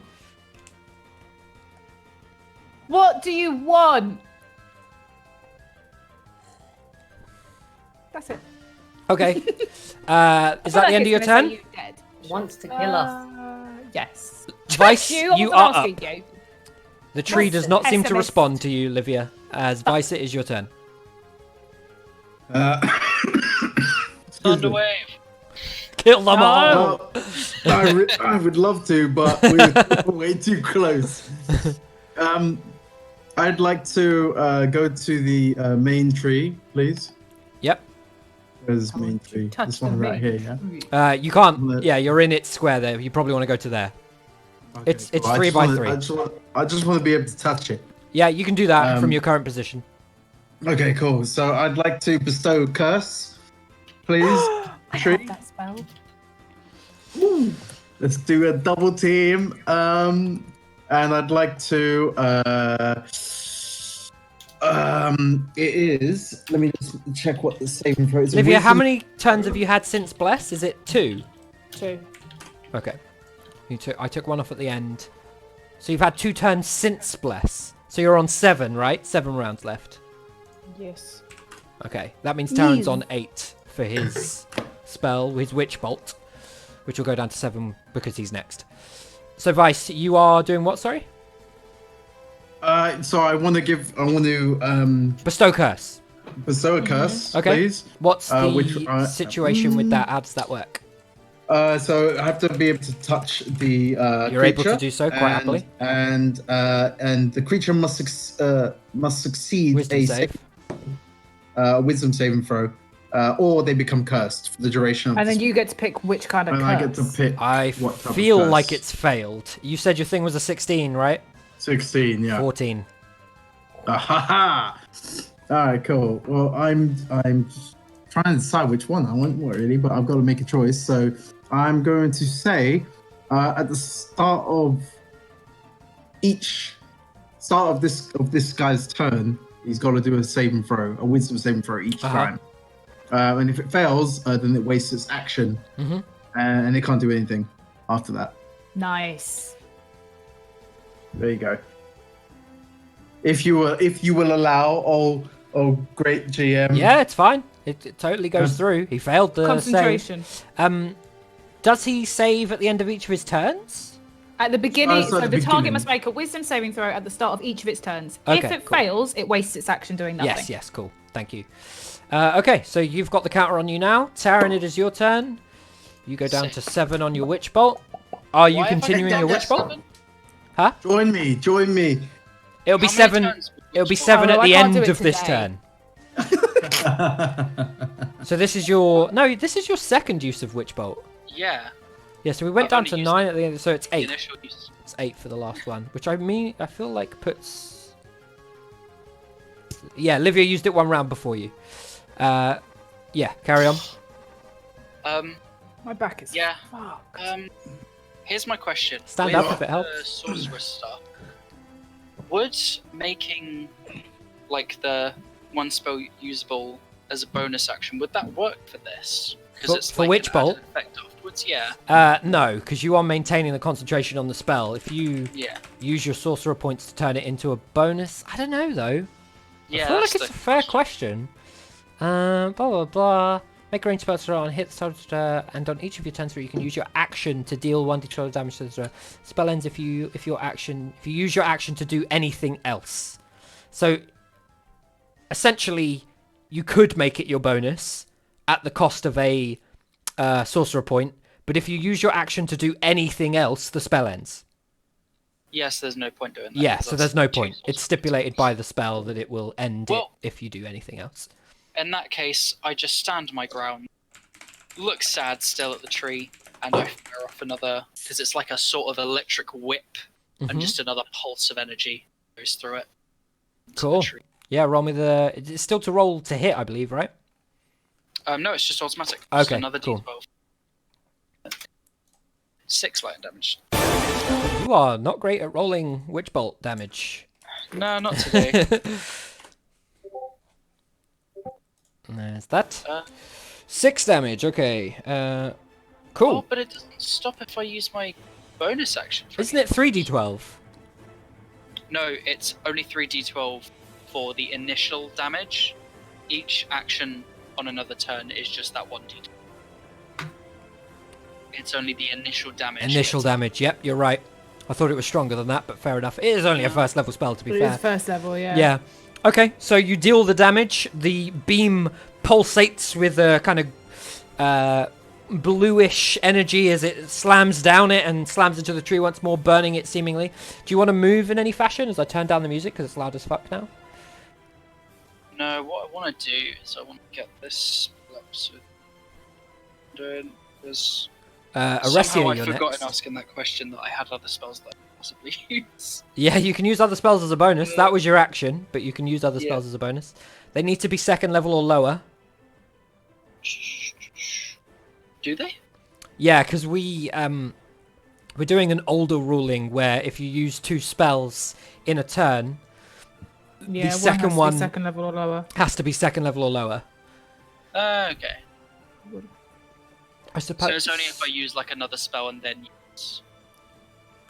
What do you want? That's it. Okay. Is that the end of your turn? Wants to kill us. Yes. Vice, you, I you wasn't are up. asking you. The tree does not seem to pessimist. respond to you, Livia. As Vice, it is your turn. Thunder wave. Kill them all! I would love to, but we're way too close. I'd like to go to the main tree, please. Yep. Where's the main tree? touch This the one right main here, yeah? You can't. Yeah, you're in its square there. You probably want to go to there. Okay, It's cool. 3 by 3. I just want to be able to touch it. Yeah, you can do that from Um, your current position. Okay, cool. So I'd like to bestow a curse, please. I Tree. have that spell. Woo. Let's do a double team. And I'd like to. It is. Let me just check what the saving throw is. Olivia, how Wisdom- many turns have you had since Bless? Is it 2? 2. Okay. I took one off at the end. So you've had 2 turns since Bless. So you're on 7, right? 7 rounds left. Yes. Okay. That means Taryn's Yes. on 8 for his spell, his Witch Bolt, which will go down to 7 because he's next. So Vice, you are doing what, sorry? So I want to Bestow Curse. bestow a curse, Okay. please. What's the which, situation with that? How does that work? So I have to be able to touch the You're creature, able to do so quite happily. and the creature must succeed Wisdom a save. wisdom saving throw, or they become cursed for the duration of. And the then you get to pick which kind of and curse. I get to pick. I what type of feel curse. like it's failed. You said your thing was a 16, right? 16. Yeah. 14. Ha! All right, cool. Well, I'm just trying to decide which one I want, really, but I've got to make a choice. So I'm going to say, at the start of this guy's turn, he's got to do a wisdom saving throw each time. And if it fails, then it wastes its action, and it can't do anything after that. Nice. There you go. If you will allow, oh great GM. Yeah, it's fine. It totally goes through. He failed the Concentration. save. Does he save at the end of each of his turns? At the beginning, so so at the the target beginning. must make a wisdom saving throw at the start of each of its turns. Okay, If it cool. fails, it wastes its action doing nothing. Yes, cool. Thank you. Okay, so you've got the counter on you now. Taryn, it is your turn. You go down to 7 on your Witch Bolt. Are you Why have I continuing got your that Witch Bolt? 7? Huh? Join me. It'll be How many 7. turns would It'll be Witch 7 Oh, at I the can't do end it of this today. turn. So this is your second use of Witch Bolt. Yeah. Yeah, so we went I've down only to used 9 at the end, so it's The 8. initial use. It's 8 for the last one, which I feel like puts. Yeah, Livia used it 1 round before you. Yeah, carry on. My back is Yeah. fucked. Here's my question. Stand With up if it helps. The sorcerer stuff. Would making like the one spell usable as a bonus action, would that work for this? For Witch an Bolt? added effect afterwards, yeah. No, because you are maintaining the concentration on the spell. If you Yeah. use your sorcerer points to turn it into a bonus, I don't know though. Yeah. I feel like that's it's a the fair question. Blah blah blah. Make a ranged spell throw on hit the and on each of your turns where you can use your action to deal 1d12 damage to the throw. Spell ends if you use your action to do anything else. So essentially, you could make it your bonus at the cost of a sorcerer point, but if you use your action to do anything else, the spell ends. Yes, there's no point doing that. Yeah, because so that's there's no two point. sorcerers. It's stipulated by the spell that it will end Well- it if you do anything else. In that case, I just stand my ground, look sad still at the tree, and I fire off another, because it's like a sort of electric whip, Mhm. and just another pulse of energy goes through it. to the Cool. tree. Yeah, roll me the. It's still to roll to hit, I believe, right? No, it's just automatic. Just Okay, another cool. D12. 6 lightning damage. You are not great at rolling Witch Bolt damage. No, not today. There's that. Uh, 6 damage, okay. Cool. Oh, but it doesn't stop if I use my bonus action. For Isn't it 3d12? No, it's only 3d12 for the initial damage. Each action on another turn is just that 1d12. It's only the initial damage. Initial damage, yep, you're right. I thought it was stronger than that, but fair enough. It is only a Yeah. first level spell, to be But it fair. is first level, yeah. Yeah. Okay, so you deal the damage. The beam pulsates with a kind of bluish energy as it slams down it and slams into the tree once more, burning it seemingly. Do you want to move in any fashion as I turn down the music because it's loud as fuck now? No, what I want to do is I want to get this up. So, Arrestia, somehow you're I've forgotten next. asking that question that I had other spells that possibly use. Yeah, you can use other spells as a bonus. That was your action, but you can use other spells as a bonus. They need to be second level or lower. Do they? Yeah, because we're doing an older ruling where if you use 2 spells in a turn, Yeah, the second one has to be second level or lower. has to be second level or lower. Okay. I suppose. So it's only if I use like another spell and then use.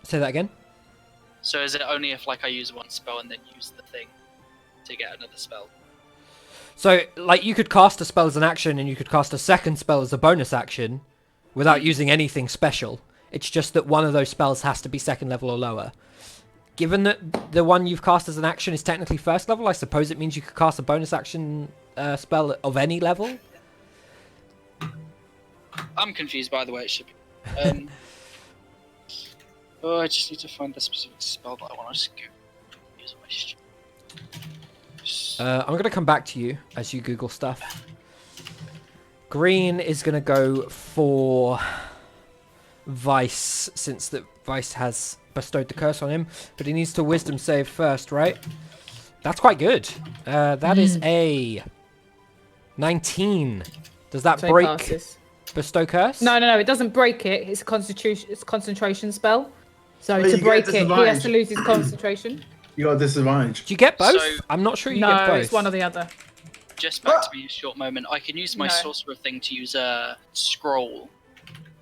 Say that again. So is it only if like I use one spell and then use the thing to get another spell? So, like, you could cast a spell as an action and you could cast a second spell as a bonus action without using anything special. It's just that one of those spells has to be second level or lower. Given that the one you've cast as an action is technically first level, I suppose it means you could cast a bonus action spell of any level. I'm confused by the way it should be. Oh, I just need to find the specific spell that I want to scoop. Use my I'm going to come back to you as you Google stuff. Green is going to go for Vice, since that Vice has bestowed the curse on him, but he needs to wisdom save first, right? That's quite good. That is a 19. Does that So he break passes. bestow curse? No, it doesn't break it. It's a concentration spell. So But to you break get it, he has to disadvantage. lose his concentration. You got a disadvantage. Do you get both? So- I'm not sure you No, get both. it's one or the other. Just back to me a short moment. I can use my No. sorcerer thing to use a scroll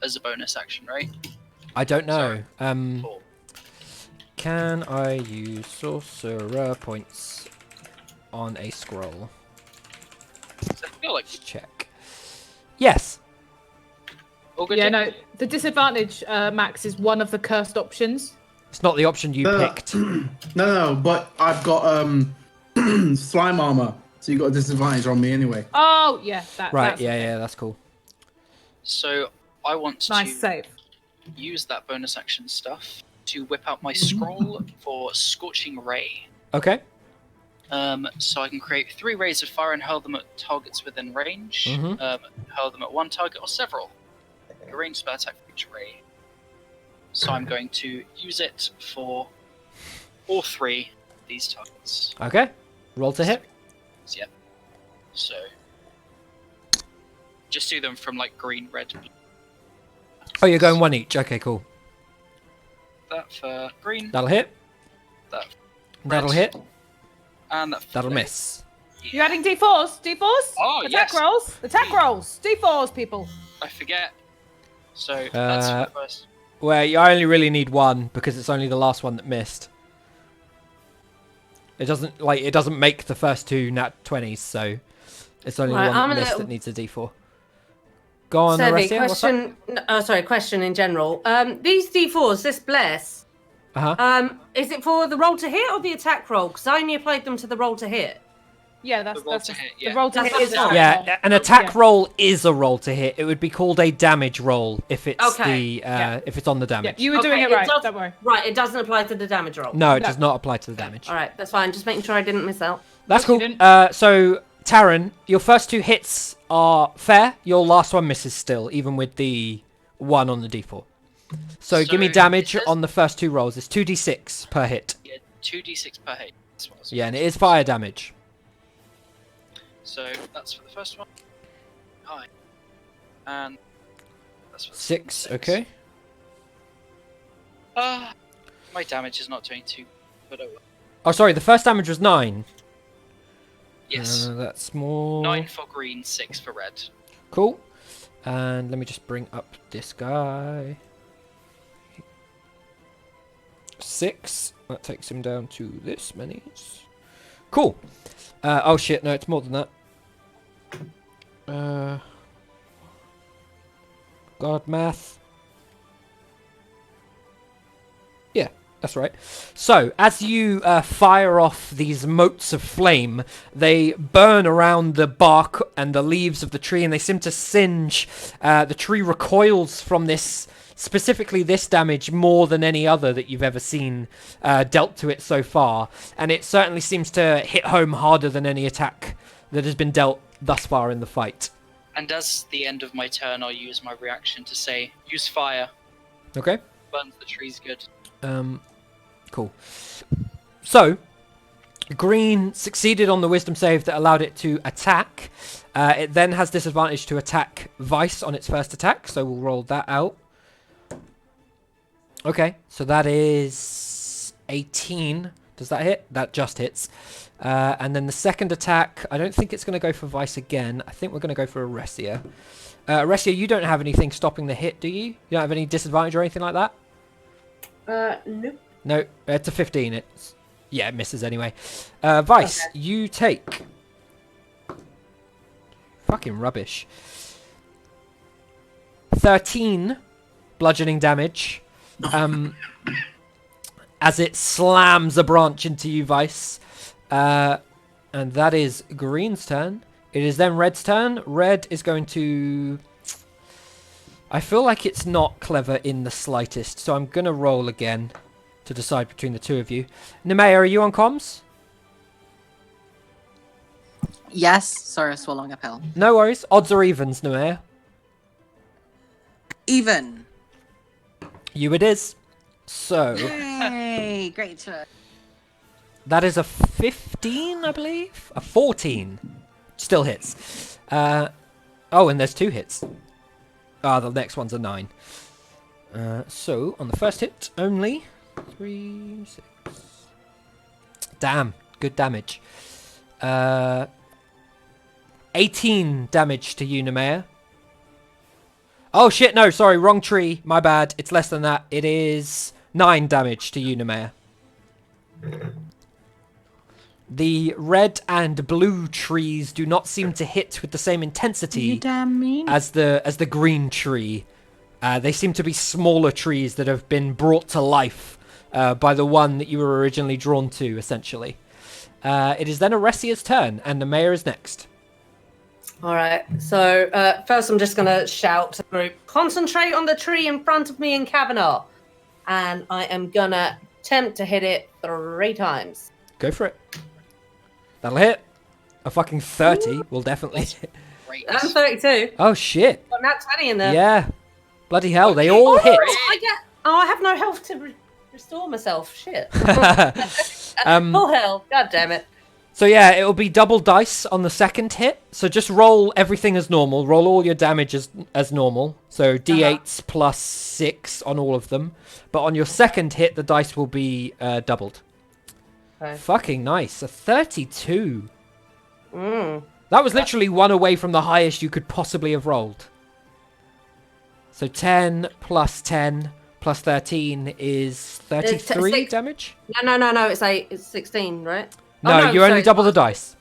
as a bonus action, right? I don't know. Cool. Can I use sorcerer points on a scroll? So I feel like Let's check. Yes. all good. Yeah, yeah? no. The disadvantage, Max, is one of the cursed options. It's not the option you No. picked. No, but I've got slime armor, so you got a disadvantage on me anyway. Oh, yeah. Right, That's yeah, okay. yeah, that's cool. So I want Nice to save. use that bonus action stuff to whip out my scroll for Scorching Ray. Okay. So I can create 3 rays of fire and hurl them at targets within range. Mhm. Hurl them at one target or several. A ranged spell attack for each ray. So I'm going to use it for all 3 of these targets. Okay. Roll to hit. Yep. So just do them from like green, red, blue. Oh, you're going one each. Okay, cool. That for green. That'll hit. That That'll red, hit. And that for That'll blue. miss. You're adding D4s? D4s? Oh, Attack yes. rolls? Attack rolls! D4s, people! I forget. So that's for the first. Well, you only really need one because it's only the last one that missed. It doesn't make the first 2 nat 20s, so it's only Right, the one I'm that a missed little- that needs a D4. Go on, Survey, Alessia, what's up? question in general. These D4s, this bless, Uh-huh. is it for the roll to hit or the attack roll? Because I only applied them to the roll to hit. Yeah, that's The roll to hit, yeah. The roll to That's hit is fine. fine. Yeah, an attack Yeah. roll is a roll to hit. It would be called a damage roll if it's Okay. if it's on the Yeah, damage. you were doing it Okay, right, does- don't worry. Right, it doesn't apply to the damage roll. No, it No. does not apply to the damage. All right, that's fine. Just making sure I didn't miss out. That's No, you cool. didn't. So, Taryn, your first 2 hits are fair. Your last one misses still, even with the 1 on the D4. So give me So damage it says- on the first 2 rolls. It's 2d6 per hit. Yeah, 2d6 per hit. That's what I was Yeah, and it is fire damage. So that's for the first one. Hi. And that's for the 6, okay. My damage is not doing too, but oh well. Oh, sorry, the first damage was 9. Yes. That's more... 9 for green, 6 for red. Cool. And let me just bring up this guy. 6. That takes him down to this many. Cool. Oh shit, no, it's more than that. God, math. Yeah, that's right. So, as you fire off these motes of flame, they burn around the bark and the leaves of the tree, and they seem to singe. The tree recoils from this, specifically this damage, more than any other that you've ever seen dealt to it so far. And it certainly seems to hit home harder than any attack that has been dealt thus far in the fight. And as the end of my turn, I'll use my reaction to say, use fire. Okay. Burns the trees good. Cool. So, green succeeded on the wisdom save that allowed it to attack. It then has disadvantage to attack Vice on its first attack, so we'll roll that out. Okay, so that is 18. Does that hit? That just hits. And then the second attack, I don't think it's going to go for Vice again. I think we're going to go for Aresia. Aresia, you don't have anything stopping the hit, do you? You don't have any disadvantage or anything like that? Nope. No, it's a 15. Yeah, it misses anyway. Vice, Okay. you take... Fucking rubbish. 13 bludgeoning damage. As it slams a branch into you, Vice. And that is Green's turn. It is then Red's turn. Red is going to... I feel like it's not clever in the slightest, so I'm going to roll again to decide between the two of you. Nemea, are you on comms? Yes. Sorry, I'm swallowing a pill. No worries. Odds or evens, Nemea? Even. You it is. So, Yay! Great choice. that is a 15, I believe? A 14. Still hits. Oh, and there's 2 hits. The next one's a 9. So, on the first hit, only 3, 6. Damn, good damage. 18 damage to you, Nemea. Oh shit, no, sorry, wrong tree. My bad. It's less than that. It is 9 damage to you, Nemea. The red and blue trees do not seem to hit with the same intensity You damn mean. as the green tree. They seem to be smaller trees that have been brought to life by the one that you were originally drawn to, essentially. It is then Aresia's turn, and the mayor is next. All right. So first, I'm just going to shout to the group, concentrate on the tree in front of me in Kavanaugh. And I am going to attempt to hit it 3 times. Go for it. That'll hit. A fucking 30 will definitely hit. Great. I'm 32. Oh, shit. Got that 20 in there. Yeah. Bloody hell, they all hit. I have no health to restore myself. Shit. Um, Full hell. God damn it. So yeah, it'll be double dice on the second hit. So just roll everything as normal. Roll all your damage as normal. So d8s plus 6 on all of them. But on your second hit, the dice will be doubled. Okay. Fucking nice. A 32. Mm. That was literally one away from the highest you could possibly have rolled. So 10 plus 10 plus 13 is 33 six. damage? No. It's 8. It's 16, right? No, Oh, you only sorry. double the dice.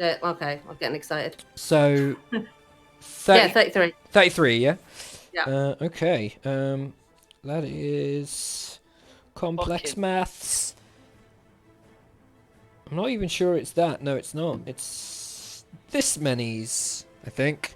Okay, I'm getting excited. So... Yeah, 33. 33, yeah? Yeah. Okay. That is complex Fucking- maths. I'm not even sure it's that. No, it's not. It's this many's, I think.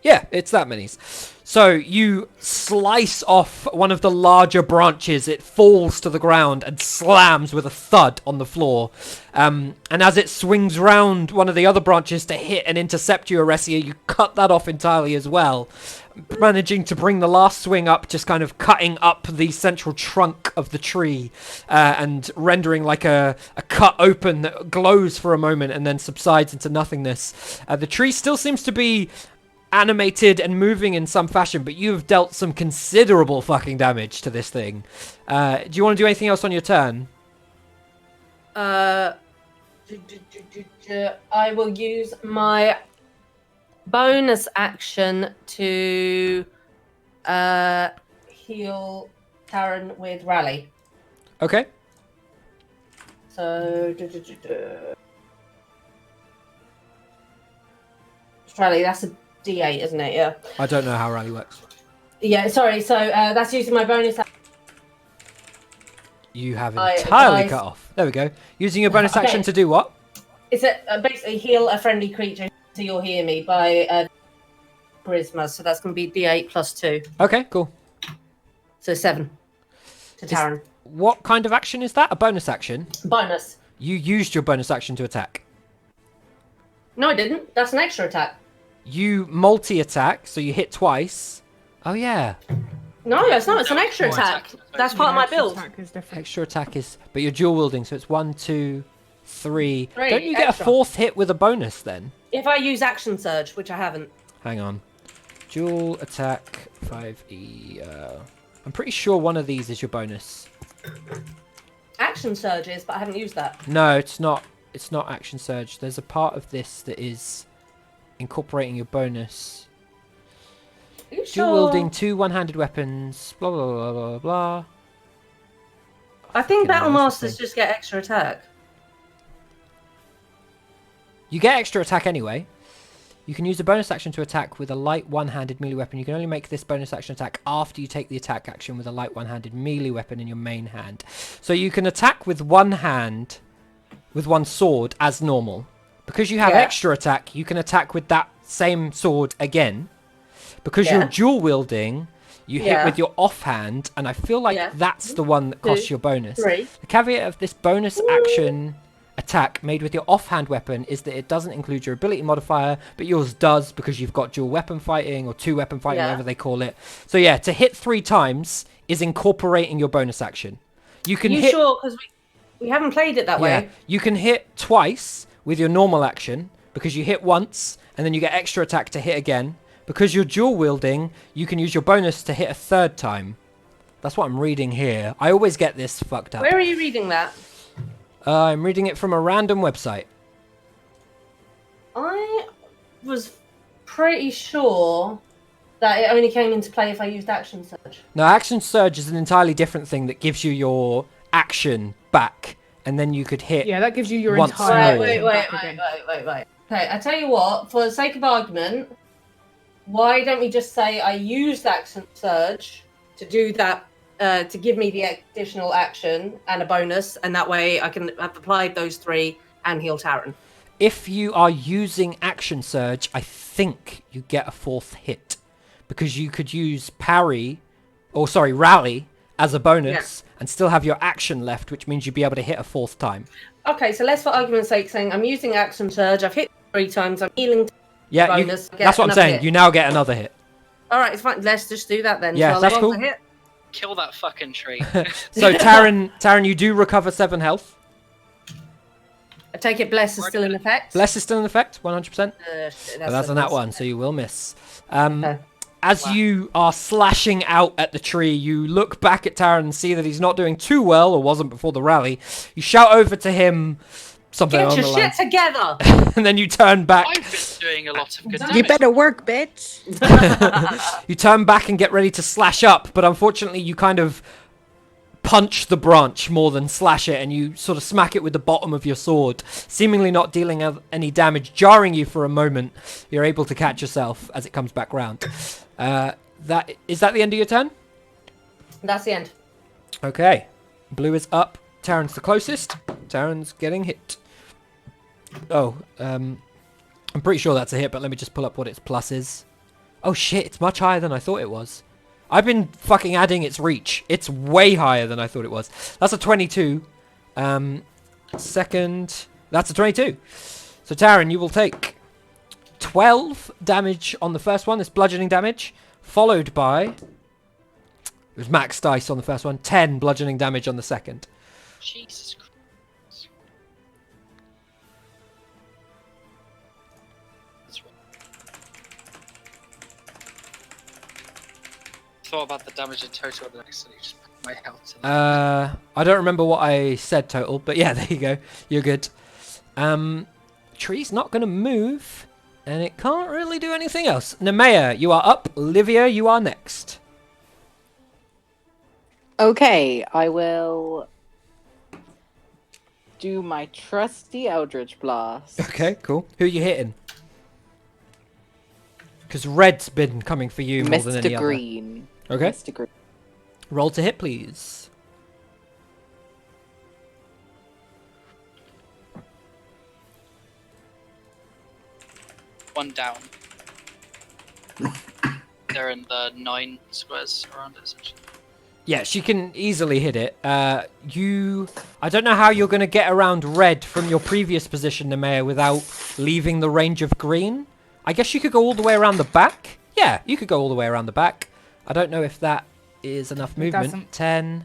Yeah, it's that many's. So you slice off one of the larger branches. It falls to the ground and slams with a thud on the floor. And as it swings round one of the other branches to hit and intercept you, Aresia, you cut that off entirely as well. Managing to bring the last swing up, just kind of cutting up the central trunk of the tree and rendering like a cut open that glows for a moment and then subsides into nothingness. The tree still seems to be animated and moving in some fashion, but you've dealt some considerable fucking damage to this thing. Do you want to do anything else on your turn? I will use my bonus action to heal Karen with Rally. Okay. So, Rally, that's a D8, isn't it? Yeah. I don't know how rally works. Yeah, sorry. So that's using my bonus action. You have I entirely advise- cut off. There we go. Using your bonus Okay. action to do what? It's basically heal a friendly creature so you'll hear me by charisma. So that's going to be D8 plus 2. Okay, cool. So 7 to Taran. What kind of action is that? A bonus action? Bonus. You used your bonus action to attack. No, I didn't. That's an extra attack. You multi-attack, so you hit twice. Oh, yeah. No, it's not. It's an No, extra more attack. attack. That's part of my Extra build. attack is different. Extra attack is, but you're dual wielding, so it's 1, 2, 3. Three, Don't you get extra. a 4th hit with a bonus then? If I use action surge, which I haven't. Hang on. Dual attack 5e. I'm pretty sure one of these is your bonus. Action surge is, but I haven't used that. No, it's not. It's not action surge. There's a part of this that is incorporating your bonus. Are you Dual sure? wielding 2 one-handed weapons. Blah blah blah blah blah. I think Fucking Battle hell, that's the Masters just get extra attack. You get extra attack anyway. You can use a bonus action to attack with a light one-handed melee weapon. You can only make this bonus action attack after you take the attack action with a light one-handed melee weapon in your main hand. So you can attack with one hand, with one sword as normal. Because you have Yeah. extra attack, you can attack with that same sword again. Because you're Yeah. dual wielding, you hit Yeah. with your offhand, and I feel like Yeah. that's the one that costs 2, your bonus. 3. The caveat of this bonus action attack made with your offhand weapon is that it doesn't include your ability modifier, but yours does because you've got dual weapon fighting or 2 weapon fighting, Yeah. whatever they call it. So yeah, to hit 3 times is incorporating your bonus action. You can You hit sure? Because we haven't played it that yeah, way. you can hit twice with your normal action because you hit once and then you get extra attack to hit again. Because you're dual wielding, you can use your bonus to hit a 3rd time. That's what I'm reading here. I always get this fucked up. Where are you reading that? I'm reading it from a random website. I was pretty sure that it only came into play if I used action surge. Now, action surge is an entirely different thing that gives you your action back, and then you could hit. Yeah, that gives you your Once entire. more. Wait, action back again. wait. Okay, I tell you what. For the sake of argument, why don't we just say I used action surge to do that, to give me the additional action and a bonus, and that way I can have applied those 3 and heal Taran. If you are using action surge, I think you get a 4th hit because you could use parry, or sorry, rally as a bonus and still have your action left, which means you'd be able to hit a 4th time. Okay, so let's, for argument's sake, saying I'm using action surge. I've hit 3 times. I'm healing. Yeah, Bonus, get that's what I'm another saying. hit. You now get another hit. All right, it's fine. Let's just do that then. Yeah, So that's I'll roll cool. the hit. Kill that fucking tree. So Taran, you do recover 7 health. I take it Bless is still in effect. Bless is still in effect, 100%. Shit, But that's a on that miss. one, so you will miss. Okay. As you are slashing out at the tree, you look back at Taran and see that he's not doing too well, or wasn't before the rally. You shout over to him something Get on your the shit lines, together. and then you turn back. I've been doing a lot of good You damage. better work, bitch. You turn back and get ready to slash up, but unfortunately you kind of punch the branch more than slash it, and you sort of smack it with the bottom of your sword, seemingly not dealing any damage, jarring you for a moment. You're able to catch yourself as it comes back round. Is that the end of your turn? That's the end. Okay. Blue is up. Taran's the closest. Taran's getting hit. Oh, I'm pretty sure that's a hit, but let me just pull up what its plus is. Oh shit, it's much higher than I thought it was. I've been fucking adding its reach. It's way higher than I thought it was. That's a 22. Second, that's a 22. So Taran, you will take 12 damage on the first one. This bludgeoning damage, followed by, it was max dice on the first one, 10 bludgeoning damage on the second. Jesus Christ. That's right. Thought about the damage in total and accidentally just put my health to that. I don't remember what I said total, but yeah, there you go. You're good. Tree's not going to move, and it can't really do anything else. Nemea, you are up. Livia, you are next. Okay, I will do my trusty Eldritch Blast. Okay, cool. Who are you hitting? Because red's been coming for you more than any Mr. other. Green. Okay, Mr. Green. roll to hit, please. One down. They're in the 9 squares around it, essentially. Yeah, she can easily hit it. I don't know how you're going to get around red from your previous position, Nemea, without leaving the range of green. I guess you could go all the way around the back. Yeah, you could go all the way around the back. I don't know if that is enough It movement. doesn't. 10,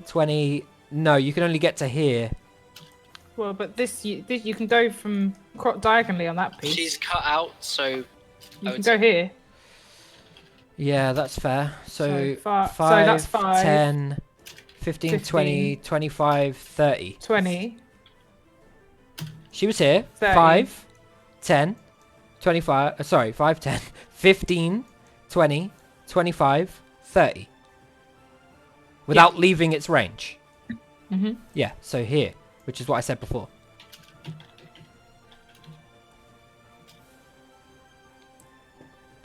20. No, you can only get to here. Well, but this you can go from diagonally on that piece. She's cut out, so You would can say- go here. Yeah, that's fair. So, So that's 5, 10, 15, 20, 15, 25, 30. 20. She was here. 30. 5, 10, 25. Sorry, 5, 10, 15, 20, 25, 30. Without leaving its range. Mhm. Yeah, so here, which is what I said before. Did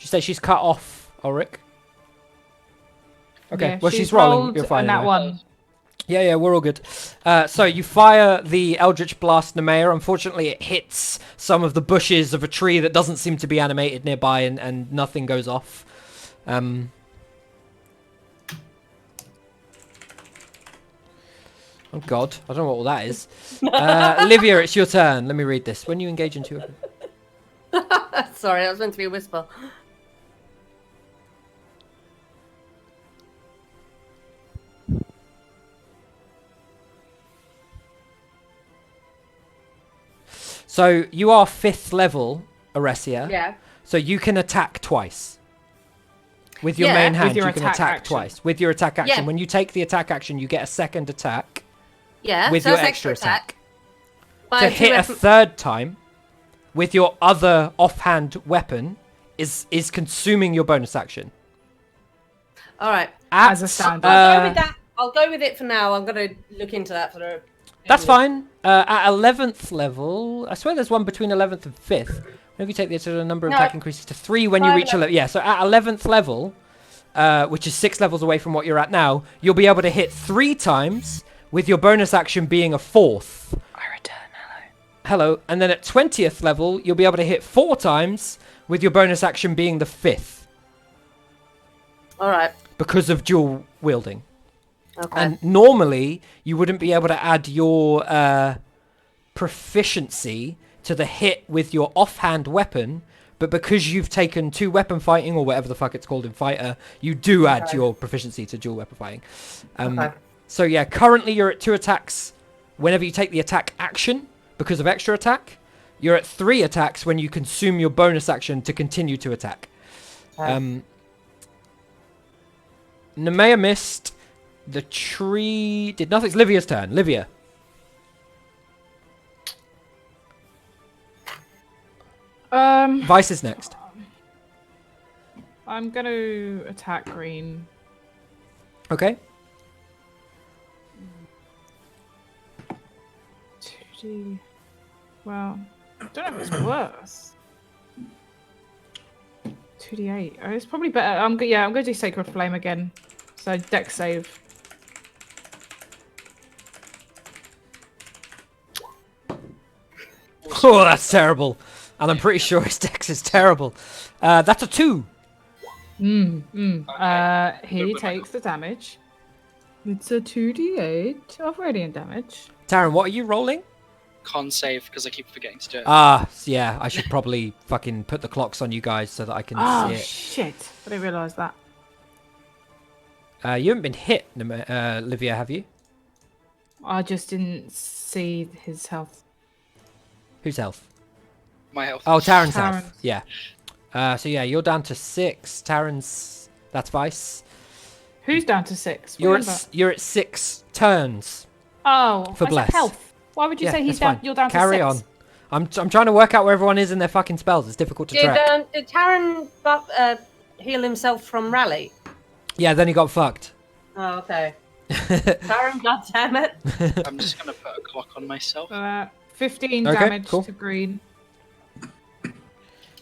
you say she's cut off, Ulrich? Okay, Yeah, well, she's rolling. rolled You're fine. on that anyway. one. Yeah, we're all good. So you fire the Eldritch Blast Nemea. Unfortunately, it hits some of the bushes of a tree that doesn't seem to be animated nearby, and nothing goes off. Oh God, I don't know what all that is. Olivia, it's your turn. Let me read this. When you engage into a... Sorry, that was meant to be a whisper. So you are 5th level, Aresia. Yeah. So you can attack twice. With your Yeah, main with hand, your you can attack attack action. twice. With your attack action. Yeah. When you take the attack action, you get a second attack. Yeah. With so your that's extra attack. But To if you hit a weapon- third time with your other offhand weapon is consuming your bonus action. All right. As a standard. I'll go with that. I'll go with it for now. I'm going to look into that for the. That's fine. At 11th level, I swear there's one between 11th and 5th. Whenever you take the number of No. attack increases to 3 when you reach 11th. 11th. Yeah, so at 11th level, which is 6 levels away from what you're at now, you'll be able to hit 3 times with your bonus action being a 4th. I return. Hello. Hello. And then at 20th level, you'll be able to hit 4 times with your bonus action being the 5th. All right. Because of dual wielding. Okay. And normally, you wouldn't be able to add your proficiency to the hit with your offhand weapon, but because you've taken 2 weapon fighting, or whatever the fuck it's called in fighter, you do add Okay. your proficiency to dual weapon fighting. Okay. So yeah, currently you're at 2 attacks whenever you take the attack action because of extra attack. You're at 3 attacks when you consume your bonus action to continue to attack. Okay. Nemea missed. The tree did nothing. It's Livia's turn. Livia. Vice is next. I'm going to attack green. Okay. 2D. Well, I don't know if it's worse. 2d8. Oh, it's probably better. I'm going to do Sacred Flame again. So dex save. Oh, that's terrible. And I'm pretty sure his dex is terrible. That's a 2. He Good takes the damage. It's a 2d8 of radiant damage. Taryn, what are you rolling? Con save because I keep forgetting to do it. Yeah, I should probably fucking put the clocks on you guys so that I can Oh, see it. shit. I didn't realise that. You haven't been hit, Livia, have you? I just didn't see his health. Whose health? My health. Oh, Taryn's Taryn's. health. Yeah. So yeah, you're down to 6. Taryn's... That's Vice. Who's down to 6? What You're are you on about? you're at 6 turns. Oh, for I said bless. health. Why would you Yeah, say he's that's down? fine. You're down Carry to 6. on. I'm trying to work out where everyone is in their fucking spells. It's difficult to track. Did Taran heal himself from rally? Yeah, then he got fucked. Oh, okay. Taran, goddammit. I'm just gonna put a clock on myself. 15 Okay, damage cool. to green.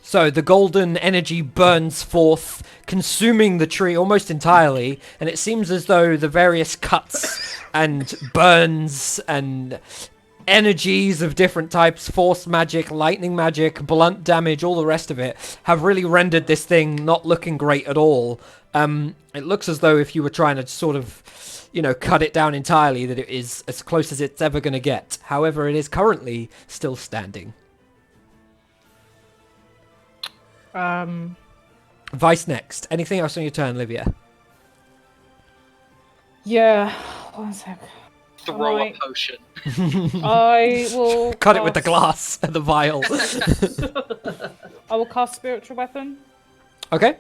So the golden energy burns forth, consuming the tree almost entirely, and it seems as though the various cuts and burns and energies of different types, force magic, lightning magic, blunt damage, all the rest of it, have really rendered this thing not looking great at all. It looks as though if you were trying to sort of, cut it down entirely, that it is as close as it's ever going to get. However, it is currently still standing. Um, Vice next. Anything else on your turn, Livia? Yeah. 1 sec. Throw a Alright. potion. I will Cut it with the cast- glass, the vial. I will cast spiritual weapon Okay.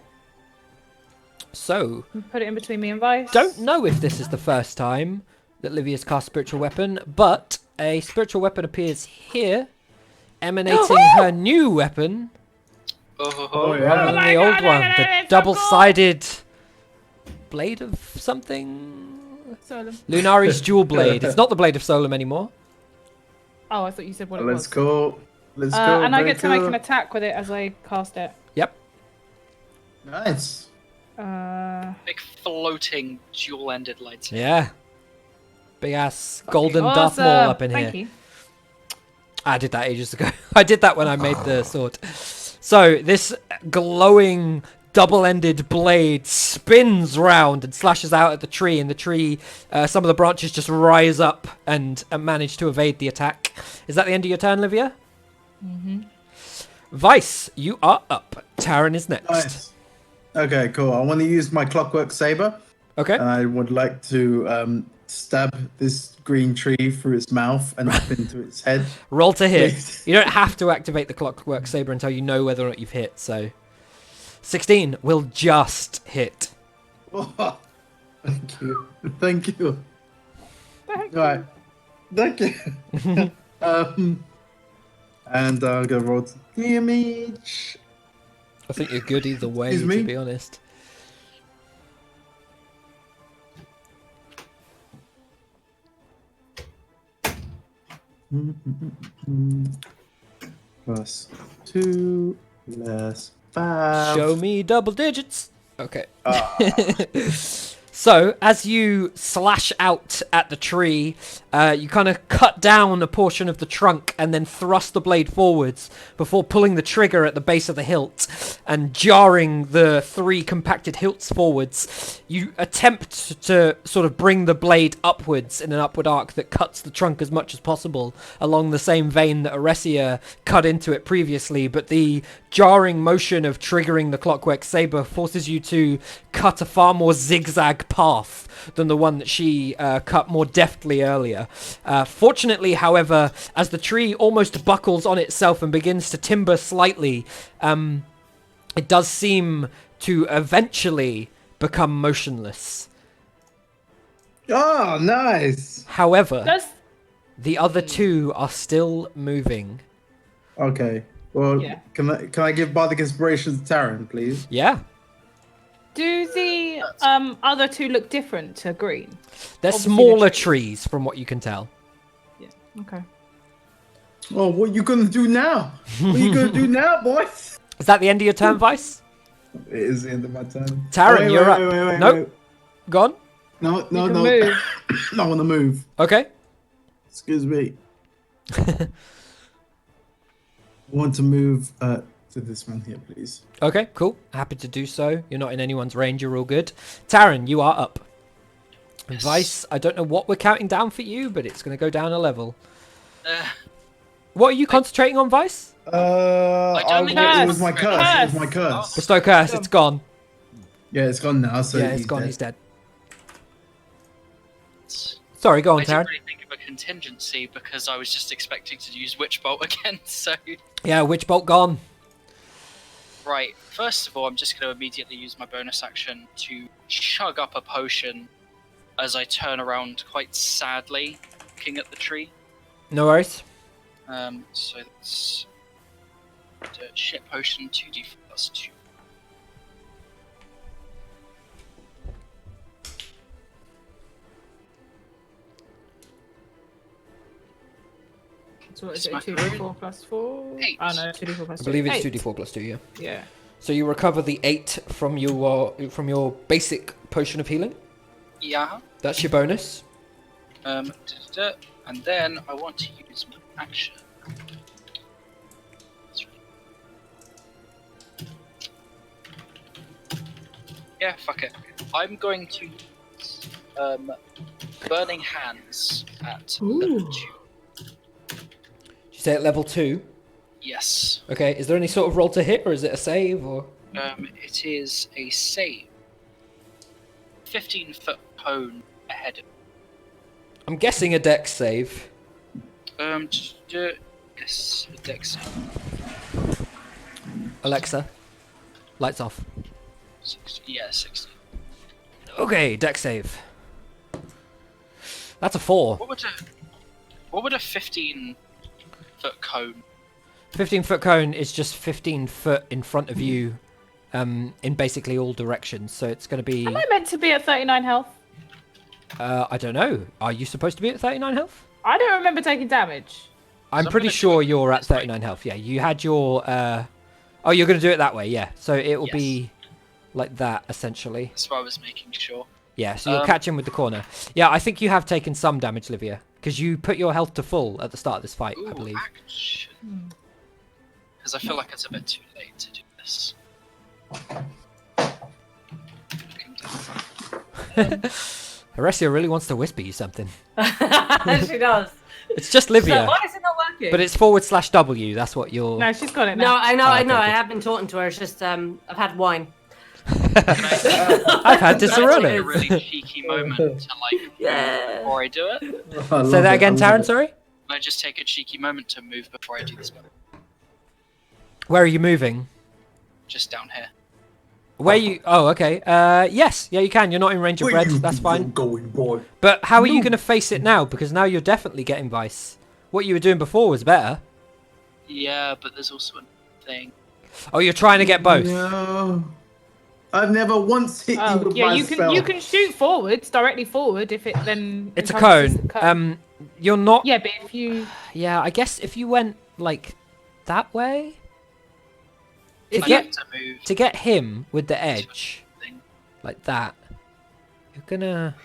So, and put it in between me and Vice. don't know if this is the first time that Livia's cast spiritual weapon, but a spiritual weapon appears here, emanating her new weapon Oh, yeah. rather than the old one, the double-sided blade of something. Solum. Lunari's dual blade. It's not the blade of Solum anymore. Oh, I thought you said what it Let's was. go. Let's go. And I very get to make cool. an attack with it as I cast it. Yep. Nice. big floating dual-ended lightsaber. Yeah. Big ass golden Darth Awesome. Maul up in Thank here. you. I did that ages ago. I did that when I made the sword. So this glowing double-ended blade spins round and slashes out at the tree, and the tree, some of the branches just rise up and manage to evade the attack. Is that the end of your turn, Livia? Mm-hmm. Vice, you are up. Taryn is next. Nice. Okay, cool. I want to use my clockwork saber. Okay. And I would like to stab this green tree through its mouth and up into its head. Roll to hit. Please. You don't have to activate the clockwork saber until you know whether or not you've hit, so 16 will just hit. Oh, thank you. Thank you. Thank All right. Thank you. And I'm gonna roll to damage. I think you're good either way, Excuse me? to be honest. Plus 2, less 5. Show me double digits. Okay. So, as you slash out at the tree, you kind of cut down a portion of the trunk and then thrust the blade forwards before pulling the trigger at the base of the hilt and jarring the 3 compacted hilts forwards. You attempt to sort of bring the blade upwards in an upward arc that cuts the trunk as much as possible along the same vein that Aresia cut into it previously, but the jarring motion of triggering the clockwork saber forces you to cut a far more zigzag path than the one that she cut more deftly earlier. Fortunately, however, as the tree almost buckles on itself and begins to timber slightly, it does seem to eventually become motionless. Oh, nice. However, Does the other 2 are still moving. Okay. Well, Yeah. can I give bardic inspiration to Taryn, please? Yeah, do the other 2 look different to green? they're Obviously the smaller trees. trees from what you can tell. Yeah. Okay. Oh, what you gonna do now? What you gonna do now, boys? Is that the end of your turn, Vice? It is the end of my turn. Taryn, Wait, you're wait, up. wait, wait, Nope. wait. Gone? No, You no, can no. move. No, I want to move. Okay. Excuse me. I want to move to this one here, please. Okay, cool. Happy to do so. You're not in anyone's range. You're all good. Taryn, you are up. Yes. Vice, I don't know what we're counting down for you, but it's going to go down a level. Uh, What are you concentrating on, Vice? don't think it it was was my curse. curse. It was my curse. Bestow curse. It's gone. Yeah, it's gone now. So Yeah, it's he's gone. dead. He's dead. Sorry, go on, I didn't Taryn. really think of a contingency because I was just expecting to use Witch Bolt again, so... Yeah, Witch Bolt gone. Right, first of all, I'm just going to immediately use my bonus action to chug up a potion as I turn around quite sadly, looking at the tree. No worries. So that's the shit potion 2d plus 2. So what is it? Smack 2d4 plus 4? 8. Oh no, 2d4 plus I 2. believe it's 8. 2d4 plus 2, yeah. Yeah. So you recover the 8 from your basic potion of healing. Yeah. That's your bonus. And then I want to use my action. Yeah, fuck it. I'm going to use Burning Hands at level 2. Did you say at level 2? Yes. Okay, is there any sort of roll to hit, or is it a save, or...? It is a save. 15-foot cone ahead. I'm guessing a dex save. Yes, a dex. Alexa, lights off. 60, yeah, 60. Okay, dex save. That's a 4. What would a 15-foot cone? 15-foot cone is just 15 foot in front of you, in basically all directions. So it's going to be. Am I meant to be at 39 health? I don't know. Are you supposed to be at 39 health? I don't remember taking damage. I'm pretty sure you're at 39 health. Yeah, you had your. Oh, you're going to do it that way. Yeah. So it will be like that essentially. That's why I was making sure. Yeah. So you'll catch him with the corner. Yeah, I think you have taken some damage, Livia, because you put your health to full at the start of this fight, I believe. Because I feel like it's a bit too late to do this. Aresia really wants to whisper you something. She does. It's just Livia. So why is it not working? But it's /W. That's what you're. No, she's got it No, now. I know, Oh, I know. okay, I good. have been talking to her. It's just I've had wine. I've had That's like a Disaronno. really cheeky moment to like Yeah. before I do it. Say that again, Taryn. Sorry. Can I just take a cheeky moment to move before I do this? Where are you moving? Just down here. Where you? Oh, okay. Yes. Yeah, you can. You're not in range of red. That's fine. Going, boy. But how are you going to face it now? Because now you're definitely getting vice. What you were doing before was better. Yeah, but there's also a thing. Oh, you're trying to get both. No. I've never once hit you with yeah, my you spell. can shoot forwards, directly forward if it then. It's a encompasses cone. the cone. You're not. Yeah, but if you. Yeah, I guess if you went like that way. If To I get have to move to get him with the edge thing. like that, you're gonna.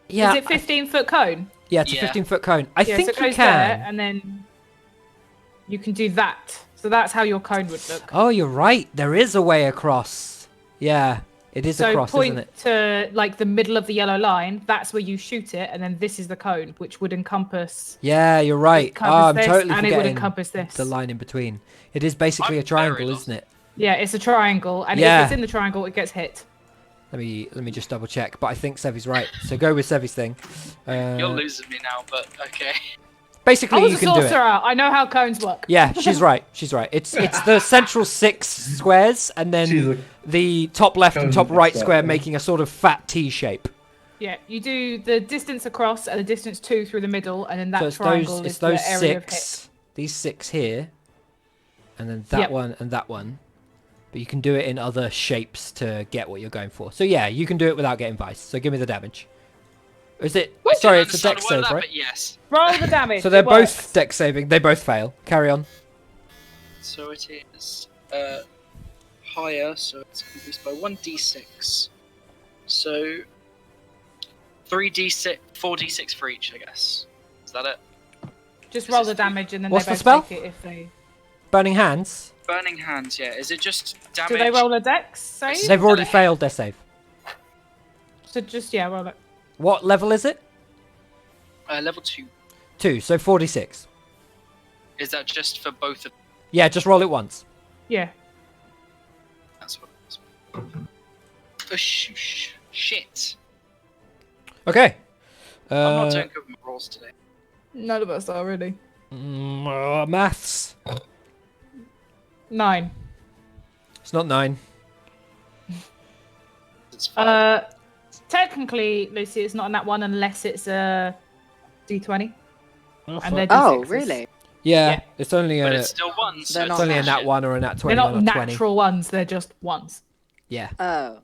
Yeah. Is it 15-foot cone? Yeah, it's a Yeah. 15-foot cone. I Yeah, think so it you goes can. there, and then you can do that. So that's how your cone would look. Oh, you're right. There is a way across. Yeah, it is So across, point isn't it? to like the middle of the yellow line. That's where you shoot it, and then this is the cone, which would encompass. Yeah, you're right. Oh, encompass I'm this, totally and it would forgetting encompass this. the line in between. It is basically I'm a triangle, very lost. isn't it? Yeah, it's a triangle, and Yeah. if it's in the triangle, it gets hit. Let me just double check. But I think Sevi's right. So go with Sevi's thing. You're losing me now, but okay. Basically, I was you a can do sorcerer. it. I know how cones work. Yeah, she's right. She's right. It's the central 6 squares, and She's then a the top left and cone top right expert, square yeah. making a sort of fat T shape. Yeah, you do the distance across and the distance 2 through the middle, and then that So it's triangle those is it's those the area of hit. 6, these 6 here, and then that Yep. one and that one. But you can do it in other shapes to get what you're going for. So yeah, you can do it without getting vice. So give me the damage. Is it? I Sorry, didn't it's a understand dex a word save, of that, right? But yes. Roll the damage. So they're it both works. dex saving. They both fail. Carry on. So it is higher, so it's increased by 1d6. So 3d6, 4d6 for each, I guess. Is that it? Just roll the damage, and then What's they the both spell? take it if they. Burning hands. Burning hands, yeah. Is it just damage? Do they roll a dex save? They've already failed their save. So just roll it. What level is it? Level 2. 2. So 46. Is that just for both of them? Yeah, just roll it once. Yeah. That's what it is. Oh, shit. Okay. I'm not doing good with my rolls today. None of us are really. Maths. 9. It's not 9. It's 5. Technically, Lucy, it's not in that one unless it's a D20. And they're Oh, D6s. really? Yeah, Yeah. it's only But a. it's still 1, so They're it's not It's only a nat shit. 1 or a nat 20 They're or not a 20. natural ones, they're just ones. Yeah. Oh.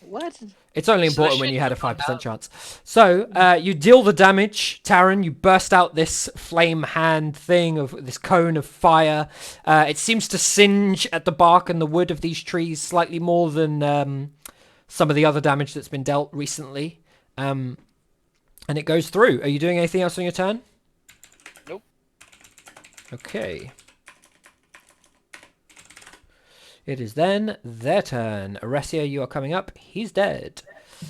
What? It's only So they important when you had a shouldn't have 5% gone chance. So, you deal the damage, Taryn. You burst out this flame hand thing of this cone of fire. It seems to singe at the bark and the wood of these trees slightly more than some of the other damage that's been dealt recently. And it goes through. Are you doing anything else on your turn? Nope. Okay. It is then their turn. Aresia, you are coming up. He's dead.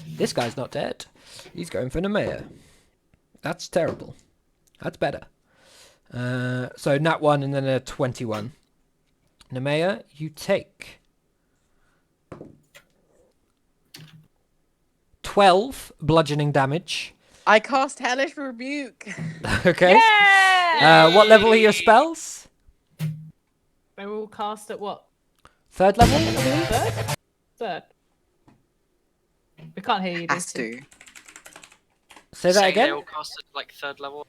This guy's not dead. He's going for Nemea. That's terrible. That's better. So nat 1 and then a 21. Nemea, you take 12 bludgeoning damage. I cast Hellish Rebuke. Okay. Yeah! What level are your spells? They were all cast at what? 3rd level, I believe? Third. We can't hear you. Has Lucy. to. Say that Saying again? They all cast at like 3rd level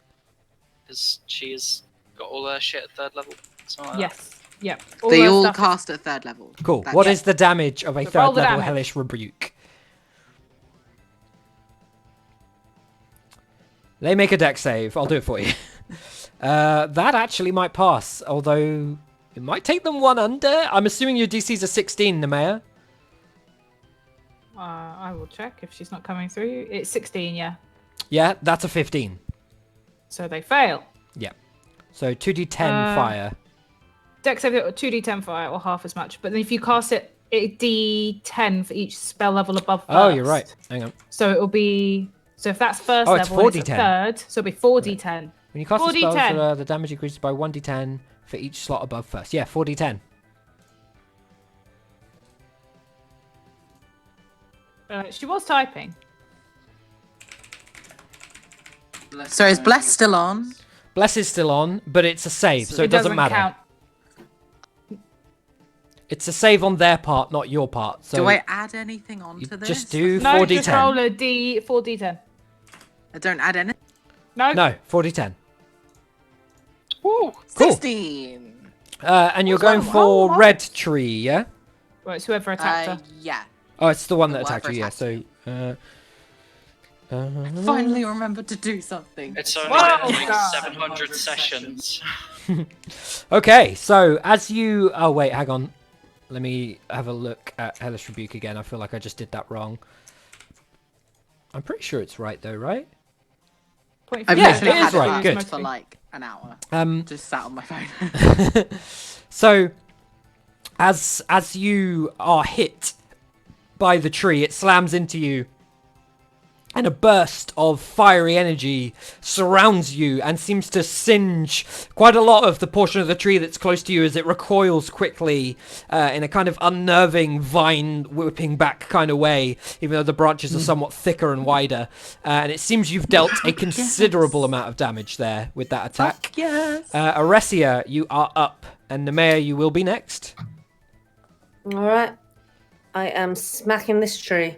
because she's got all her shit at 3rd level. Something like Yes. Yep. They their all stuff is- cast at 3rd level. Cool. That's What it. is the damage of a So roll 3rd the level damage. Hellish Rebuke? They make a dex save. I'll do it for you. That actually might pass, although it might take them 1 under. I'm assuming your DC's a 16, Nemea. I will check if she's not coming through. It's 16, yeah. Yeah, that's a 15. So they fail. Yeah. So 2d10 fire. Dex save 2d10 fire or half as much. But then if you cast it, d10 for each spell level above first. Oh, you're right. Hang on. So it'll be. So if that's first Oh, it's level, and it's 4d10. at 3rd, so it'll be 4d10. When you cast a spell, 4d10. the damage increases by 1d10 for each slot above first. Yeah, 4d10. She was typing. So is Bless still on? Bless is still on, but it's a save, so it doesn't matter. count. It's a save on their part, not your part. So Do I add anything onto you this? just do No, 4d10. just roll a 4d10. I don't add anything. No. No, 4d10. Woo! Cool. 16. And you're going for red tree, yeah? Well, it's whoever attacked her. Yeah. Oh, it's the one that Whatever attacked you, yeah. attacked So, Finally remembered to do something. It's only Wow. been like 700 sessions. okay, so as you... Oh, wait, hang on. Let me have a look at Hellish Rebuke again. I feel like I just did that wrong. I'm pretty sure it's right, though, right? I've Yeah, literally it is had right, that good. for like an hour. Just sat on my phone. So, as you are hit by the tree, it slams into you, and a burst of fiery energy surrounds you and seems to singe quite a lot of the portion of the tree that's close to you as it recoils quickly in a kind of unnerving vine whipping back kind of way, even though the branches are somewhat thicker and wider. And it seems you've dealt a considerable amount of damage there with that attack. Yes. Aresia, you are up, and Nemea, you will be next. All right. I am smacking this tree.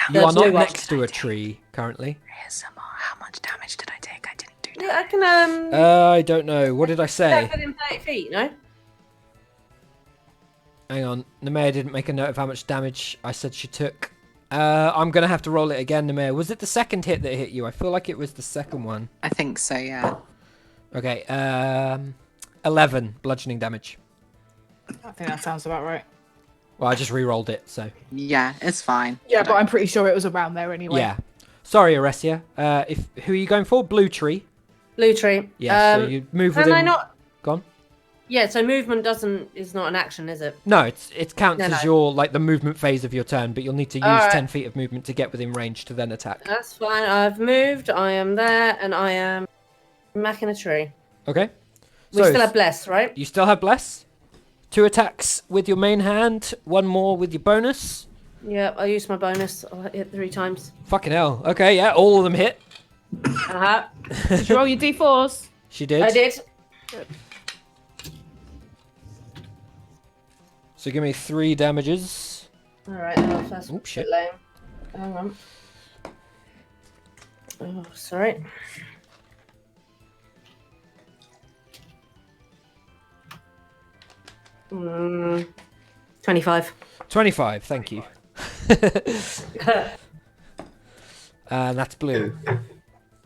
You There's are not no rush. next to a tree currently. ASMR, how much damage did I take? I didn't do that. Yeah, I can I don't know. What did I say? within 30 feet, no? Hang on. Nemea didn't make a note of how much damage I said she took. I'm going to have to roll it again, Nemea. Was it the second hit that hit you? I feel like it was the second one. I think so, yeah. Okay. 11 bludgeoning damage. I think that sounds about right. Well, I just re-rolled it, so... Yeah, it's fine. Yeah, but I'm pretty sure it was around there anyway. Yeah. Sorry, Aresia. Who are you going for? Blue tree? Blue tree. Yeah, so you move Can within... I not? Gone? Yeah, so movement is not an action, is it? No, it counts No, as no. your, like, the movement phase of your turn, but you'll need to use Alright. 10 feet of movement to get within range to then attack. That's fine. I've moved. I am there, and I am smacking a tree. Okay. We So, still have bless, right? you still have Bless. 2 attacks with your main hand, 1 more with your bonus. Yeah, I'll use my bonus. I'll hit 3 times. Fucking hell. Okay, yeah, all of them hit. Uh-huh. Did you roll your d4s? She did. I did. So give me 3 damages. Alright, now that's Oh, a shit. bit lame. Hang on. Oh, sorry. Mm, 25. 25, thank you. And that's blue.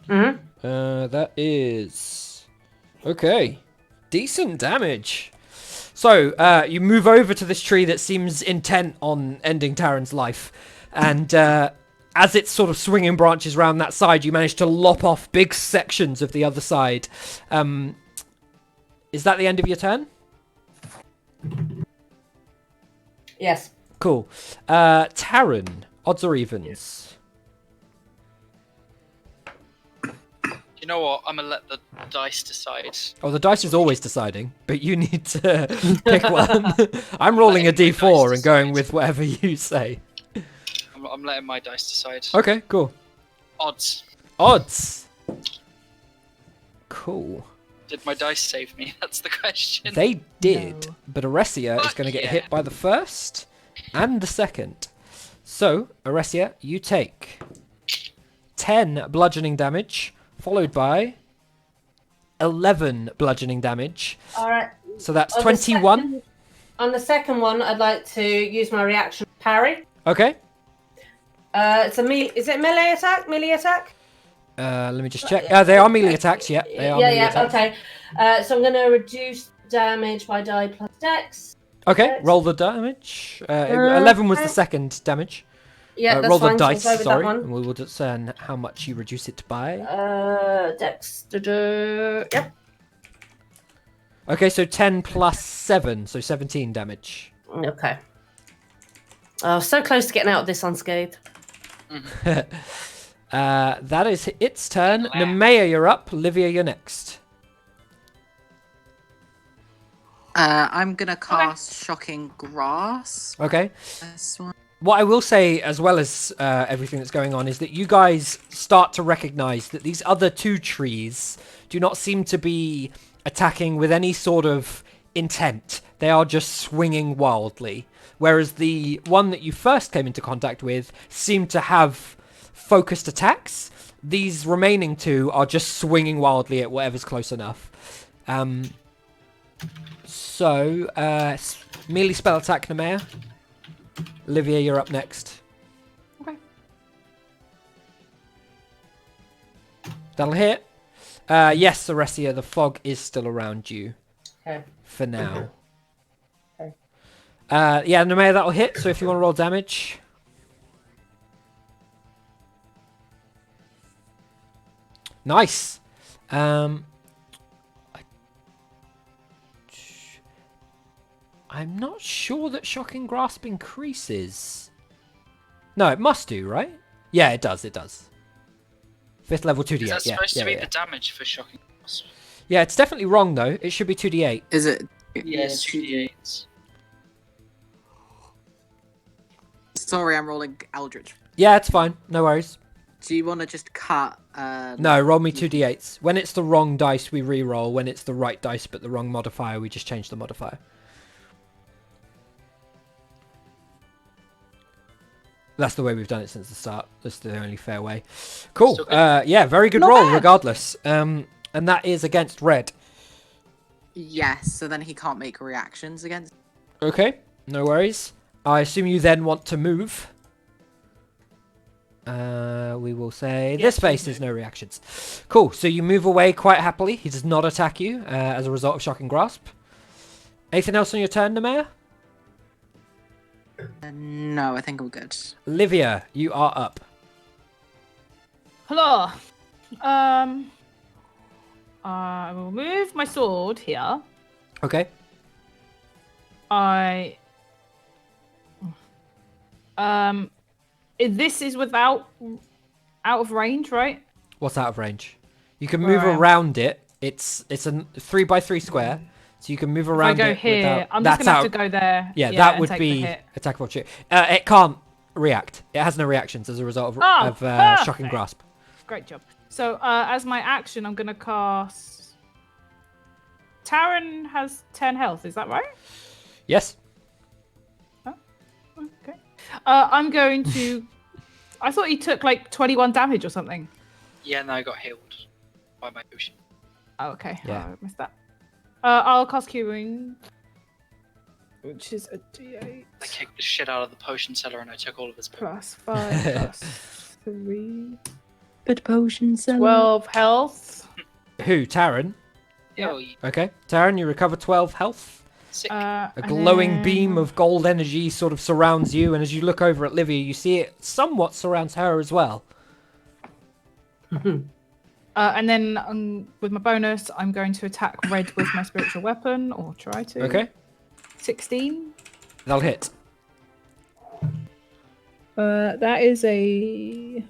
Mm-hmm. That is... Okay. Decent damage. So, you move over to this tree that seems intent on ending Taran's life. And as it's sort of swinging branches around that side, you manage to lop off big sections of the other side. Is that the end of your turn? Yes. Cool. Taran, odds or evens? You know what? I'm gonna let the dice decide. Oh, the dice is always deciding, but you need to pick one. I'm rolling a Letting the d4 dice and going decide. with whatever you say. I'm I'm letting my dice decide. Okay, cool. Odds. Odds. Cool. Did my dice save me? That's the question. They did, No. but Aresia is Fuck going to get yeah. hit by the first and the second. So, Aresia, you take 10 bludgeoning damage, followed by 11 bludgeoning damage. All right. So that's On the 21. second- On the second one, I'd like to use my reaction parry. Okay. It's a is it melee attack? Melee attack? Let me just check. They are melee attacks, yeah. They are melee attacks. Okay. So I'm going to reduce damage by die plus dex. Okay, roll the damage. 11 was the second damage. Yeah, that's roll fine. the So I'll dice, go with that sorry, one. and we will discern how much you reduce it by. Dex. Yep. Okay, so 10 plus 7, so 17 damage. Okay. Oh, so close to getting out of this unscathed. That is its turn. Nemea, you're up. Livia, you're next. I'm gonna cast Shocking Grass. Okay. This one. What I will say, as well as everything that's going on, is that you guys start to recognize that these other two trees do not seem to be attacking with any sort of intent. They are just swinging wildly. Whereas the one that you first came into contact with seemed to have focused attacks. These remaining two are just swinging wildly at whatever's close enough. So, melee spell attack, Nemea. Olivia, you're up next. Okay. That'll hit. Yes, Aresia, the fog is still around you. Okay. For now. Okay. Yeah, Nemea, that'll hit, so if you want to roll damage. Nice. I'm not sure that Shocking Grasp increases. No, it must do, right? Yeah, it does, it does. 5th level 2d8. Is that yeah, supposed yeah, to be yeah. the damage for shocking grasp? Yeah, it's definitely wrong, though. It should be 2d8. Is it? Yes, 2d8s. Sorry, I'm rolling Eldritch. Yeah, it's fine. No worries. Do you want to just cut? No, roll me 2d8s. When it's the wrong dice, we re-roll. When it's the right dice but the wrong modifier, we just change the modifier. That's the way we've done it since the start. That's the only fair way. Cool. Still good. Yeah, very good Not roll, bad. regardless. And that is against red. Yes. So then he can't make reactions against. Okay, no worries. I assume you then want to move. We will say this phase is no reactions. Cool. So you move away quite happily. He does not attack you as a result of Shocking Grasp. Anything else on your turn, Nemea? No, I think I'm good. Livia, you are up. Hello. I will move my sword here. Okay. This is without out of range, right? What's out of range? You can move Right. around it. It's a 3x3 square, so you can move If I around go it here, without. I'm that's just gonna have out. to go there. Yeah, that and would take the be hit. attack of opportunity. It can't react. It has no reactions as a result of Shocking perfect. Grasp. Great job. So as my action, I'm gonna cast. Taran has 10 health. Is that right? Yes. Okay. I'm going to. I thought he took like 21 damage or something. Yeah, no, I got healed by my potion. Oh, okay. Yeah. I missed that. I'll cast Curing, which is a D8 I kicked the shit out of the potion seller and I took all of his potions. plus 5 plus 3. But potions. 12 health. Who? Taran. Yeah. Oh, Okay. Taran, you recover 12 health. sick. A glowing beam of gold energy sort of surrounds you, and as you look over at Livia, you see it somewhat surrounds her as well. And then with my bonus, I'm going to attack red with my spiritual weapon, or try to. Okay. 16. That'll hit. That is a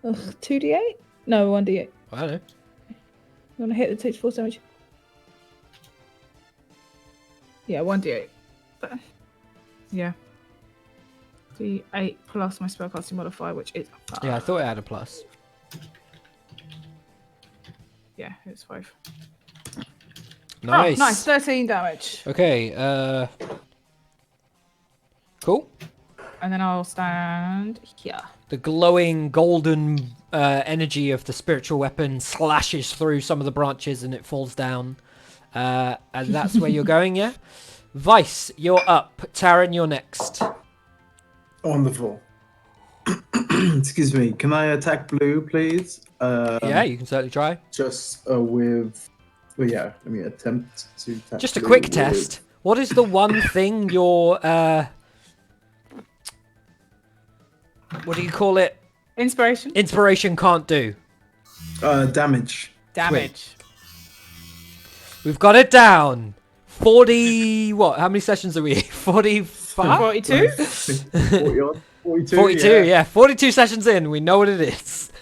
2d8? No, 1d8. I don't know. I'm gonna hit that takes 4 damage. Yeah, 1d8. Yeah. D8 plus my spellcasting modifier, which is 5. Yeah, I thought it had a plus. Yeah, it's 5. Nice. Oh, nice. 13 damage. Okay, cool. And then I'll stand here. The glowing golden energy of the spiritual weapon slashes through some of the branches and it falls down. And that's where you're going, yeah? Vice, you're up. Taryn, you're next. Wonderful. Excuse me. Can I attack blue, please? Yeah, you can certainly try. Just with. Well, yeah. Let me attempt to attack. Just a blue quick with- test. What is the one thing your what do you call it? Inspiration. Inspiration can't do. Damage. Damage. We've got it down. 40. What? How many sessions are we? 45? 42? 40 odd. 42. 42. Yeah. 42 sessions in. We know what it is.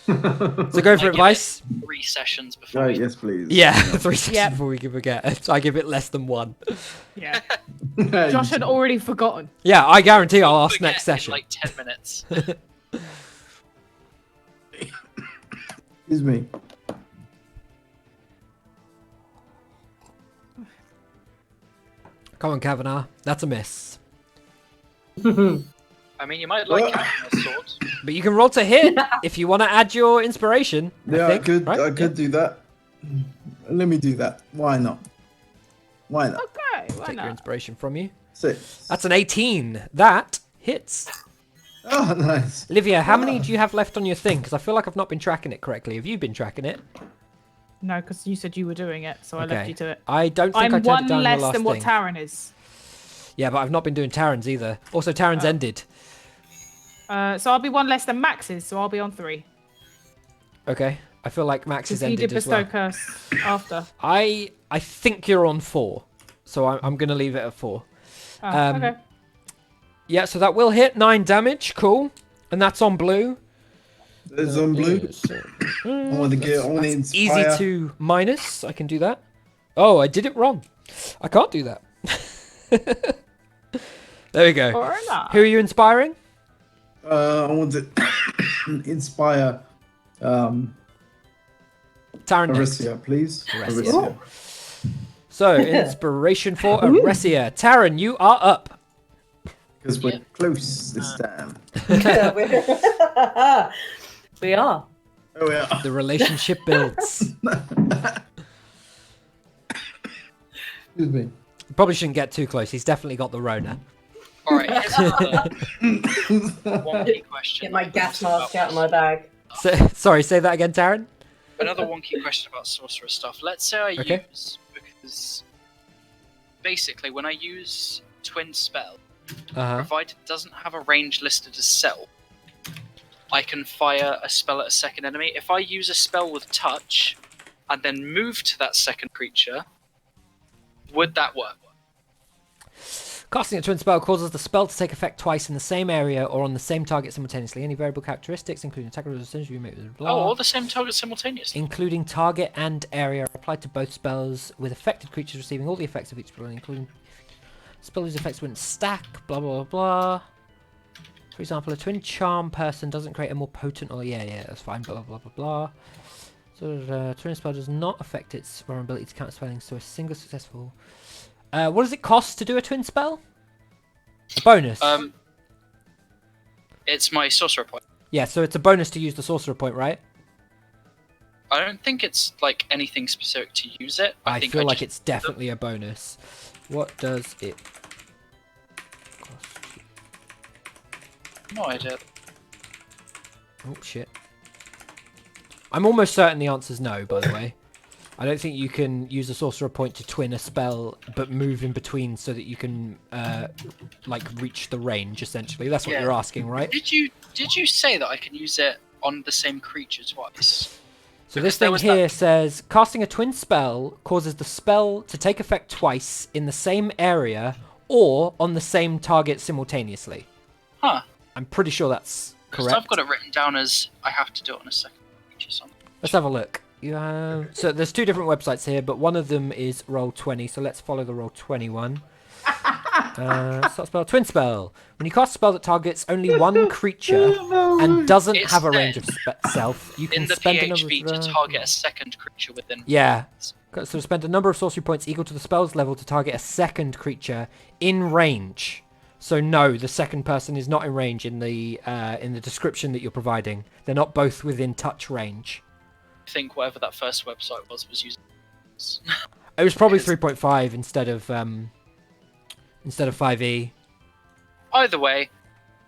So go for I it, give Vice. 3 sessions before. Right, we... yes, please. Yeah, 3 sessions Yep. before we give a get. I give it less than 1. Yeah. Josh had already forgotten. Yeah, I guarantee I'll ask Forget next in, session. like 10 minutes. Excuse me. Come on, Kavanagh. That's a miss. I mean, you might like having a sword. But you can roll to hit if you want to add your inspiration. Yeah, think, right? I could do that. Let me do that. Why not? Why not? Okay, why Take your not? inspiration from you. 6. That's an 18. That hits. Oh, nice. Olivia, how many do you have left on your thing? Because I feel like I've not been tracking it correctly. Have you been tracking it? No, because you said you were doing it, so I left you to it. I don't think I I'm turned one it down less your last than what thing. Taryn is. Yeah, but I've not been doing Taryn's either. Also, Taryn's ended. So I'll be one less than Max's, so I'll be on 3. Okay. I feel like Max is Because he ended did as well. bestow curse after. I think you're on 4. So I'm going to leave it at 4. Oh, Okay. Yeah, so that will hit 9 damage. Cool. And that's on blue. It's on blue. I want to get on That's inspire. easy to minus. I can do that. Oh, I did it wrong. I can't do that. There we go. Or not. Who are you inspiring? I want to inspire Taryn next. Aresia, please. Aresia. So, inspiration for Aresia. Taryn, you are up. Because we're close this time. We are. Oh, yeah. The relationship builds. Excuse me. Probably shouldn't get too close. He's definitely got the Rona. Alright, here's another wonky question. Get my gas mask out of my bag. Sorry, say that again, Taryn. Another wonky question about sorcerer stuff. Let's say I Okay. use, because basically when I use twin spell, provided it doesn't have a range listed as self, I can fire a spell at a second enemy. If I use a spell with touch and then move to that second creature, would that work? Casting a twin spell causes the spell to take effect twice in the same area or on the same target simultaneously. Any variable characteristics, including attack resistance, you make with blah, Oh, all the same target simultaneously. including target and area, are applied to both spells, with affected creatures receiving all the effects of each spell, including spell whose effects wouldn't stack. Blah blah blah. For example, a twin charm person doesn't create a more potent. Oh yeah, that's fine. Blah blah blah blah. So twin spell does not affect its vulnerability to counter spelling. So a single successful. What does it cost to do a twin spell? A bonus. It's my sorcerer point. Yeah, so it's a bonus to use the sorcerer point, right? I don't think it's like anything specific to use it. I think feel like just- it's definitely a bonus. What does it cost? No idea. Oh shit. I'm almost certain the answer's no, by the way. I don't think you can use a sorcerer point to twin a spell, but move in between so that you can, like, reach the range. Essentially, that's what Yeah. you're asking, right? Did you say that I can use it on the same creature twice? So Because this there thing was here says casting a twin spell causes the spell to take effect twice in the same area or on the same target simultaneously. Huh. I'm pretty sure that's Because correct. I've got it written down as I have to do it on a second creature. Something. Let's have a look. So there's 2 different websites here, but one of them is Roll20. So let's follow the Roll20 one. Start spell, twin spell. When you cast a spell that targets only one creature and doesn't It have a range of said self, you can in the spend a number PHB to of... target a second creature within. Yeah. So spend a number of sorcery points equal to the spell's level to target a second creature in range. So no, the second person is not in range in the description that you're providing. They're not both within touch range. I think whatever that first website was using. It was probably 3.5 instead of 5e. Either way,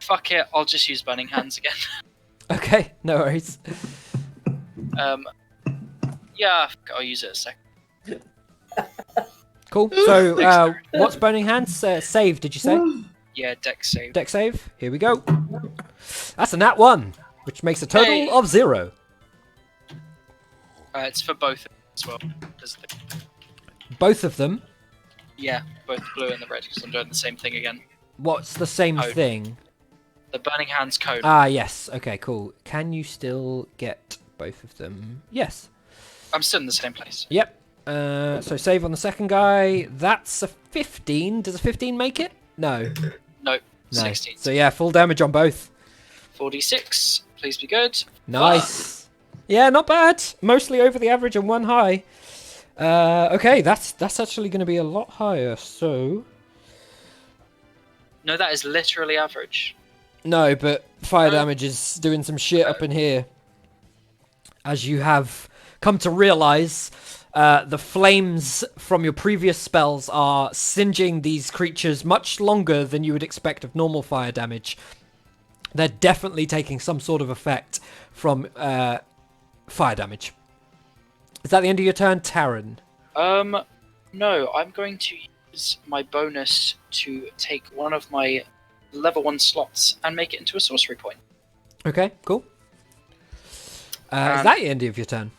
fuck it. I'll just use Burning Hands again. Okay, no worries. Yeah, I'll use it a second. Cool. So what's Burning Hands? Save, did you say? Yeah, dex save. Deck save. Here we go. That's a nat 1, which makes a total Hey. of 0. It's for both as well. Both of them. Yeah, both the blue and the red, because I'm doing the same thing again. What's the same Code. thing? The Burning Hands code. Ah, yes. Okay, cool. Can you still get both of them? Yes. I'm still in the same place. Yep. So save on the second guy. That's a 15. Does a 15 make it? No. Nope. No. 16. So yeah, full damage on both. 46. Please be good. Nice. Yeah, not bad. Mostly over the average and one high. Okay, that's actually going to be a lot higher. So No, that is literally average. no, but fire damage is doing some shit up in here. As you have come to realize, the flames from your previous spells are singeing these creatures much longer than you would expect of normal fire damage. They're definitely taking some sort of effect from fire damage. Is that the end of your turn, Taryn? No, I'm going to use my bonus to take one of my level 1 slots and make it into a sorcery point. Okay, cool. Is that the end of your turn?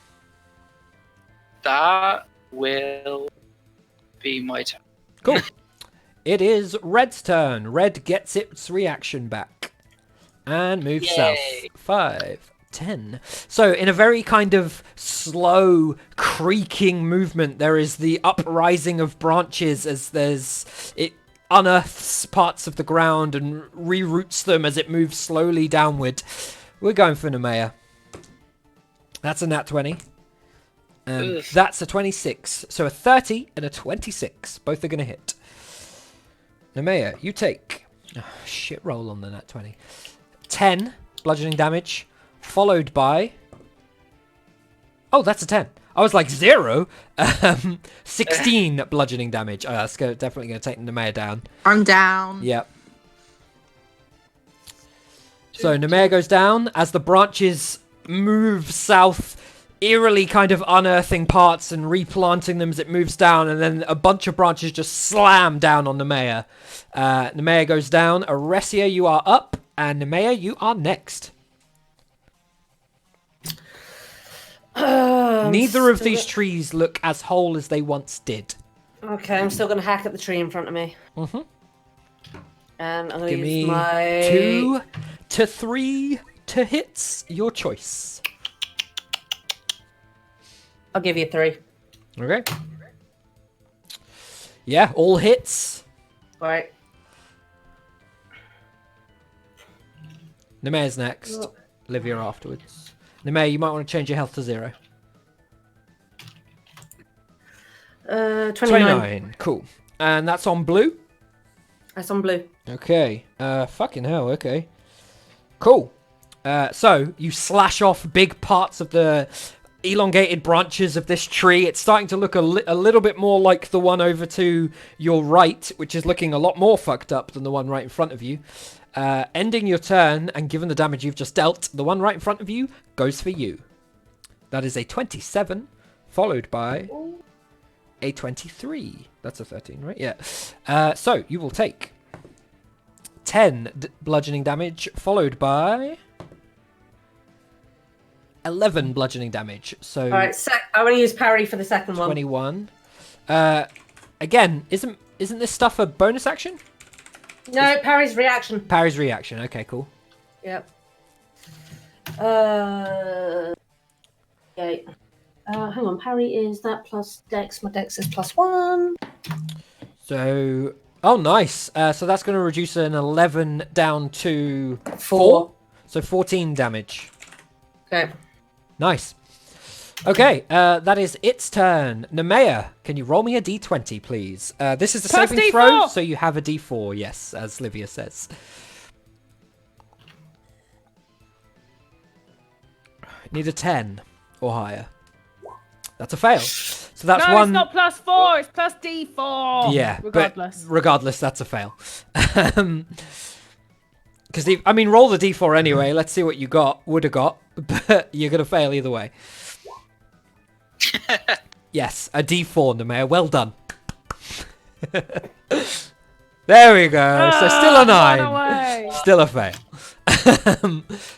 That will be my turn. Cool. It is Red's turn. Red gets its reaction back and moves south. Yay. 5, 10. So in a very kind of slow, creaking movement, there is the uprising of branches as it unearths parts of the ground and reroutes them as it moves slowly downward. We're going for Nemea. That's a nat 20. And that's a 26. So a 30 and a 26. Both are going to hit. Nemea, you take... Oh, shit roll on the nat 20. 10 bludgeoning damage, followed by... Oh, that's a 10. I was like 0. 16 bludgeoning damage. Oh, that's definitely going to take Nemea down. I'm down. Yep. So Nemea goes down as the branches move south, eerily kind of unearthing parts and replanting them as it moves down, and then a bunch of branches just slam down on Nemea. Nemea goes down. Aresia, you are up, and Nemea, you are next. Neither of these trees look as whole as they once did. Okay, I'm still going to hack at the tree in front of me. Mm-hmm. And I'm going Give to me use my... 2 to 3 to hits. Your choice. I'll give you 3. Okay. Yeah, all hits. Right. Nemea's next. Livia afterwards. Nemea, you might want to change your health to 0. 29. Cool. And that's on blue? That's on blue. Okay. Fucking hell, okay. Cool. So, you slash off big parts of the elongated branches of this tree. It's starting to look a little bit more like the one over to your right, which is looking a lot more fucked up than the one right in front of you. Ending your turn, and given the damage you've just dealt, the one right in front of you goes for you. That is a 27, followed by a 23. That's a 13, right? Yeah. So, you will take 10 bludgeoning damage, followed by 11 bludgeoning damage. So, All right, I want to use parry for the second one. 21. Again, isn't this stuff a bonus action? No, parry's reaction. Parry's reaction. Okay, cool. Yep. Okay. Hang on, parry is that plus dex. My dex is +1. So Oh, nice. So that's going to reduce an 11 down to 4. So 14 damage. Okay. Nice. Okay, that is its turn. Nemea, can you roll me a d20, please? This is a Plus saving D4. throw, so you have a d4, yes, as Livia says. Need a 10 or higher. That's a fail. So that's No, one. it's not +4. It's plus D4. Yeah, Regardless. But regardless, that's a fail. Because I mean, roll the d4 anyway. Let's see what you would have got, but you're gonna fail either way. Yes, a d4, Nemea. Well done. There we go. So still a 9. Away. Still a fail.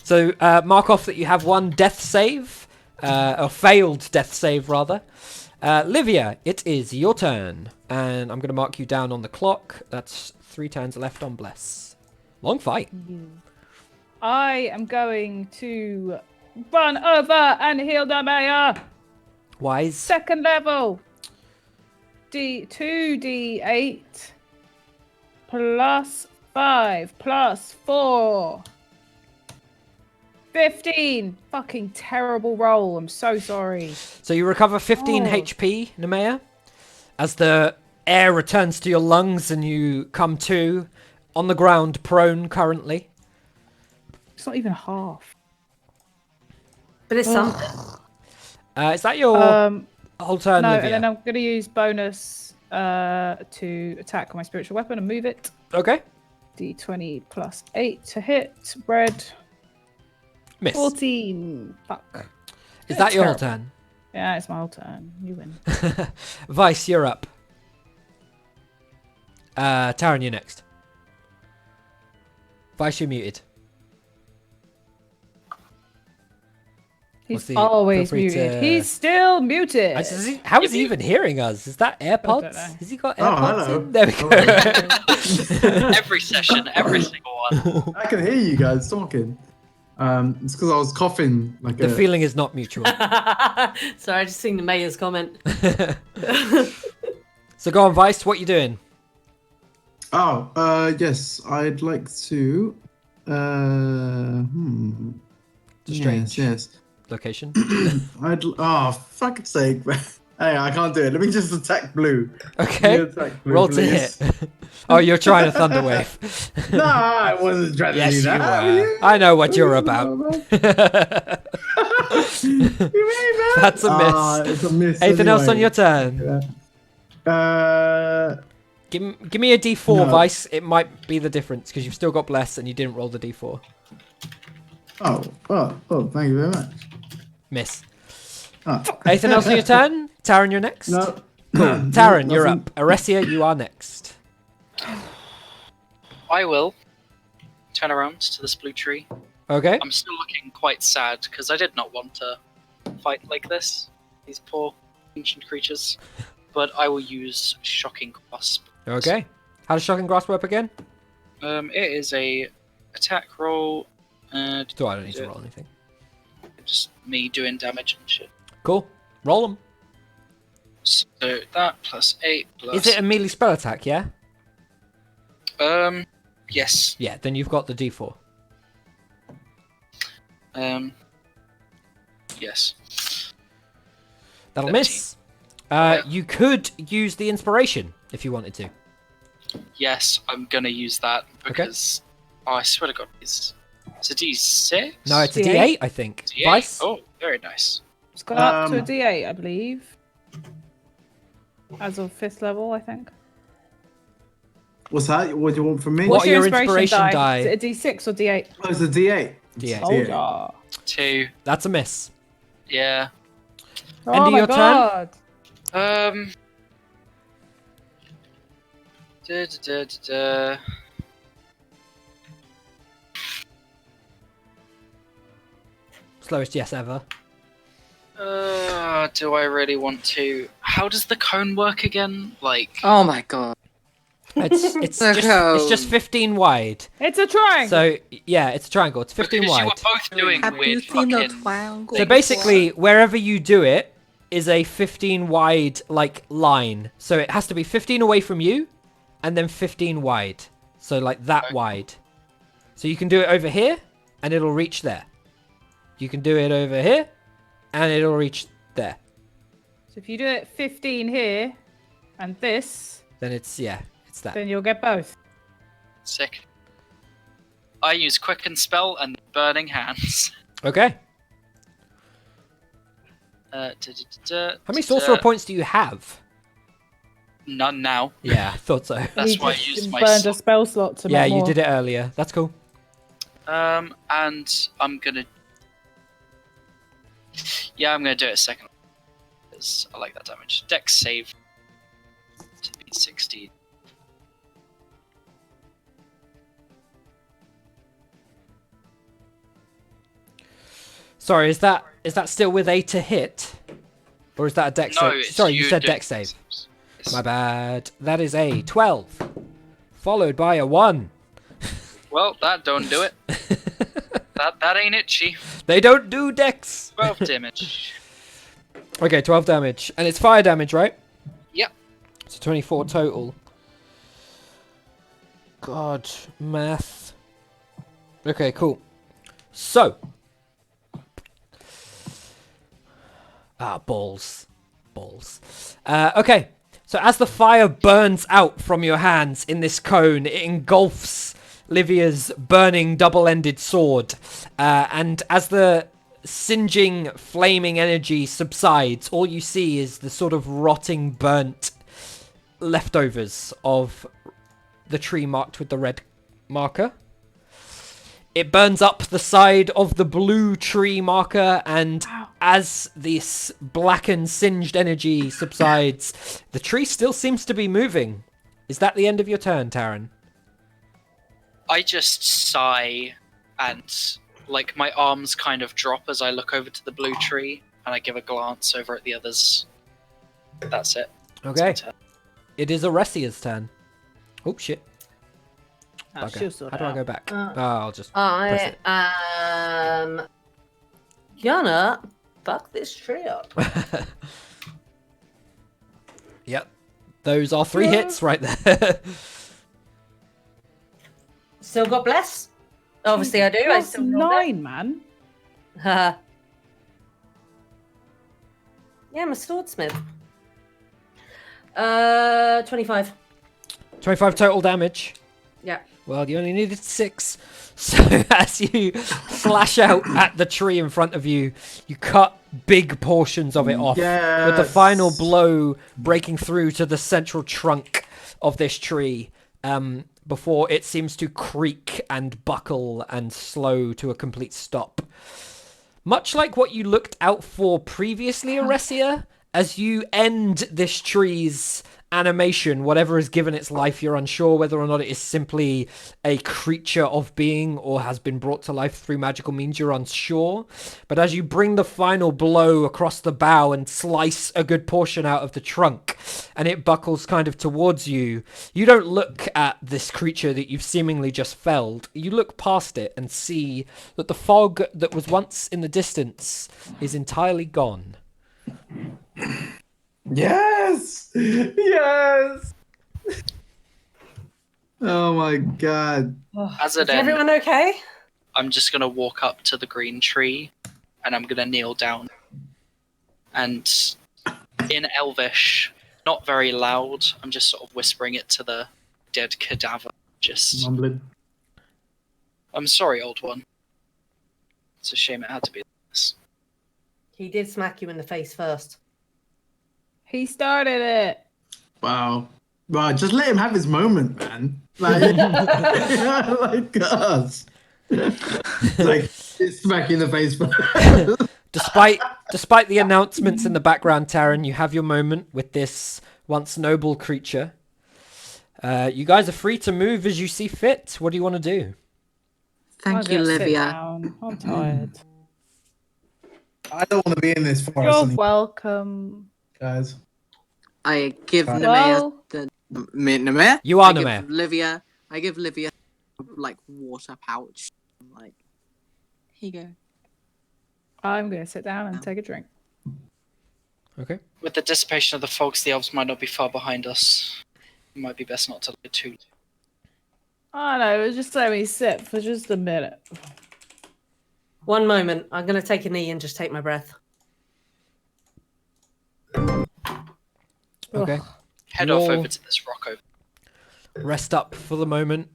So mark off that you have one death save, or failed death save rather. Livia, it is your turn, and I'm going to mark you down on the clock. That's 3 turns left on Bless. Long fight. I am going to run over and heal the mayor. Wise. Second level. 2d8 plus 5 plus 4. 15. Fucking terrible roll. I'm so sorry. So you recover 15 HP, Nemea, as the air returns to your lungs and you come to on the ground, prone currently. It's not even half. But it's something. Is that your whole turn, No, Livia? and then I'm going to use bonus to attack my spiritual weapon and move it. Okay. D20 plus 8 to hit. Red. Miss. 14. Fuck. Is that your whole Terrible. turn? Yeah, it's my whole turn. You win. Vice, you're up. Taran, you're next. Vice, you're muted. He's feel always free muted. to- He's still muted. How is he even hearing us? Is that don't AirPods? know. Has he got Oh, AirPods hello. in? There we go. Every session, every single one. I can hear you guys talking. It's because I was coughing like The a... feeling is not mutual. Sorry, I just seen the mayor's comment. So go on, Vice, what you doing? Oh, yes, I'd like to... Strange. Yes. Location? Oh, fuck's sake, man. Hey, I can't do it. Let me just attack blue. Okay. Let me attack blue, Roll to please. hit. Oh, you're trying to thunder wave. No, I wasn't trying to Yes, do you that. were. I know what you're about. You made that? That's a miss. It's a miss. Anything else on anyway. your turn? Give me a d4, No. Vice. It might be the difference because you've still got Bless and you didn't roll the d4. Oh, thank you very much. Miss. Oh. Anything else on your turn? Taran, you're next. No. Cool. Taran, you're Nothing. up. Aresia, you are next. I will turn around to this blue tree. Okay. I'm still looking quite sad because I did not want to fight like this. These poor ancient creatures. But I will use Shocking Grasp. Okay. How does Shocking Grasp work again? It is a attack roll. I don't need to roll anything. Just me doing damage and shit. Cool. Roll them. So that plus 8 plus... Is it a melee spell attack, yeah? Yes. Yeah, then you've got the d4. Yes. That'll 13. miss. You could use the inspiration if you wanted to. Yes, I'm gonna use that because... Oh, I swear to God, it's a D6? No, it's a D8? d8, I think. D8? Vice? Oh, very nice. It's gone up to a D8, I believe. As of 5th level, I think. What's that? What do you want from me? What are your inspiration inspiration die? Is it a D6 or D8? Oh, it's a D8. D8. Oh, yeah. 2. That's a miss. Yeah. Oh End of my your turn? god. Da, da, da, da, da. Slowest yes ever. Do I really want to? How does the cone work again? Like, Oh my god. It's The just cone. 15 wide. It's a triangle. So yeah, it's a triangle. It's 15 because you wide. were both doing Have you weird seen a fucking... triangle? So basically, wherever you do it is a 15 wide like line. So it has to be 15 away from you, and then 15 wide. So like that Okay. wide. So you can do it over here, and it'll reach there. You can do it over here, and it'll reach there. So if you do it 15 here and this, Then it's that. then you'll get both. Sick. I use Quicken Spell and Burning Hands. Okay. How How many sorcerer points do you have? None now. Yeah, I thought so. That's He why I just used my burned a sword. spell slot to Yeah, make you more. did it earlier. That's cool. And I'm gonna. Yeah, I'm gonna do it a second. Because I like that damage. Dex save to be 16. Sorry, is that still with a to hit? Or is that a dex No, save? it's Sorry, you said doing dex save. saves. Yes. My bad. That is a 12. Followed by a 1. Well, that don't do it. That ain't it, Chief. They don't do dex. 12 damage. Okay, 12 damage. And it's fire damage, right? Yep. So 24 total. God, math. Okay, cool. So. Balls. Okay. So as the fire burns out from your hands in this cone, it engulfs Livia's burning double-ended sword. And as the singeing, flaming energy subsides, all you see is the sort of rotting, burnt leftovers of the tree marked with the red marker. It burns up the side of the blue tree marker, and as this blackened, singed energy subsides, the tree still seems to be moving. Is that the end of your turn, Taryn? I just sigh and, like, my arms kind of drop as I look over to the blue tree and I give a glance over at the others. That's it. That's Okay. my turn. It is Aresia's turn. Oh, shit. Oh, Bugger. she'll sort How it do I out. go back? I'll just press I it. am gonna fuck this tree up. Yep. Those are 3 hits right there. Still got bless? Obviously I do. I Plus still rolled 9, man. it. Yeah, I'm a swordsmith. 25. 25 total damage. Yeah. Well, you only needed 6. So as you slash out at the tree in front of you, you cut big portions of it off. With the final blow breaking through to the central trunk of this tree, before it seems to creak and buckle and slow to a complete stop. Much like what you looked out for previously, Aresia, as you end this tree's animation, whatever has given its life, you're unsure whether or not it is simply a creature of being or has been brought to life through magical means, you're unsure. But as you bring the final blow across the bough and slice a good portion out of the trunk, and it buckles kind of towards you, you don't look at this creature that you've seemingly just felled. You look past it and see that the fog that was once in the distance is entirely gone. Yes! Yes! Oh my god. As Is it ends, everyone okay? I'm just gonna walk up to the green tree and I'm gonna kneel down. And in Elvish, not very loud, I'm just sort of whispering it to the dead cadaver. Just, Mumbling. I'm sorry, old one. It's a shame it had to be this. He did smack you in the face first. He started it. Wow. Wow, just let him have his moment, man. Like, like us. Like, it's smack in the face. Despite the announcements in the background, Taryn, you have your moment with this once noble creature. You guys are free to move as you see fit. What do you want to do? Thank I'll you, just sit Livia. down. I'm tired. I don't want to be in this forest You're anymore, welcome. guys. I give Well- Nemea the Nemea. You are I give Nemea. Livia. I give Livia like water pouch. I'm like, here you go. I'm going to sit down and take a drink. Okay. With the dissipation of the fogs, the elves might not be far behind us. It might be best not to lie too. Oh no, just let me sit for just a minute. One moment. I'm going to take a knee and just take my breath. Okay. Head You off all over to this rock over. rest up for the moment,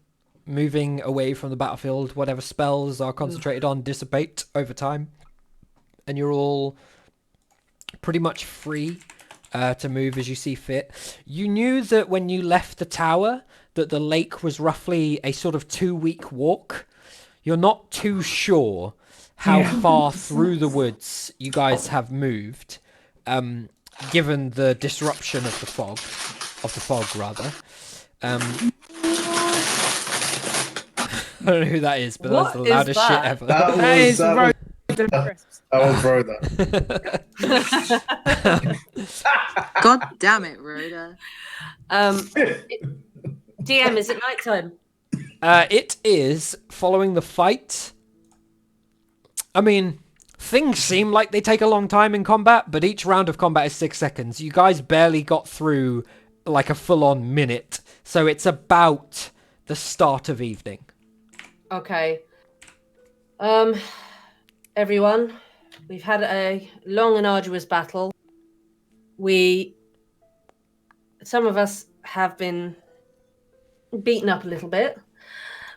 moving away from the battlefield. Whatever spells are concentrated on dissipate over time, and you're all pretty much free to move as you see fit. You knew that when you left the tower that the lake was roughly a sort of 2-week walk. You're not too sure how far through the woods you guys have moved, given the disruption of the fog rather. I don't know who that is, but that's the What is loudest shit that? ever. That That was is that road crisps. was Rhoda. God damn it, Rhoda. DM, is it nighttime? It is following the fight. I mean, things seem like they take a long time in combat, but each round of combat is 6 seconds. You guys barely got through like a full-on minute, so it's about the start of evening. Okay. Everyone, we've had a long and arduous battle. Some of us have been beaten up a little bit.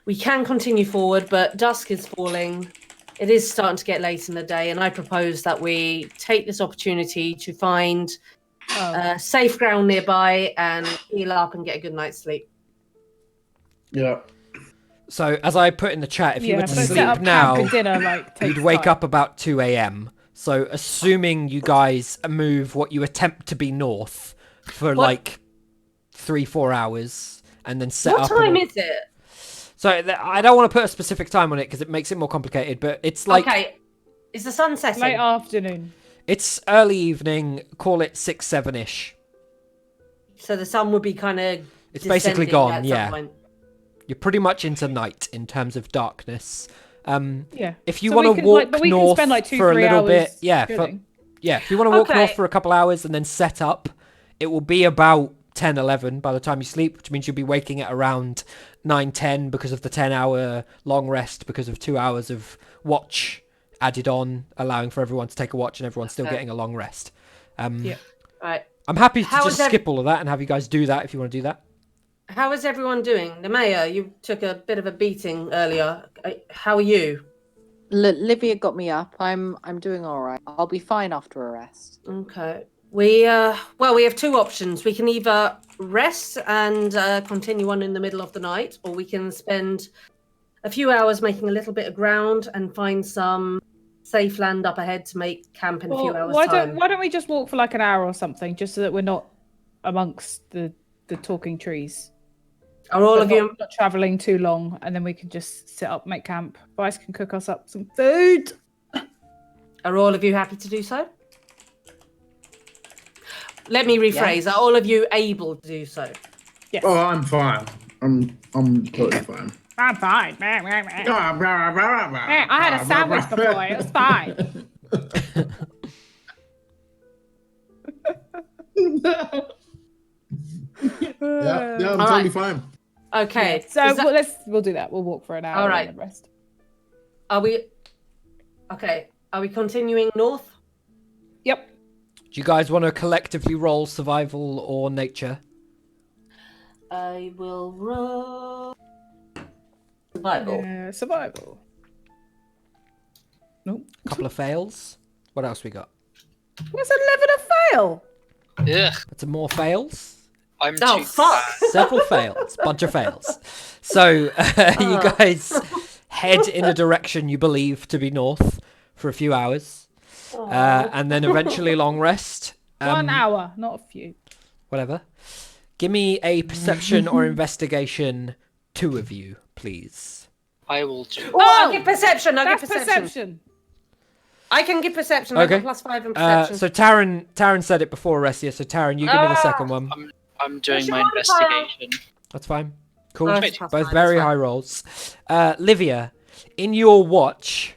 We can continue forward, but dusk is falling. It is starting to get late in the day, and I propose that we take this opportunity to find safe ground nearby and heal up and get a good night's sleep. Yeah. So, as I put in the chat, if you were to so set sleep up now, camp and dinner, like, you'd takes wake time. up about 2 a.m. So, assuming you guys move what you attempt to be north for like 3-4 hours, and then set What up. time is it? So I don't want to put a specific time on it because it makes it more complicated. But it's like Okay, is the sun setting? Late afternoon. it's early evening. Call it 6-7ish. So the sun would be kind of. It's basically gone. At some Yeah, point. you're pretty much into night in terms of darkness. Yeah. If you So want we to can, walk like, but we can north spend, like, for a 2-3 little bit, hours yeah, chilling. if you want to walk Okay. north for a couple hours and then set up, it will be about 10-11 by the time you sleep, which means you'll be waking at around 9-10 because of the 10-hour long rest, because of 2 hours of watch added on, allowing for everyone to take a watch and everyone's still getting a long rest. Yeah. Right. I'm happy to How just is skip all of that and have you guys do that if you want to do that. How is everyone doing? The mayor, you took a bit of a beating earlier. How are you? Livia got me up. I'm doing all right. I'll be fine after a rest. Okay. We have two options. We can either rest and continue on in the middle of the night, or we can spend a few hours making a little bit of ground and find some safe land up ahead to make camp in a few hours' time. Why don't we just walk for like an hour or something, just so that we're not amongst the talking trees? Are all But of you? not traveling too long, and then we can just sit up, make camp. Bryce can cook us up some food. Are all of you happy to do so? Let me rephrase. Are all of you able to do so? Yes. Oh, I'm fine. I'm totally fine. I'm fine. I had a sandwich before. It was fine. Yeah, I'm All totally right. fine. Okay. So Is that- we'll do that. We'll walk for an hour All right. and then rest. Are we? Okay. Are we continuing north? Yep. Do you guys want to collectively roll survival or nature? I will roll survival. Survival. Nope. A couple of fails. What else we got? What's 11 a fail? Ugh, Some more fails. I'm Oh too fuck! Several fails, bunch of fails. So you guys head in a direction you believe to be north for a few hours, and then eventually long rest. 1 hour, not a few. Whatever. Give me a perception or investigation, 2 of you, please. I will do. Oh, I'll give perception. I'll give That's perception. perception. I can give perception. Okay. I got +5 in perception. So Taryn said it before, Ressia. So Taryn, you give me the second one. I'm doing What's my your modifier? investigation. That's fine. Cool. Oh, it's +5, Both that's very fine. high rolls. Livia, in your watch,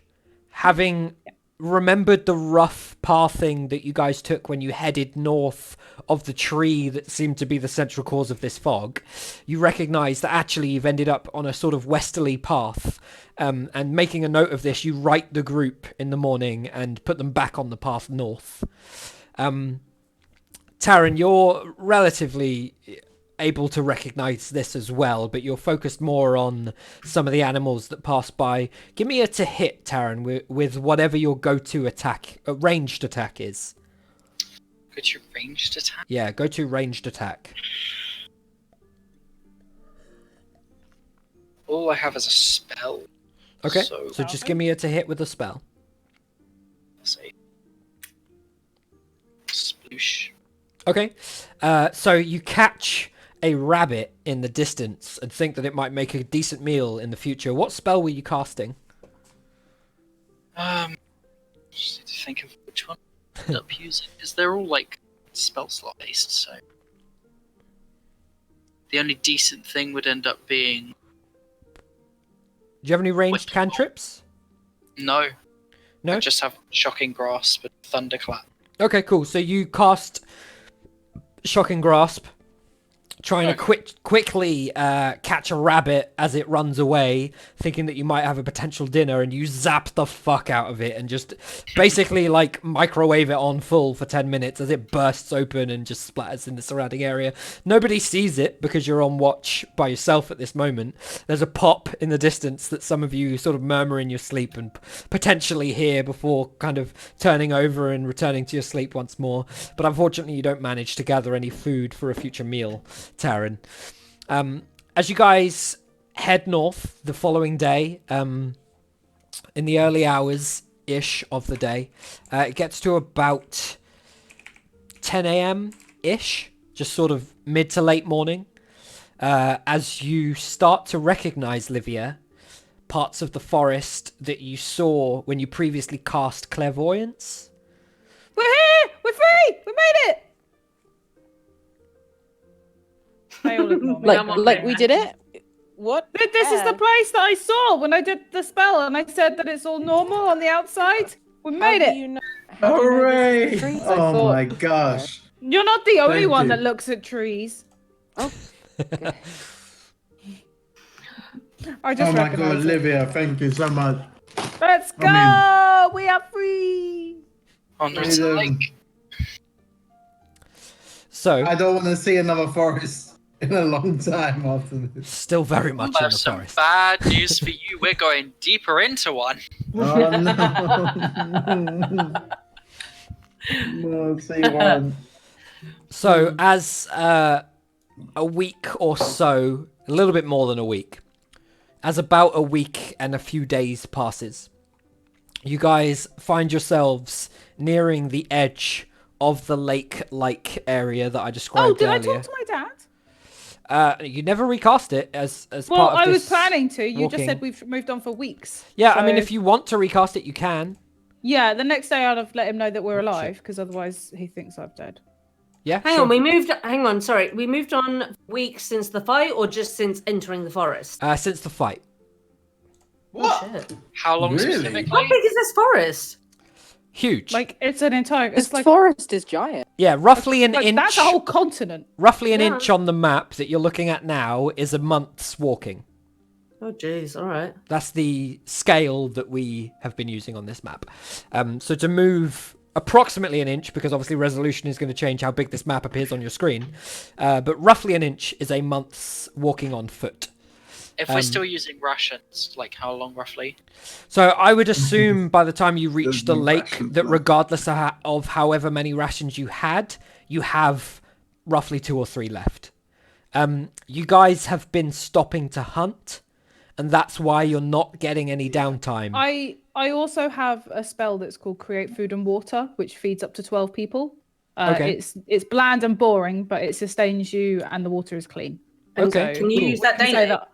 having remembered the rough pathing that you guys took when you headed north of the tree that seemed to be the central cause of this fog, you recognize that actually you've ended up on a sort of westerly path. And making a note of this, you write the group in the morning and put them back on the path north. Taryn, you're relatively able to recognize this as well, but you're focused more on some of the animals that pass by. Give me a to hit, Taryn, with whatever your go-to attack, ranged attack is. Go to ranged attack? Yeah, go-to ranged attack. All I have is a spell. Okay, so just give me a to hit with a spell. Let's see. Sploosh. Okay, so you catch a rabbit in the distance and think that it might make a decent meal in the future. What spell were you casting? Just need to think of which one I end up using, because they're all like spell slot based. So the only decent thing would end up being. Do you have any ranged cantrips? No. No. I just have shocking grasp and thunderclap. Okay, cool. So you cast Shocking Grasp, trying to quickly catch a rabbit as it runs away, thinking that you might have a potential dinner, and you zap the fuck out of it and just basically like microwave it on full for 10 minutes as it bursts open and just splatters in the surrounding area. Nobody sees it because you're on watch by yourself at this moment. There's a pop in the distance that some of you sort of murmur in your sleep and potentially hear before kind of turning over and returning to your sleep once more. But unfortunately, you don't manage to gather any food for a future meal, Taryn. As you guys head north the following day, in the early hours-ish of the day, it gets to about 10 a.m.-ish, just sort of mid to late morning, as you start to recognize, Livia, parts of the forest that you saw when you previously cast Clairvoyance. We're here! We're free! We made it! They all ignore me. Like we did it? What? This is the place that I saw when I did the spell, and I said that it's all normal on the outside. We made it. You know, Hooray! trees? I Oh thought- my gosh. You're not the only Thank one you. that looks at trees. Oh, okay. I just Oh my recognize god, it. Livia, thank you so much. Let's go! I We are free! Under Freedom. the lake. So, I don't want to see another forest in a long time after this. still very much I in have the some forest. bad news for you. We're going deeper into one. Oh no. No, see one. So, as a week or so, a little bit more than a week, as about a week and a few days passes, you guys find yourselves nearing the edge of the lake-like area that I described Did I earlier. talk to my dad? You never recast it as Well, part of I was this planning to. You just walking. said we've moved on for weeks. Yeah, I mean, So- if you want to recast it, you can. Yeah, the next day I'd have let him know that we're alive, because otherwise he thinks I'm dead. Yeah, Hang sure. on, hang on, sorry. We moved on weeks since the fight or just since entering the forest? Since the fight. What? Oh, shit. How long Really? How specifically? big is this forest? Huge. Like, it's an entire... This It's like... forest is giant. Yeah, roughly an like, inch. that's a whole continent. Roughly an Yeah. inch on the map that you're looking at now is a month's walking. Oh, jeez, all right. That's the scale that we have been using on this map. So to move approximately an inch, because obviously resolution is going to change how big this map appears on your screen, but roughly an inch is a month's walking on foot. If we're still using rations, like how long roughly? So I would assume by the time you reach the no lake rations that left. regardless of however many rations you had, you have roughly 2 or 3 left. You guys have been stopping to hunt, and that's why you're not getting any downtime. I also have a spell that's called Create Food and Water, which feeds up to 12 people. Okay. It's bland and boring, but it sustains you, and the water is clean. And Okay. so Can you Cool. use that I can say daily? that-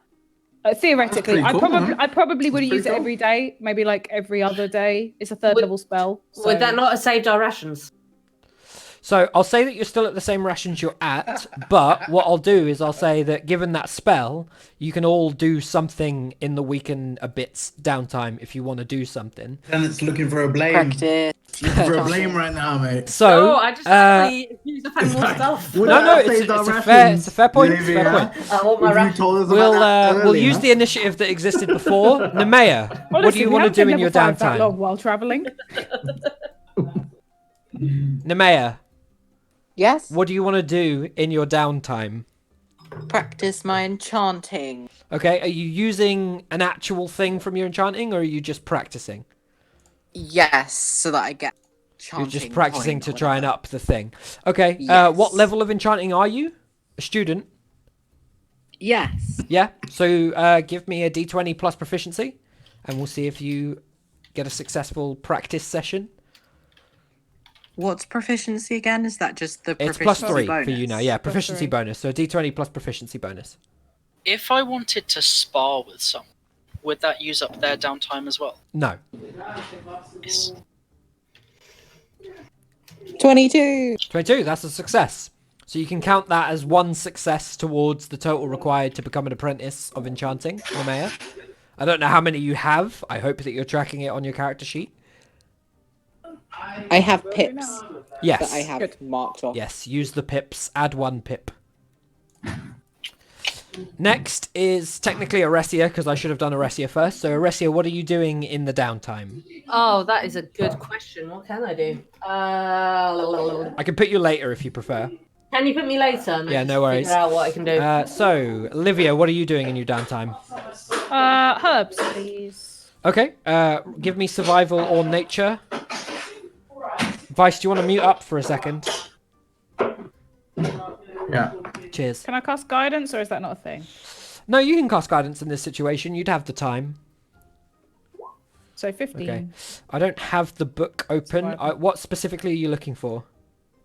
theoretically, That's pretty cool, huh? I probably would That's use it pretty every day, maybe like every other day. It's a third Would- level spell. Would that not have saved our rations? So I'll say that you're still at the same rations you're at, but what I'll do is I'll say that given that spell, you can all do something in the weekend a bit's downtime if you want to do something. Then it's looking for a blame. Practice. Looking for a blame right now, mate. So I just actually use the find more stuff. Would no, I no, have it's saved our a rations, fair point. It's a Olivia? fair point. I want my If you rations. told us about that We'll earlier. use the initiative that existed before. Nemea, what do you want to do in your That downtime? long while traveling. Nemea, Yes. what do you want to do in your downtime? Practice my enchanting. Okay, are you using an actual thing from your enchanting, or are you just practicing? Yes, so that I get. You're just Enchanting practicing point to or try and whatever. up the thing. Okay, Yes. what level of enchanting are you? A student? Yes. Yeah, so give me a d20 plus proficiency, and we'll see if you get a successful practice session. What's proficiency again? Is that just the It's proficiency plus 3 bonus? for you now. Yeah, Plus proficiency 3. bonus. So a d20 plus proficiency bonus. If I wanted to spar with someone, would that use up their downtime as well? No. Yes. 22. 22, that's a success. So you can count that as one success towards the total required to become an apprentice of enchanting, Nemea. I don't know how many you have. I hope that you're tracking it on your character sheet. I have pips Yes. that I have marked off. Yes, use the pips. Add 1 pip. Next is technically Aresia, because I should have done Aresia first. So Aresia, what are you doing in the downtime? Oh, that is a good question. What can I do? I can put you later if you prefer. Can you put me later? And Yeah, just no worries. Figure out what I can do. So, Olivia, what are you doing in your downtime? Herbs, please. Okay, give me survival or nature. Vice, do you want to mute up for a second? Yeah. Cheers. Can I cast guidance, or is that not a thing? No, you can cast guidance in this situation. You'd have the time. So 15. Okay. I don't have the book open. Survival. What specifically are you looking for?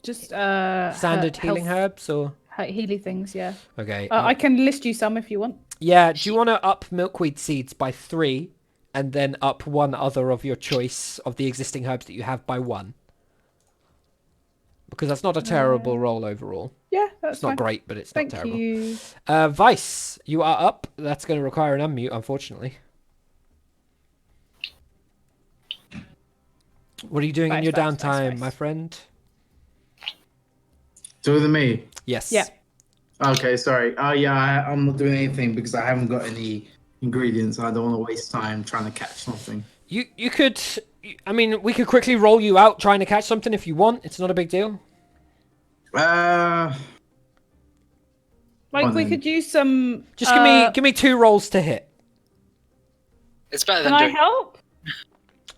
Just Standard healing herbs or? Healy things, yeah. Okay. I can list you some if you want. Yeah, do you want to up milkweed seeds by 3 and then up one other of your choice of the existing herbs that you have by 1? Because that's not a terrible roll overall. Yeah, that's It's not fine. great, but it's Thank not terrible. you. Vice, you are up. That's going to require an unmute, unfortunately. What are you doing in your downtime, my friend? Do with me. Yes. Yeah. Okay, sorry. Oh yeah, I'm not doing anything because I haven't got any ingredients. I don't want to waste time trying to catch something. You could. I mean, we could quickly roll you out trying to catch something if you want. It's not a big deal. Uh, Like, on we then. could use some... Just give me 2 rolls to hit. It's better Can than I doing. help?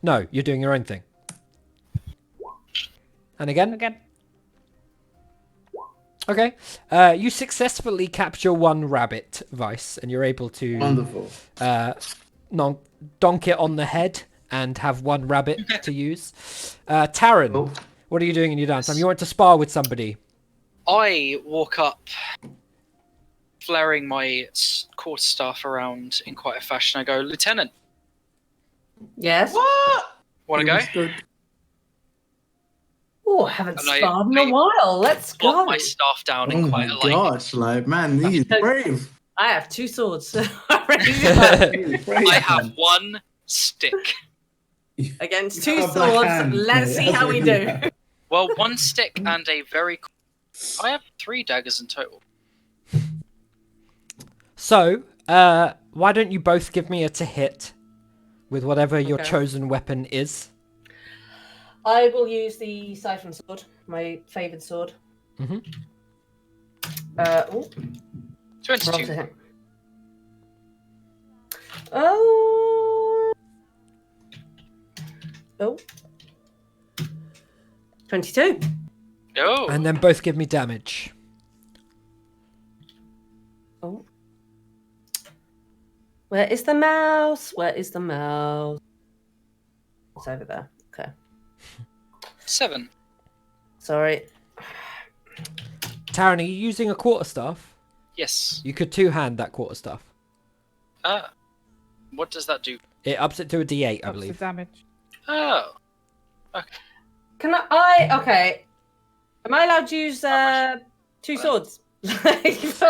No, you're doing your own thing. And again? Again. Okay. You successfully capture 1 rabbit, Vice, and you're able to wonderful. donk it on the head and have 1 rabbit to use. Taryn, Oh. what are you doing in your downtime? You want to spar with somebody? I walk up, flaring my quarterstaff around in quite a fashion. I go, Lieutenant, Yes. want to go? Good. Oh, I haven't And I- sparred in a while. Let's Put go. my staff down Oh in my quite a gosh, like man, he's brave. I have 2 swords. I'm ready to go. He's brave. I have man. 1 stick. Against You 2 have a black swords. hand, Let's mate, see that's how what we you do. have. Well, 1 stick and a very. I have 3 daggers in total. So, why don't you both give me a to hit with whatever your Okay. chosen weapon is? I will use the siphon sword, my favoured sword. Mhm. Oh, roll 22. to him. Oh. 22. Oh, And then both give me damage. Oh. Where is the mouse? Where is the mouse? It's over there. Okay. 7. Sorry. Taryn, are you using a quarterstaff? Yes. You could 2-hand that quarterstaff. What does that do? It ups it to a D8, I Ups the believe. damage. Oh, Can I? Okay. Am I allowed to use 2 swords?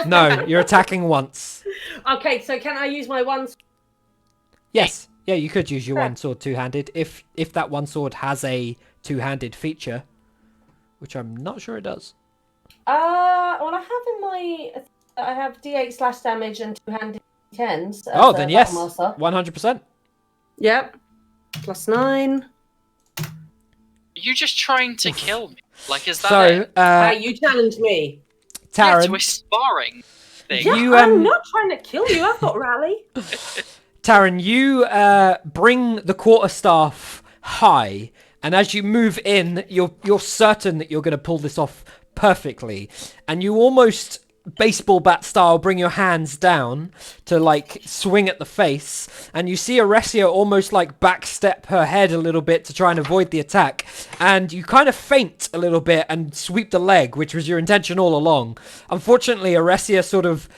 No, you're attacking once. Okay, so can I use my one? Yes. Yeah, you could use your one sword two-handed if that one sword has a two-handed feature, which I'm not sure it does. Well, I have D8 slash damage and 2-handed 10s. Oh, then yes, Master. 100%. Yep. +9. Are you just trying to kill me? Like, is that So, it? You challenged me. Yeah, Taryn, to a sparring thing. Yeah, I'm not trying to kill you. I've got rally. Taryn, you bring the quarterstaff high, and as you move in, you're certain that you're going to pull this off perfectly, and you almost baseball bat style bring your hands down to like swing at the face, and you see Aresia almost like backstep her head a little bit to try and avoid the attack, and you kind of feint a little bit and sweep the leg, which was your intention all along. Unfortunately, Aresia sort of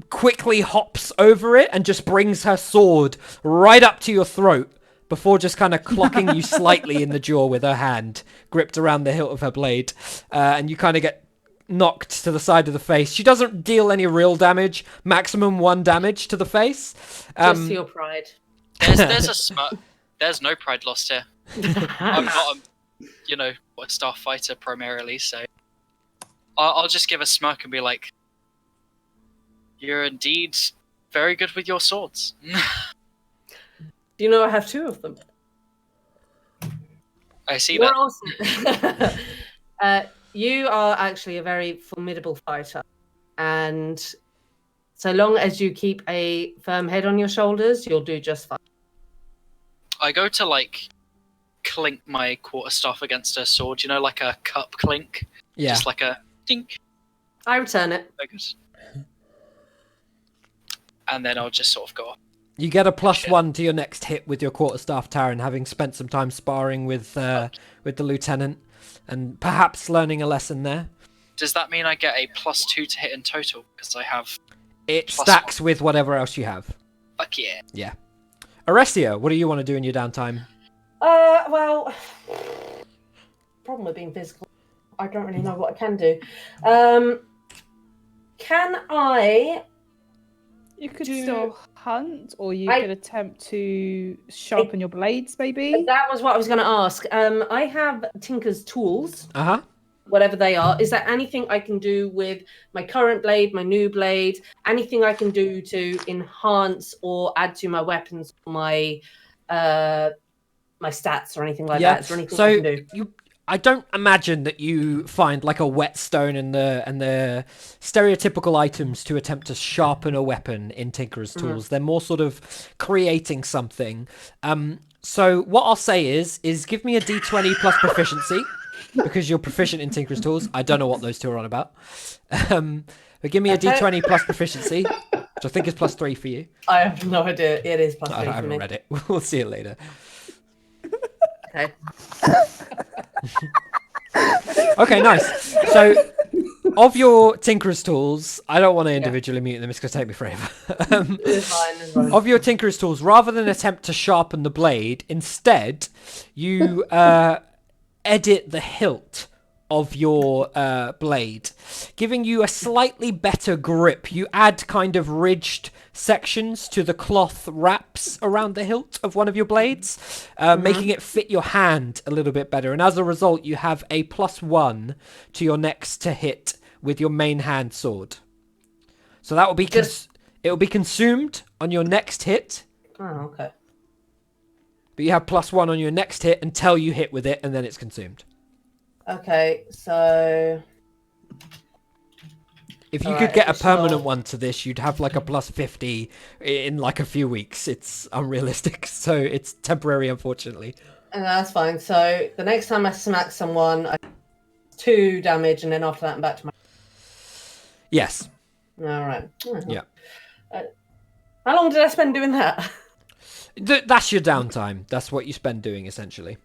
quickly hops over it and just brings her sword right up to your throat before just kind of clocking you slightly in the jaw with her hand gripped around the hilt of her blade, and you kind of get knocked to the side of the face. She doesn't deal any real damage, maximum 1 damage to the face. Just your pride. There's no pride lost here. I'm not a star fighter primarily, so I'll just give a smirk and be like, "You're indeed very good with your swords." Do you know I have 2 of them? I see that. Also, you are actually a very formidable fighter, and so long as you keep a firm head on your shoulders, you'll do just fine. I go to like clink my quarterstaff against her sword, like a cup clink. Yeah. Just like a dink. I return it. Focus. And then I'll just sort of go off. You get a +1 to your next hit with your quarterstaff, Taryn, having spent some time sparring with the lieutenant and perhaps learning a lesson there. Does that mean I get a +2 to hit in total? Because I have... It stacks with whatever else you have. Fuck yeah. Yeah. Aresia, what do you want to do in your downtime? Well, problem with being physical, I don't really know what I can do. Can I... You could still hunt, or you could attempt to sharpen your blades, maybe? That was what I was going to ask. I have Tinker's tools. Uh-huh. Whatever they are. Is there anything I can do with my current blade, my new blade, anything I can do to enhance or add to my weapons, my my stats or anything like that? Is there anything I can do? I don't imagine that you find like a whetstone and the stereotypical items to attempt to sharpen a weapon in Tinker's tools. They're more sort of creating something. So what I'll say is give me a D20 plus proficiency, because you're proficient in Tinker's tools. I don't know what those two are on about. But give me a D20 plus proficiency, which I think is +3 for you. I have no idea. It is +3 for me. I haven't read it. We'll see it later. Okay. Okay, nice. So, of your Tinker's tools, I don't want to individually mute them. It's going to take me forever. It's fine. Of your Tinker's tools, rather than attempt to sharpen the blade, instead, you edit the hilt of your blade, giving you a slightly better grip. You add kind of ridged sections to the cloth wraps around the hilt of one of your blades, making it fit your hand a little bit better. And as a result, you have a +1 to your next to hit with your main hand sword. So that will be it will be consumed on your next hit. Oh, okay. But you have +1 on your next hit until you hit with it, and then it's consumed. Okay, so... If you could get a permanent one to this, you'd have like a +50 in like a few weeks. It's unrealistic, so it's temporary, unfortunately. And that's fine. So the next time I smack someone, I 2 damage, and then after that, I'm back to my... Yes. All right. Yeah. How long did I spend doing that? That's your downtime. That's what you spend doing, essentially.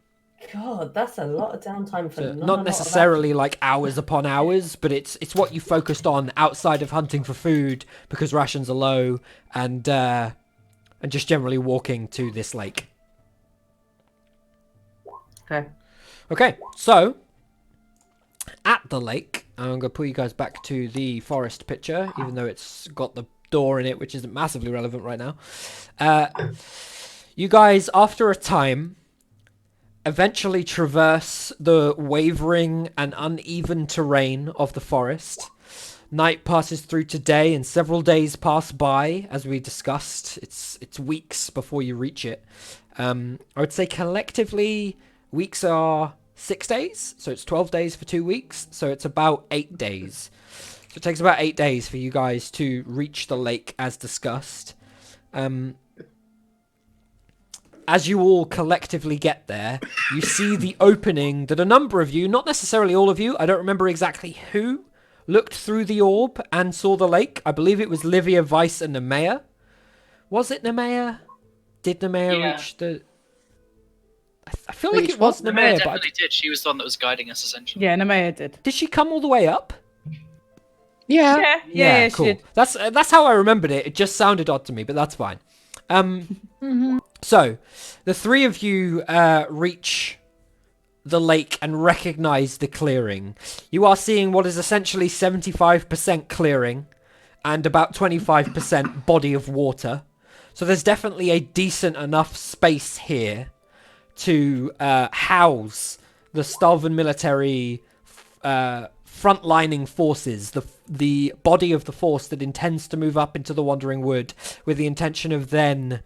God, that's a lot of downtime for not necessarily like hours upon hours, but it's what you focused on outside of hunting for food because rations are low, and just generally walking to this lake. Okay. Okay, so at the lake, I'm going to pull you guys back to the forest picture, even though it's got the door in it, which isn't massively relevant right now. You guys, after a time, eventually traverse the wavering and uneven terrain of the forest. Night passes through to day, and several days pass by, as we discussed. It's weeks before you reach it. I would say collectively, weeks are 6 days, so it's 12 days for 2 weeks, so it's about 8 days. So it takes about 8 days for you guys to reach the lake, as discussed. As you all collectively get there, you see the opening that a number of you, not necessarily all of you, I don't remember exactly who, looked through the orb and saw the lake. I believe it was Livia, Vice, and Nemea. Was it Nemea? Did Nemea reach the... I feel like it was Nemea Nemea, but... definitely did. She was the one that was guiding us, essentially. Yeah, Nemea did. Did she come all the way up? Yeah. Yeah, cool. she did. That's how I remembered it. It just sounded odd to me, but that's fine. So, the three of you reach the lake and recognize the clearing. You are seeing what is essentially 75% clearing and about 25% body of water. So there's definitely a decent enough space here to house the Stalvan military frontlining forces, the body of the force that intends to move up into the Wandering Wood with the intention of then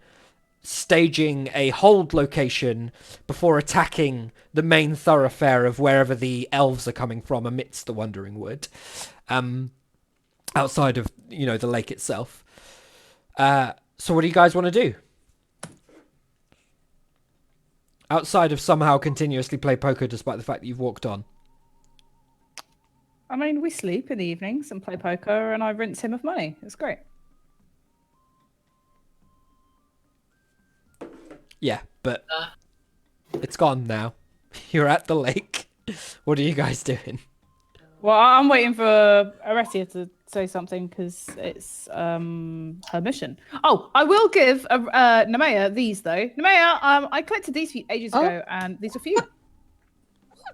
staging a hold location before attacking the main thoroughfare of wherever the elves are coming from amidst the Wandering Wood, outside of, the lake itself. So what do you guys want to do? Outside of somehow continuously play poker despite the fact that you've walked on. I mean, we sleep in the evenings and play poker, and I rinse him of money. It's great. Yeah, but it's gone now. You're at the lake. What are you guys doing? Well, I'm waiting for Aretia to say something because it's her mission. Oh, I will give Nemea these though. Nemea, I collected these ages ago, and these are for you.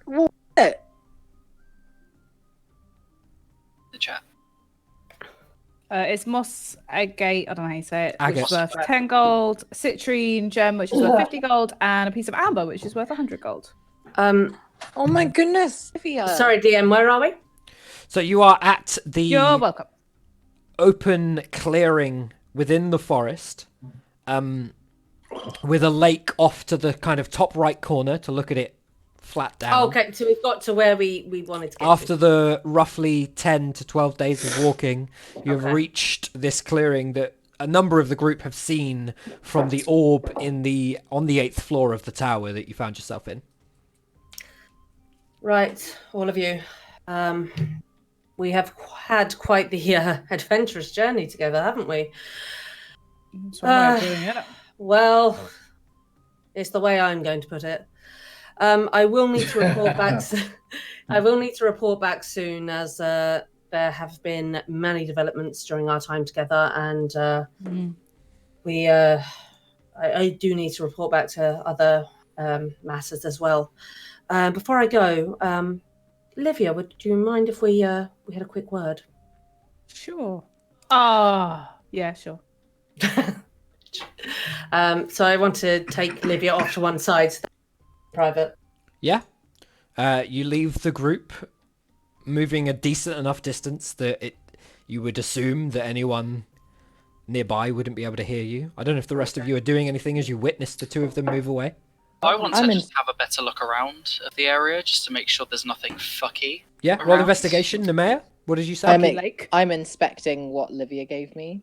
What? The chat. It's moss agate, I don't know how you say it, Agate. which is worth 10 gold, citrine gem, which is worth 50 gold, and a piece of amber, which is worth 100 gold. Oh my goodness, Sophia. Sorry, DM, where are we? So you are at the You're welcome. open clearing within the forest, with a lake off to the kind of top right corner to look at it flat down. Oh, okay, so we've got to where we wanted to get After to. the roughly 10 to 12 days of walking, you have reached this clearing that a number of the group have seen from the orb on the 8th floor of the tower that you found yourself in. Right, all of you. We have had quite the adventurous journey together, haven't we? That's one way of doing it. Well, it's the way I'm going to put it. I will need to report back. I will need to report back soon, as there have been many developments during our time together, and I do need to report back to other matters as well. Before I go, Livia, would you mind if we had a quick word? Sure. Yeah, sure. So I want to take Livia off to one side. So private. Yeah. You leave the group, moving a decent enough distance that you would assume that anyone nearby wouldn't be able to hear you. I don't know if the rest of you are doing anything as you witness the two of them move away. I want to just have a better look around of the area, just to make sure there's nothing fucky. Yeah, roll around. Investigation, Nemea. What did you say? I'm inspecting what Livia gave me.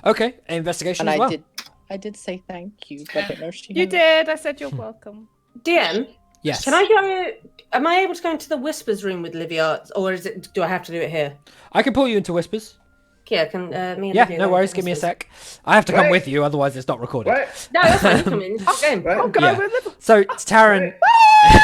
Okay, investigation And as well. I did say thank you, but I don't know if she You knows. did. I said you're welcome. DM, Yes. can I go? Am I able to go into the Whispers room with Livia, or do I have to do it here? I can pull you into Whispers. Yeah, can me and Yeah, Livia no go worries. into Give me a Whispers? sec. I have to come with you, otherwise it's not recorded. No, that's fine. You come in. It's game. Yeah. So, Taryn.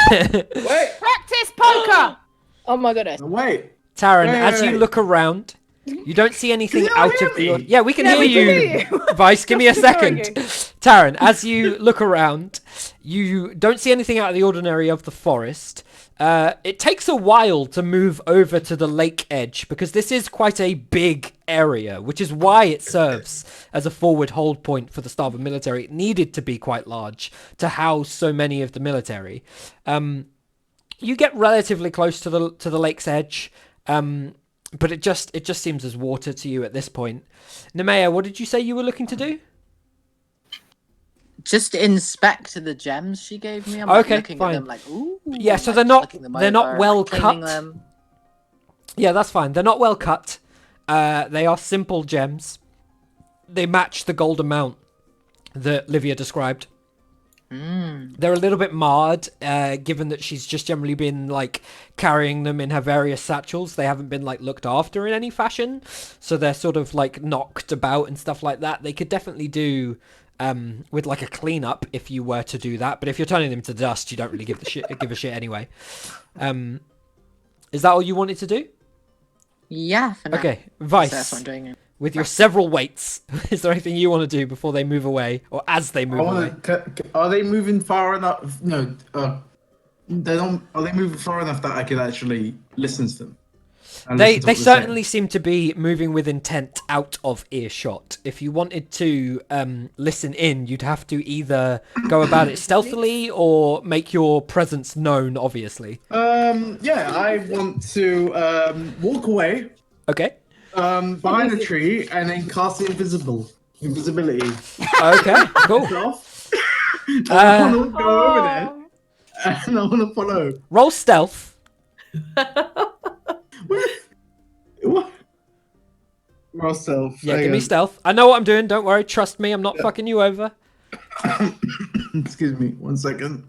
Practice poker. Oh my goodness. Wait. Taryn, Wait, as you wait. look around, you don't see anything you out hear of the... me? Yeah, we can Yeah, hear we can you. hear you. Vice, give me a Just ignoring second. you. Taryn, as you look around, you don't see anything out of the ordinary of the forest. It takes a while to move over to the lake edge because this is quite a big area, which is why it serves as a forward hold point for the Starboard military. It needed to be quite large to house so many of the military. You get relatively close to the lake's edge, but it just seems as water to you at this point. Nemea, what did you say you were looking to do? Just inspect the gems she gave me. I'm Okay, looking fine. at them like, ooh. Yeah, so like, they're not looking them they're not over, well like, cleaning cut. them. Yeah, that's fine. They're not well cut. They are simple gems. They match the gold amount that Livia described. They're a little bit marred, given that she's just generally been like carrying them in her various satchels. They haven't been like looked after in any fashion, so they're sort of like knocked about and stuff like that. They could definitely do with like a cleanup if you were to do that. But if you're turning them to dust, you don't really give a shit anyway. Is that all you wanted to do? Yeah, for now. Okay, So Vice. that's what I'm doing. With your several weights, is there anything you want to do before they move away, or as they I move away? want to. Are they moving far enough? No. They don't. Are they moving far enough that I can actually listen to them? And They listen to they what they're saying? certainly seem to be moving with intent out of earshot. If you wanted to listen in, you'd have to either go about it stealthily or make your presence known, obviously. Yeah, I want to walk away Okay. behind a tree and then cast invisibility. Okay, cool. Off. I want to go over there and I want to follow. Roll stealth. What? Myself. Yeah, give me stealth. I know what I'm doing, don't worry. Trust me, I'm not fucking you over. Excuse me, 1 second.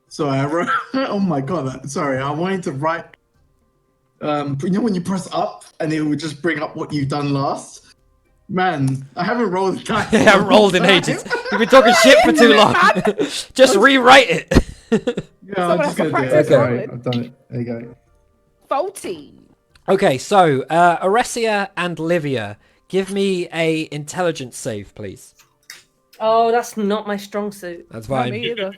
So I wrote. Oh my god! Sorry, I wanted to write. You know when you press up and it would just bring up what you've done last. Man, I haven't rolled the dice. I haven't rolled in ages. You've been talking shit for too long. Just rewrite it. Yeah, I'm just gonna do it. practice Sorry, rolling. I've done it. There you go. Faulty. Okay, so Aresia and Livia, give me a intelligence save, please. Oh, that's not my strong suit. That's Not fine. me either.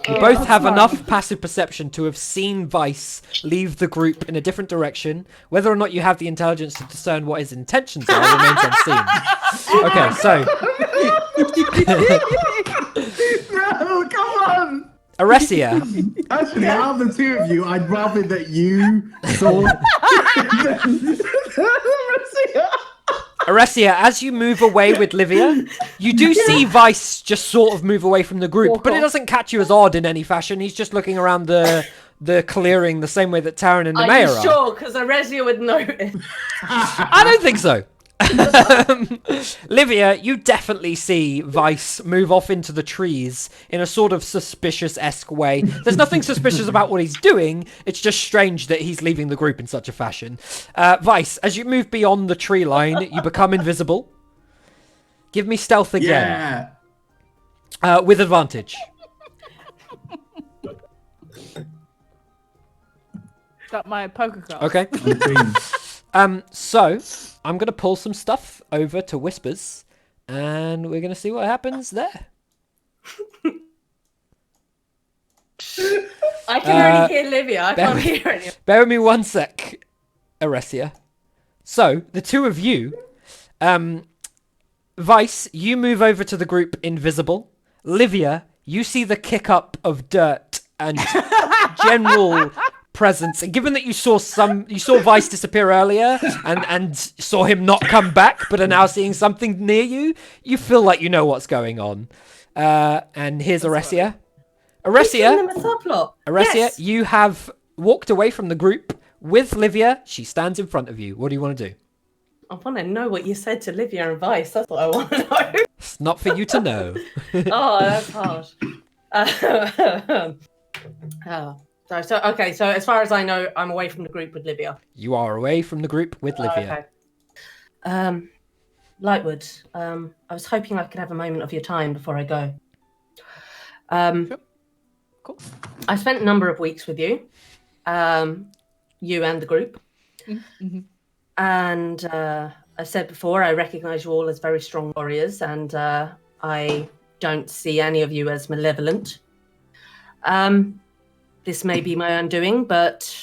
You both that's have fine. enough passive perception to have seen Vice leave the group in a different direction. Whether or not you have the intelligence to discern what his intentions are remains unseen. Okay, so No, come on! Aresia, Actually, out of the two of you, I'd rather that you saw. Aresia, as you move away with Livia, you do see Vice just sort of move away from the group, Walk but it off. doesn't catch you as odd in any fashion. He's just looking around the clearing the same way that Taryn and Are Nemea you are. sure? Because Arezia would notice. I don't think so. Livia, you definitely see Vice move off into the trees in a sort of suspicious-esque way. There's nothing suspicious about what he's doing. It's just strange that he's leaving the group in such a fashion. Vice, as you move beyond the tree line, you become invisible. Give me stealth again. Yeah. With advantage. Got my poker card. Okay. I'm green. So I'm gonna pull some stuff over to Whispers, and we're gonna see what happens there. I can only hear Livia. I can't hear anyone. Bear with me 1 sec, Aresia. So the two of you, Vice, you move over to the group invisible. Livia, you see the kick up of dirt and general presence, and given that you saw Vice disappear earlier and saw him not come back, but are now seeing something near you, you feel like you know what's going on. And here's Aresia. Aresia, Yes. you have walked away from the group with Livia. She stands in front of you. What do you want to do? I want to know what you said to Livia and Vice. That's what I want to know. It's not for you to know. Oh, that's harsh. So as far as I know, I'm away from the group with Livia. You are away from the group with Livia. Okay. Lightwood, I was hoping I could have a moment of your time before I go. Sure. Cool. I spent a number of weeks with you, you and the group. Mm-hmm. And I said before, I recognize you all as very strong warriors, and I don't see any of you as malevolent. this may be my undoing, but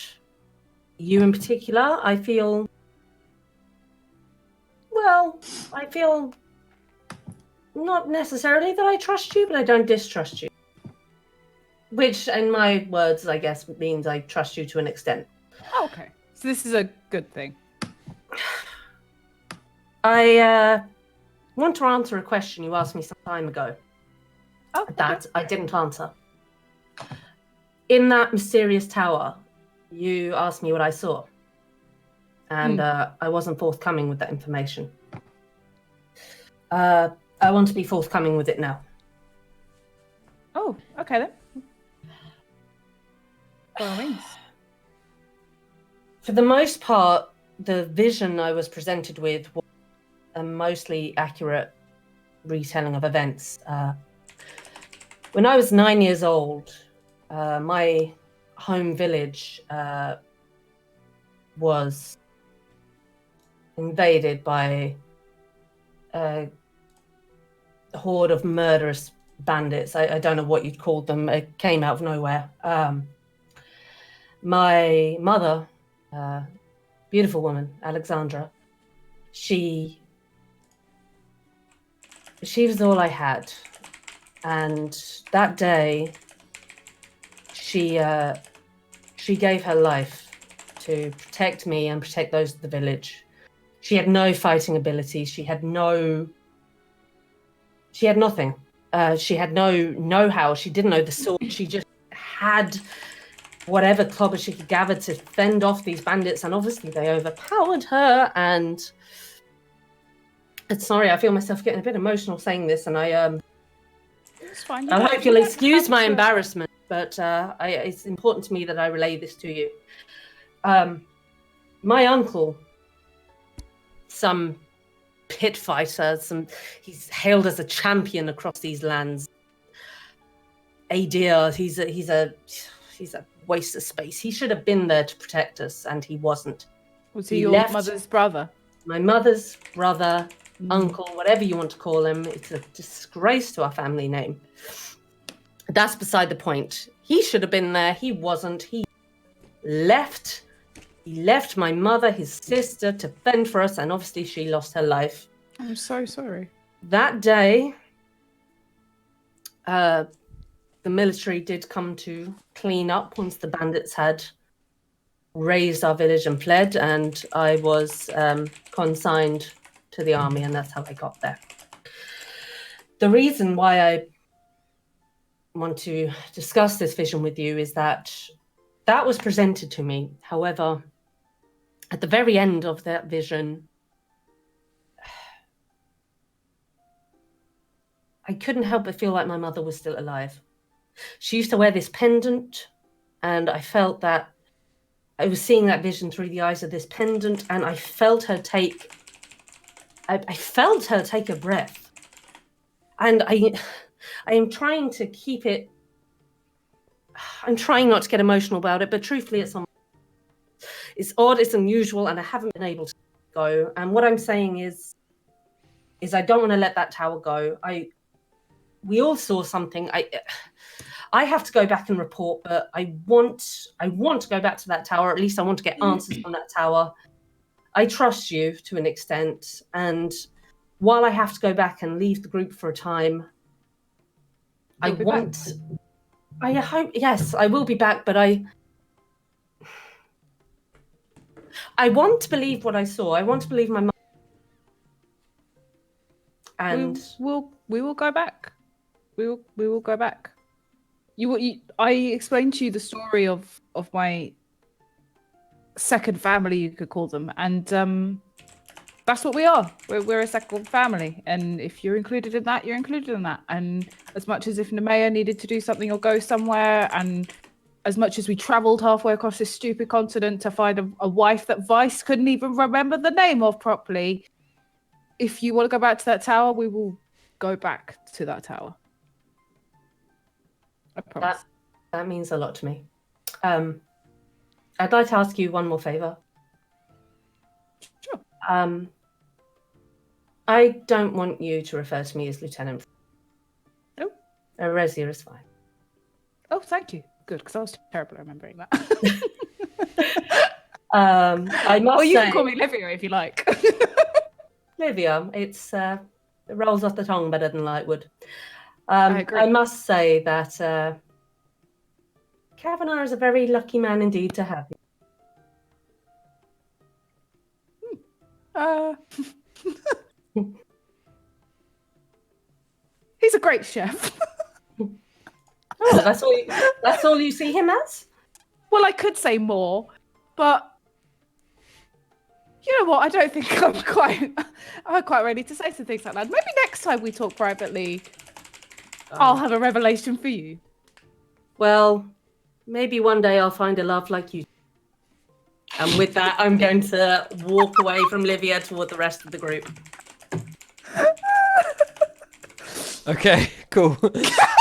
you in particular, I feel not necessarily that I trust you, but I don't distrust you. Which, in my words, I guess means I trust you to an extent. Oh, okay. So this is a good thing. I want to answer a question you asked me some time ago. Oh, That I didn't answer. In that mysterious tower, you asked me what I saw. And I wasn't forthcoming with that information. I want to be forthcoming with it now. Oh, okay then. By all means. For the most part, the vision I was presented with was a mostly accurate retelling of events. When I was 9 years old, my home village was invaded by a horde of murderous bandits. I don't know what you'd call them. It came out of nowhere. My mother, beautiful woman, Alexandra, she was all I had. And that day, she gave her life to protect me and protect those of the village. She had no fighting ability. She had nothing. She had no know-how. She didn't know the sword. She just had whatever clobber she could gather to fend off these bandits, and obviously they overpowered her. And sorry, I feel myself getting a bit emotional saying this, and It's fine. I hope you'll excuse my embarrassment, but it's important to me that I relay this to you. My uncle, some pit fighter, he's hailed as a champion across these lands. Adir, he's a waste of space. He should have been there to protect us, and he wasn't. Was he your mother's brother? My mother's brother, uncle, whatever you want to call him. It's a disgrace to our family name. That's beside the point. He should have been there. He wasn't. He left my mother, his sister, to fend for us, and obviously she lost her life. I'm so sorry. That day, the military did come to clean up once the bandits had razed our village and fled, and I was consigned to the army, and that's how I got there. The reason why I want to discuss this vision with you is that was presented to me. However, at the very end of that vision, I couldn't help but feel like my mother was still alive. She used to wear this pendant, and I felt that I was seeing that vision through the eyes of this pendant, and I felt her take a breath. And I am trying to keep it. I'm trying not to get emotional about it, but truthfully, it's odd, it's unusual, and I haven't been able to go. And what I'm saying is I don't want to let that tower go. We all saw something. I have to go back and report, but I want to go back to that tower. At least I want to get answers from that tower. I trust you to an extent, and while I have to go back and leave the group for a time, I hope, yes, I will be back, but I want to believe what I saw. I want to believe my mom. And we will go back. We will go back. I explained to you the story of my second family, you could call them, and that's what we are. We're a second family, and if you're included in that, you're included in that. And as much as if Nemea needed to do something or go somewhere, and as much as we travelled halfway across this stupid continent to find a wife that Vice couldn't even remember the name of properly, if you want to go back to that tower, we will go back to that tower. I promise. That means a lot to me. I'd like to ask you one more favor. Sure. I don't want you to refer to me as Lieutenant. Oh. Rezia is fine. Oh, thank you. Good, because I was terrible at remembering that. I must Or you say, can call me Livia if you like. Livia, it rolls off the tongue better than Lightwood. I agree. I must say that Kavanagh is a very lucky man indeed to have you. He's a great chef. Oh, that's all you see him as? Well, I could say more, but you know what? I don't think I'm quite ready to say some things like that. Maybe next time we talk privately, I'll have a revelation for you. Well, maybe one day I'll find a love like you. And with that, I'm going to walk away from Livia toward the rest of the group. Okay, cool.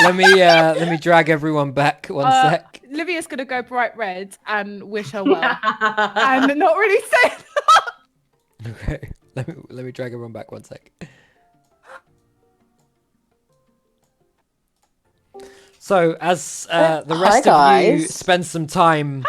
let me drag everyone back one sec. Livia's gonna go bright red and wish her well, and not really say that. Okay, let me drag everyone back one sec. So as the rest of you spend some time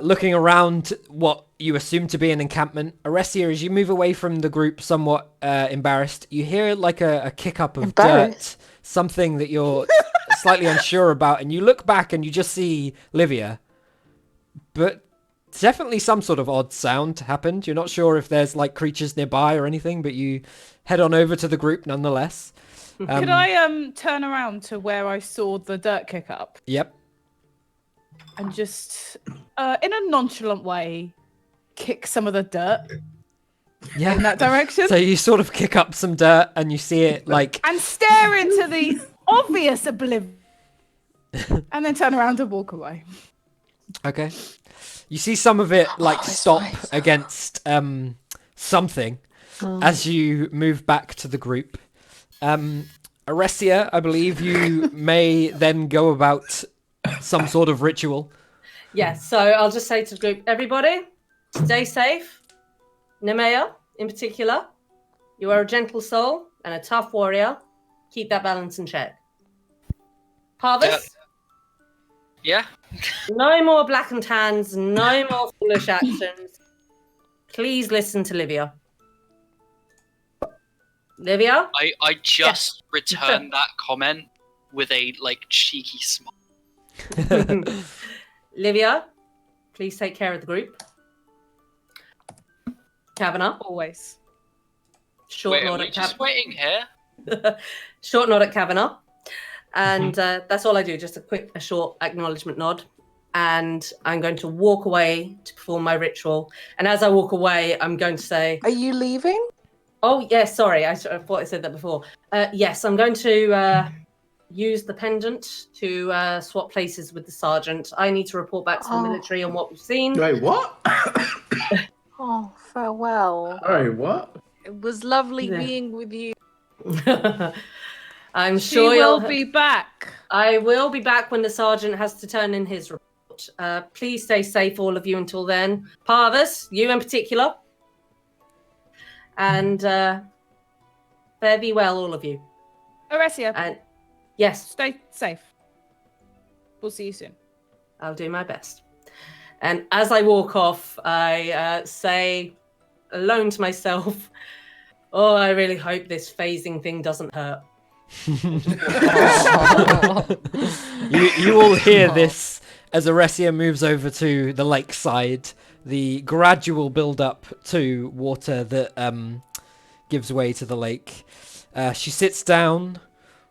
looking around what you assume to be an encampment, Aresia, as you move away from the group somewhat embarrassed, you hear like a kick up of dirt, something that you're slightly unsure about, and you look back and you just see Livia. But definitely some sort of odd sound happened. You're not sure if there's like creatures nearby or anything, but you head on over to the group nonetheless. Could I turn around to where I saw the dirt kick up? Yep. And just, in a nonchalant way, kick some of the dirt in that direction. So you sort of kick up some dirt and you see it like... And stare into the obvious oblivion. And then turn around and walk away. Okay. You see some of it like stop against something as you move back to the group. Aresia, I believe you may then go about some sort of ritual. Yes, so I'll just say to the group, everybody, stay safe. Nemea, in particular, you are a gentle soul and a tough warrior. Keep that balance in check. Parvis? Yeah? No more blackened hands, no more foolish actions. Please listen to Livia. Livia? I just returned that comment with a cheeky smile. Livia, please take care of the group. Kavanagh? Always. Short Wait, nod are we at just waiting here? Short nod at Kavanagh. And that's all I do, just a short acknowledgement nod. And I'm going to walk away to perform my ritual. And as I walk away, I'm going to say... Are you leaving? Oh, yes, sorry. I thought I said that before. Yes, I'm going to use the pendant to swap places with the sergeant. I need to report back to the military on what we've seen. Wait, what? Oh, farewell. Sorry, what? It was lovely being with you. I'm She sure will be back. I will be back when the sergeant has to turn in his report. Please stay safe, all of you, until then. Parvis, you in particular. And fare thee well, all of you. Aresia, And yes, stay safe. We'll see you soon. I'll do my best. And as I walk off, I say alone to myself, oh, I really hope this phasing thing doesn't hurt. You all hear this as Aresia moves over to the lakeside, the gradual build-up to water that gives way to the lake. She sits down,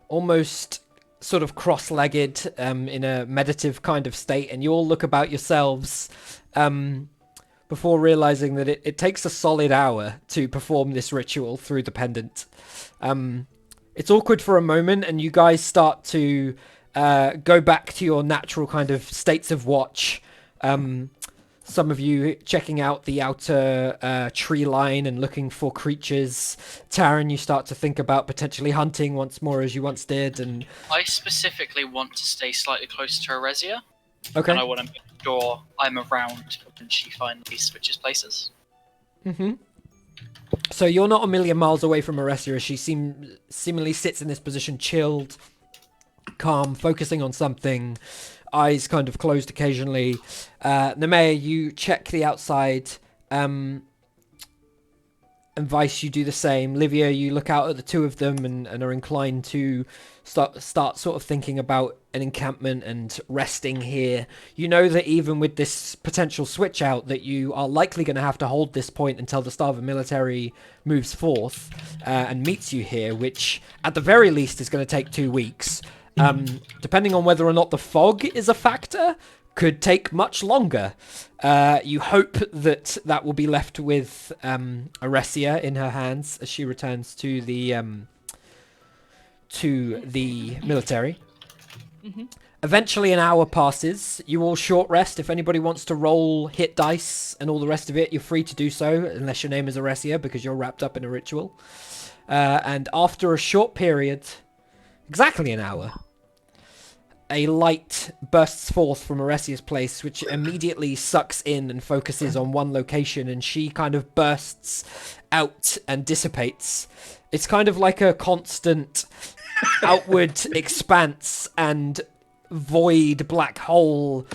almost sort of cross-legged, in a meditative kind of state, and you all look about yourselves before realizing that it takes a solid hour to perform this ritual through the pendant. It's awkward for a moment, and you guys start to go back to your natural kind of states of watch. Some of you checking out the outer tree line and looking for creatures. Taryn, you start to think about potentially hunting once more as you once did. And I specifically want to stay slightly closer to Aresia. okay. And I want to make sure I'm around when she finally switches places. Mm-hmm. So you're not a million miles away from Aresia as she seemingly sits in this position, chilled, calm, focusing on something, eyes kind of closed occasionally. Nemea, you check the outside. And Vice, you do the same. Livia, you look out at the two of them and are inclined to start sort of thinking about an encampment and resting here. You know that even with this potential switch out, that you are likely going to have to hold this point until the Starver military moves forth and meets you here, which at the very least is going to take 2 weeks. Depending on whether or not the fog is a factor, could take much longer. You hope that will be left with Aresia in her hands as she returns to the military. Mm-hmm. Eventually an hour passes. You all short rest. If anybody wants to roll hit dice and all the rest of it, you're free to do so, unless your name is Aresia, because you're wrapped up in a ritual. And after a short period, exactly an hour, a light bursts forth from Aresia's place, which immediately sucks in and focuses on one location, and she kind of bursts out and dissipates. It's kind of like a constant outward expanse and void black hole,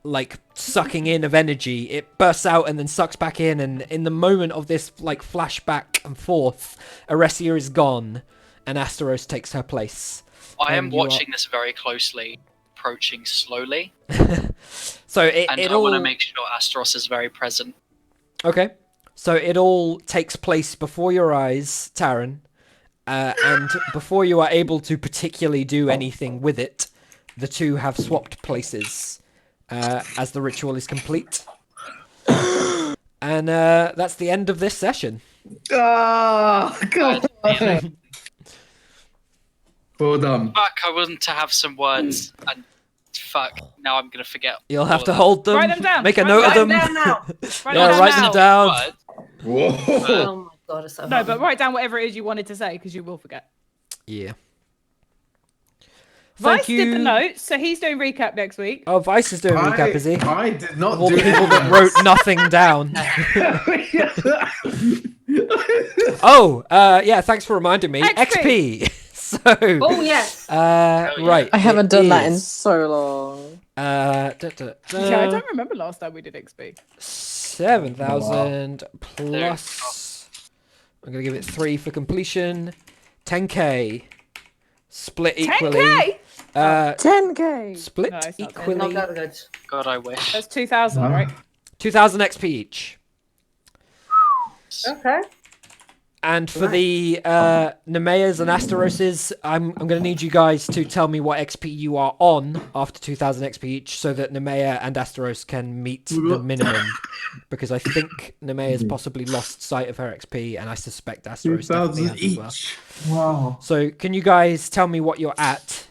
like sucking in of energy. It bursts out and then sucks back in, and in the moment of this like flashback and forth, Aresia is gone, and Asteros takes her place. I am watching this very closely, approaching slowly. So I want to make sure Asteros is very present. Okay. So it all takes place before your eyes, Taran, and before you are able to particularly do anything with it, the two have swapped places as the ritual is complete. And that's the end of this session. Oh, God. Well done. Fuck, I wasn't to have some words, and fuck, now I'm gonna forget. You'll have to hold them. Write them down. Make a note of them. Write them down now. Write them down. Whoa. Oh my god, it's so No, hard. but write down whatever it is you wanted to say, because you will forget. Yeah. Vice did the notes, so he's doing recap next week. Oh, Vice is doing recap, is he? I did not All do the people that wrote nothing down. Oh, yeah, thanks for reminding me. XP. So. Oh yes. Right. I haven't done that in is, so long. Yeah, I don't remember last time we did XP. 7,000 plus. I'm gonna give it 3 for completion. 10k. Split equally. 10K? 10k. Split No, it's not equally. Not that good. God, I wish. That's 2,000, right? 2,000 XP each. Okay. And for the Nemeas and Asteroses, I'm going to need you guys to tell me what XP you are on after 2,000 XP each, so that Nemea and Asteros can meet the minimum. Because I think Nemea's possibly lost sight of her XP, and I suspect Asteros definitely 2,000 has as well. each. Wow. So can you guys tell me what you're at?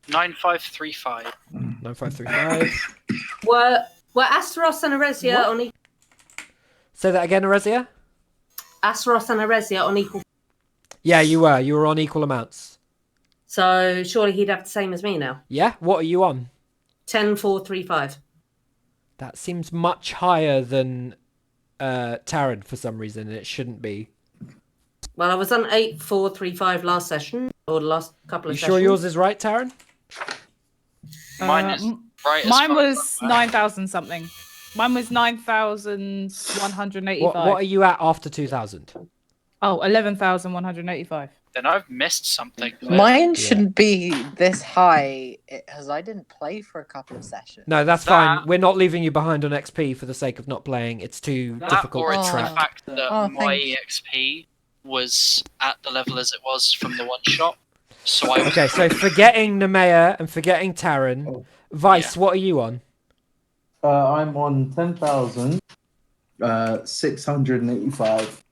9535. 9535. Were Asteros and Aresia on Say that again, Arezia? Asteros and Aresia on equal? Yeah, you were. You were on equal amounts. So surely he'd have the same as me now. Yeah? What are you on? 10,435. That seems much higher than Taran for some reason, and it shouldn't be. Well, I was on 8,435 last session, or the last couple of You sessions. sure yours is right, Taran? Mine is right as Mine fuck. was 9,000 something. Mine was 9,185. What are you at after 2,000? Oh, 11,185. Then I've missed something. Mine shouldn't be this high because I didn't play for a couple of sessions. No, that's fine. We're not leaving you behind on XP for the sake of not playing. It's too That difficult or to it's the track. fact that Oh, my thank you. EXP was at the level as it was from the one shot. So I Okay, so forgetting Nemea and forgetting Taran, Vice, what are you on? I'm on 10,685.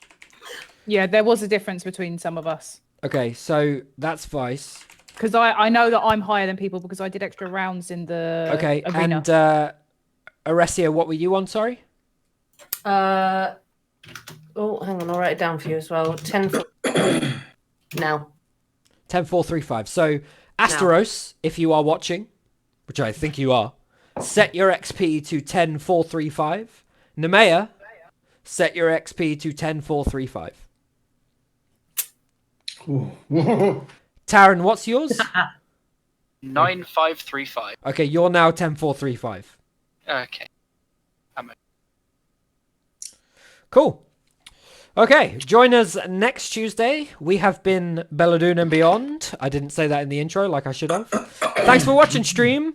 Yeah, there was a difference between some of us. Okay, so that's Vice. Because I know that I'm higher than people because I did extra rounds in the Okay, arena. and Aresia, what were you on, sorry? Oh, hang on, I'll write it down for you as well. 10 now. 10,435. So, Asteros, if you are watching, which I think you are, set your XP to 10,435. Nemea, set your XP to 10,435. Taryn, what's yours? 9535. Okay, you're now 10435. Okay. Cool. Okay, join us next Tuesday. We have been Bela'Dun and Beyond. I didn't say that in the intro like I should have. Thanks for watching, stream.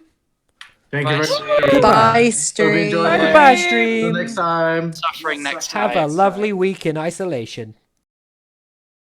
Thank you very Bye. much. Bye, Hope you stream. enjoyed it. Goodbye, Till stream. next time. Suffering next time. Have a lovely week in isolation.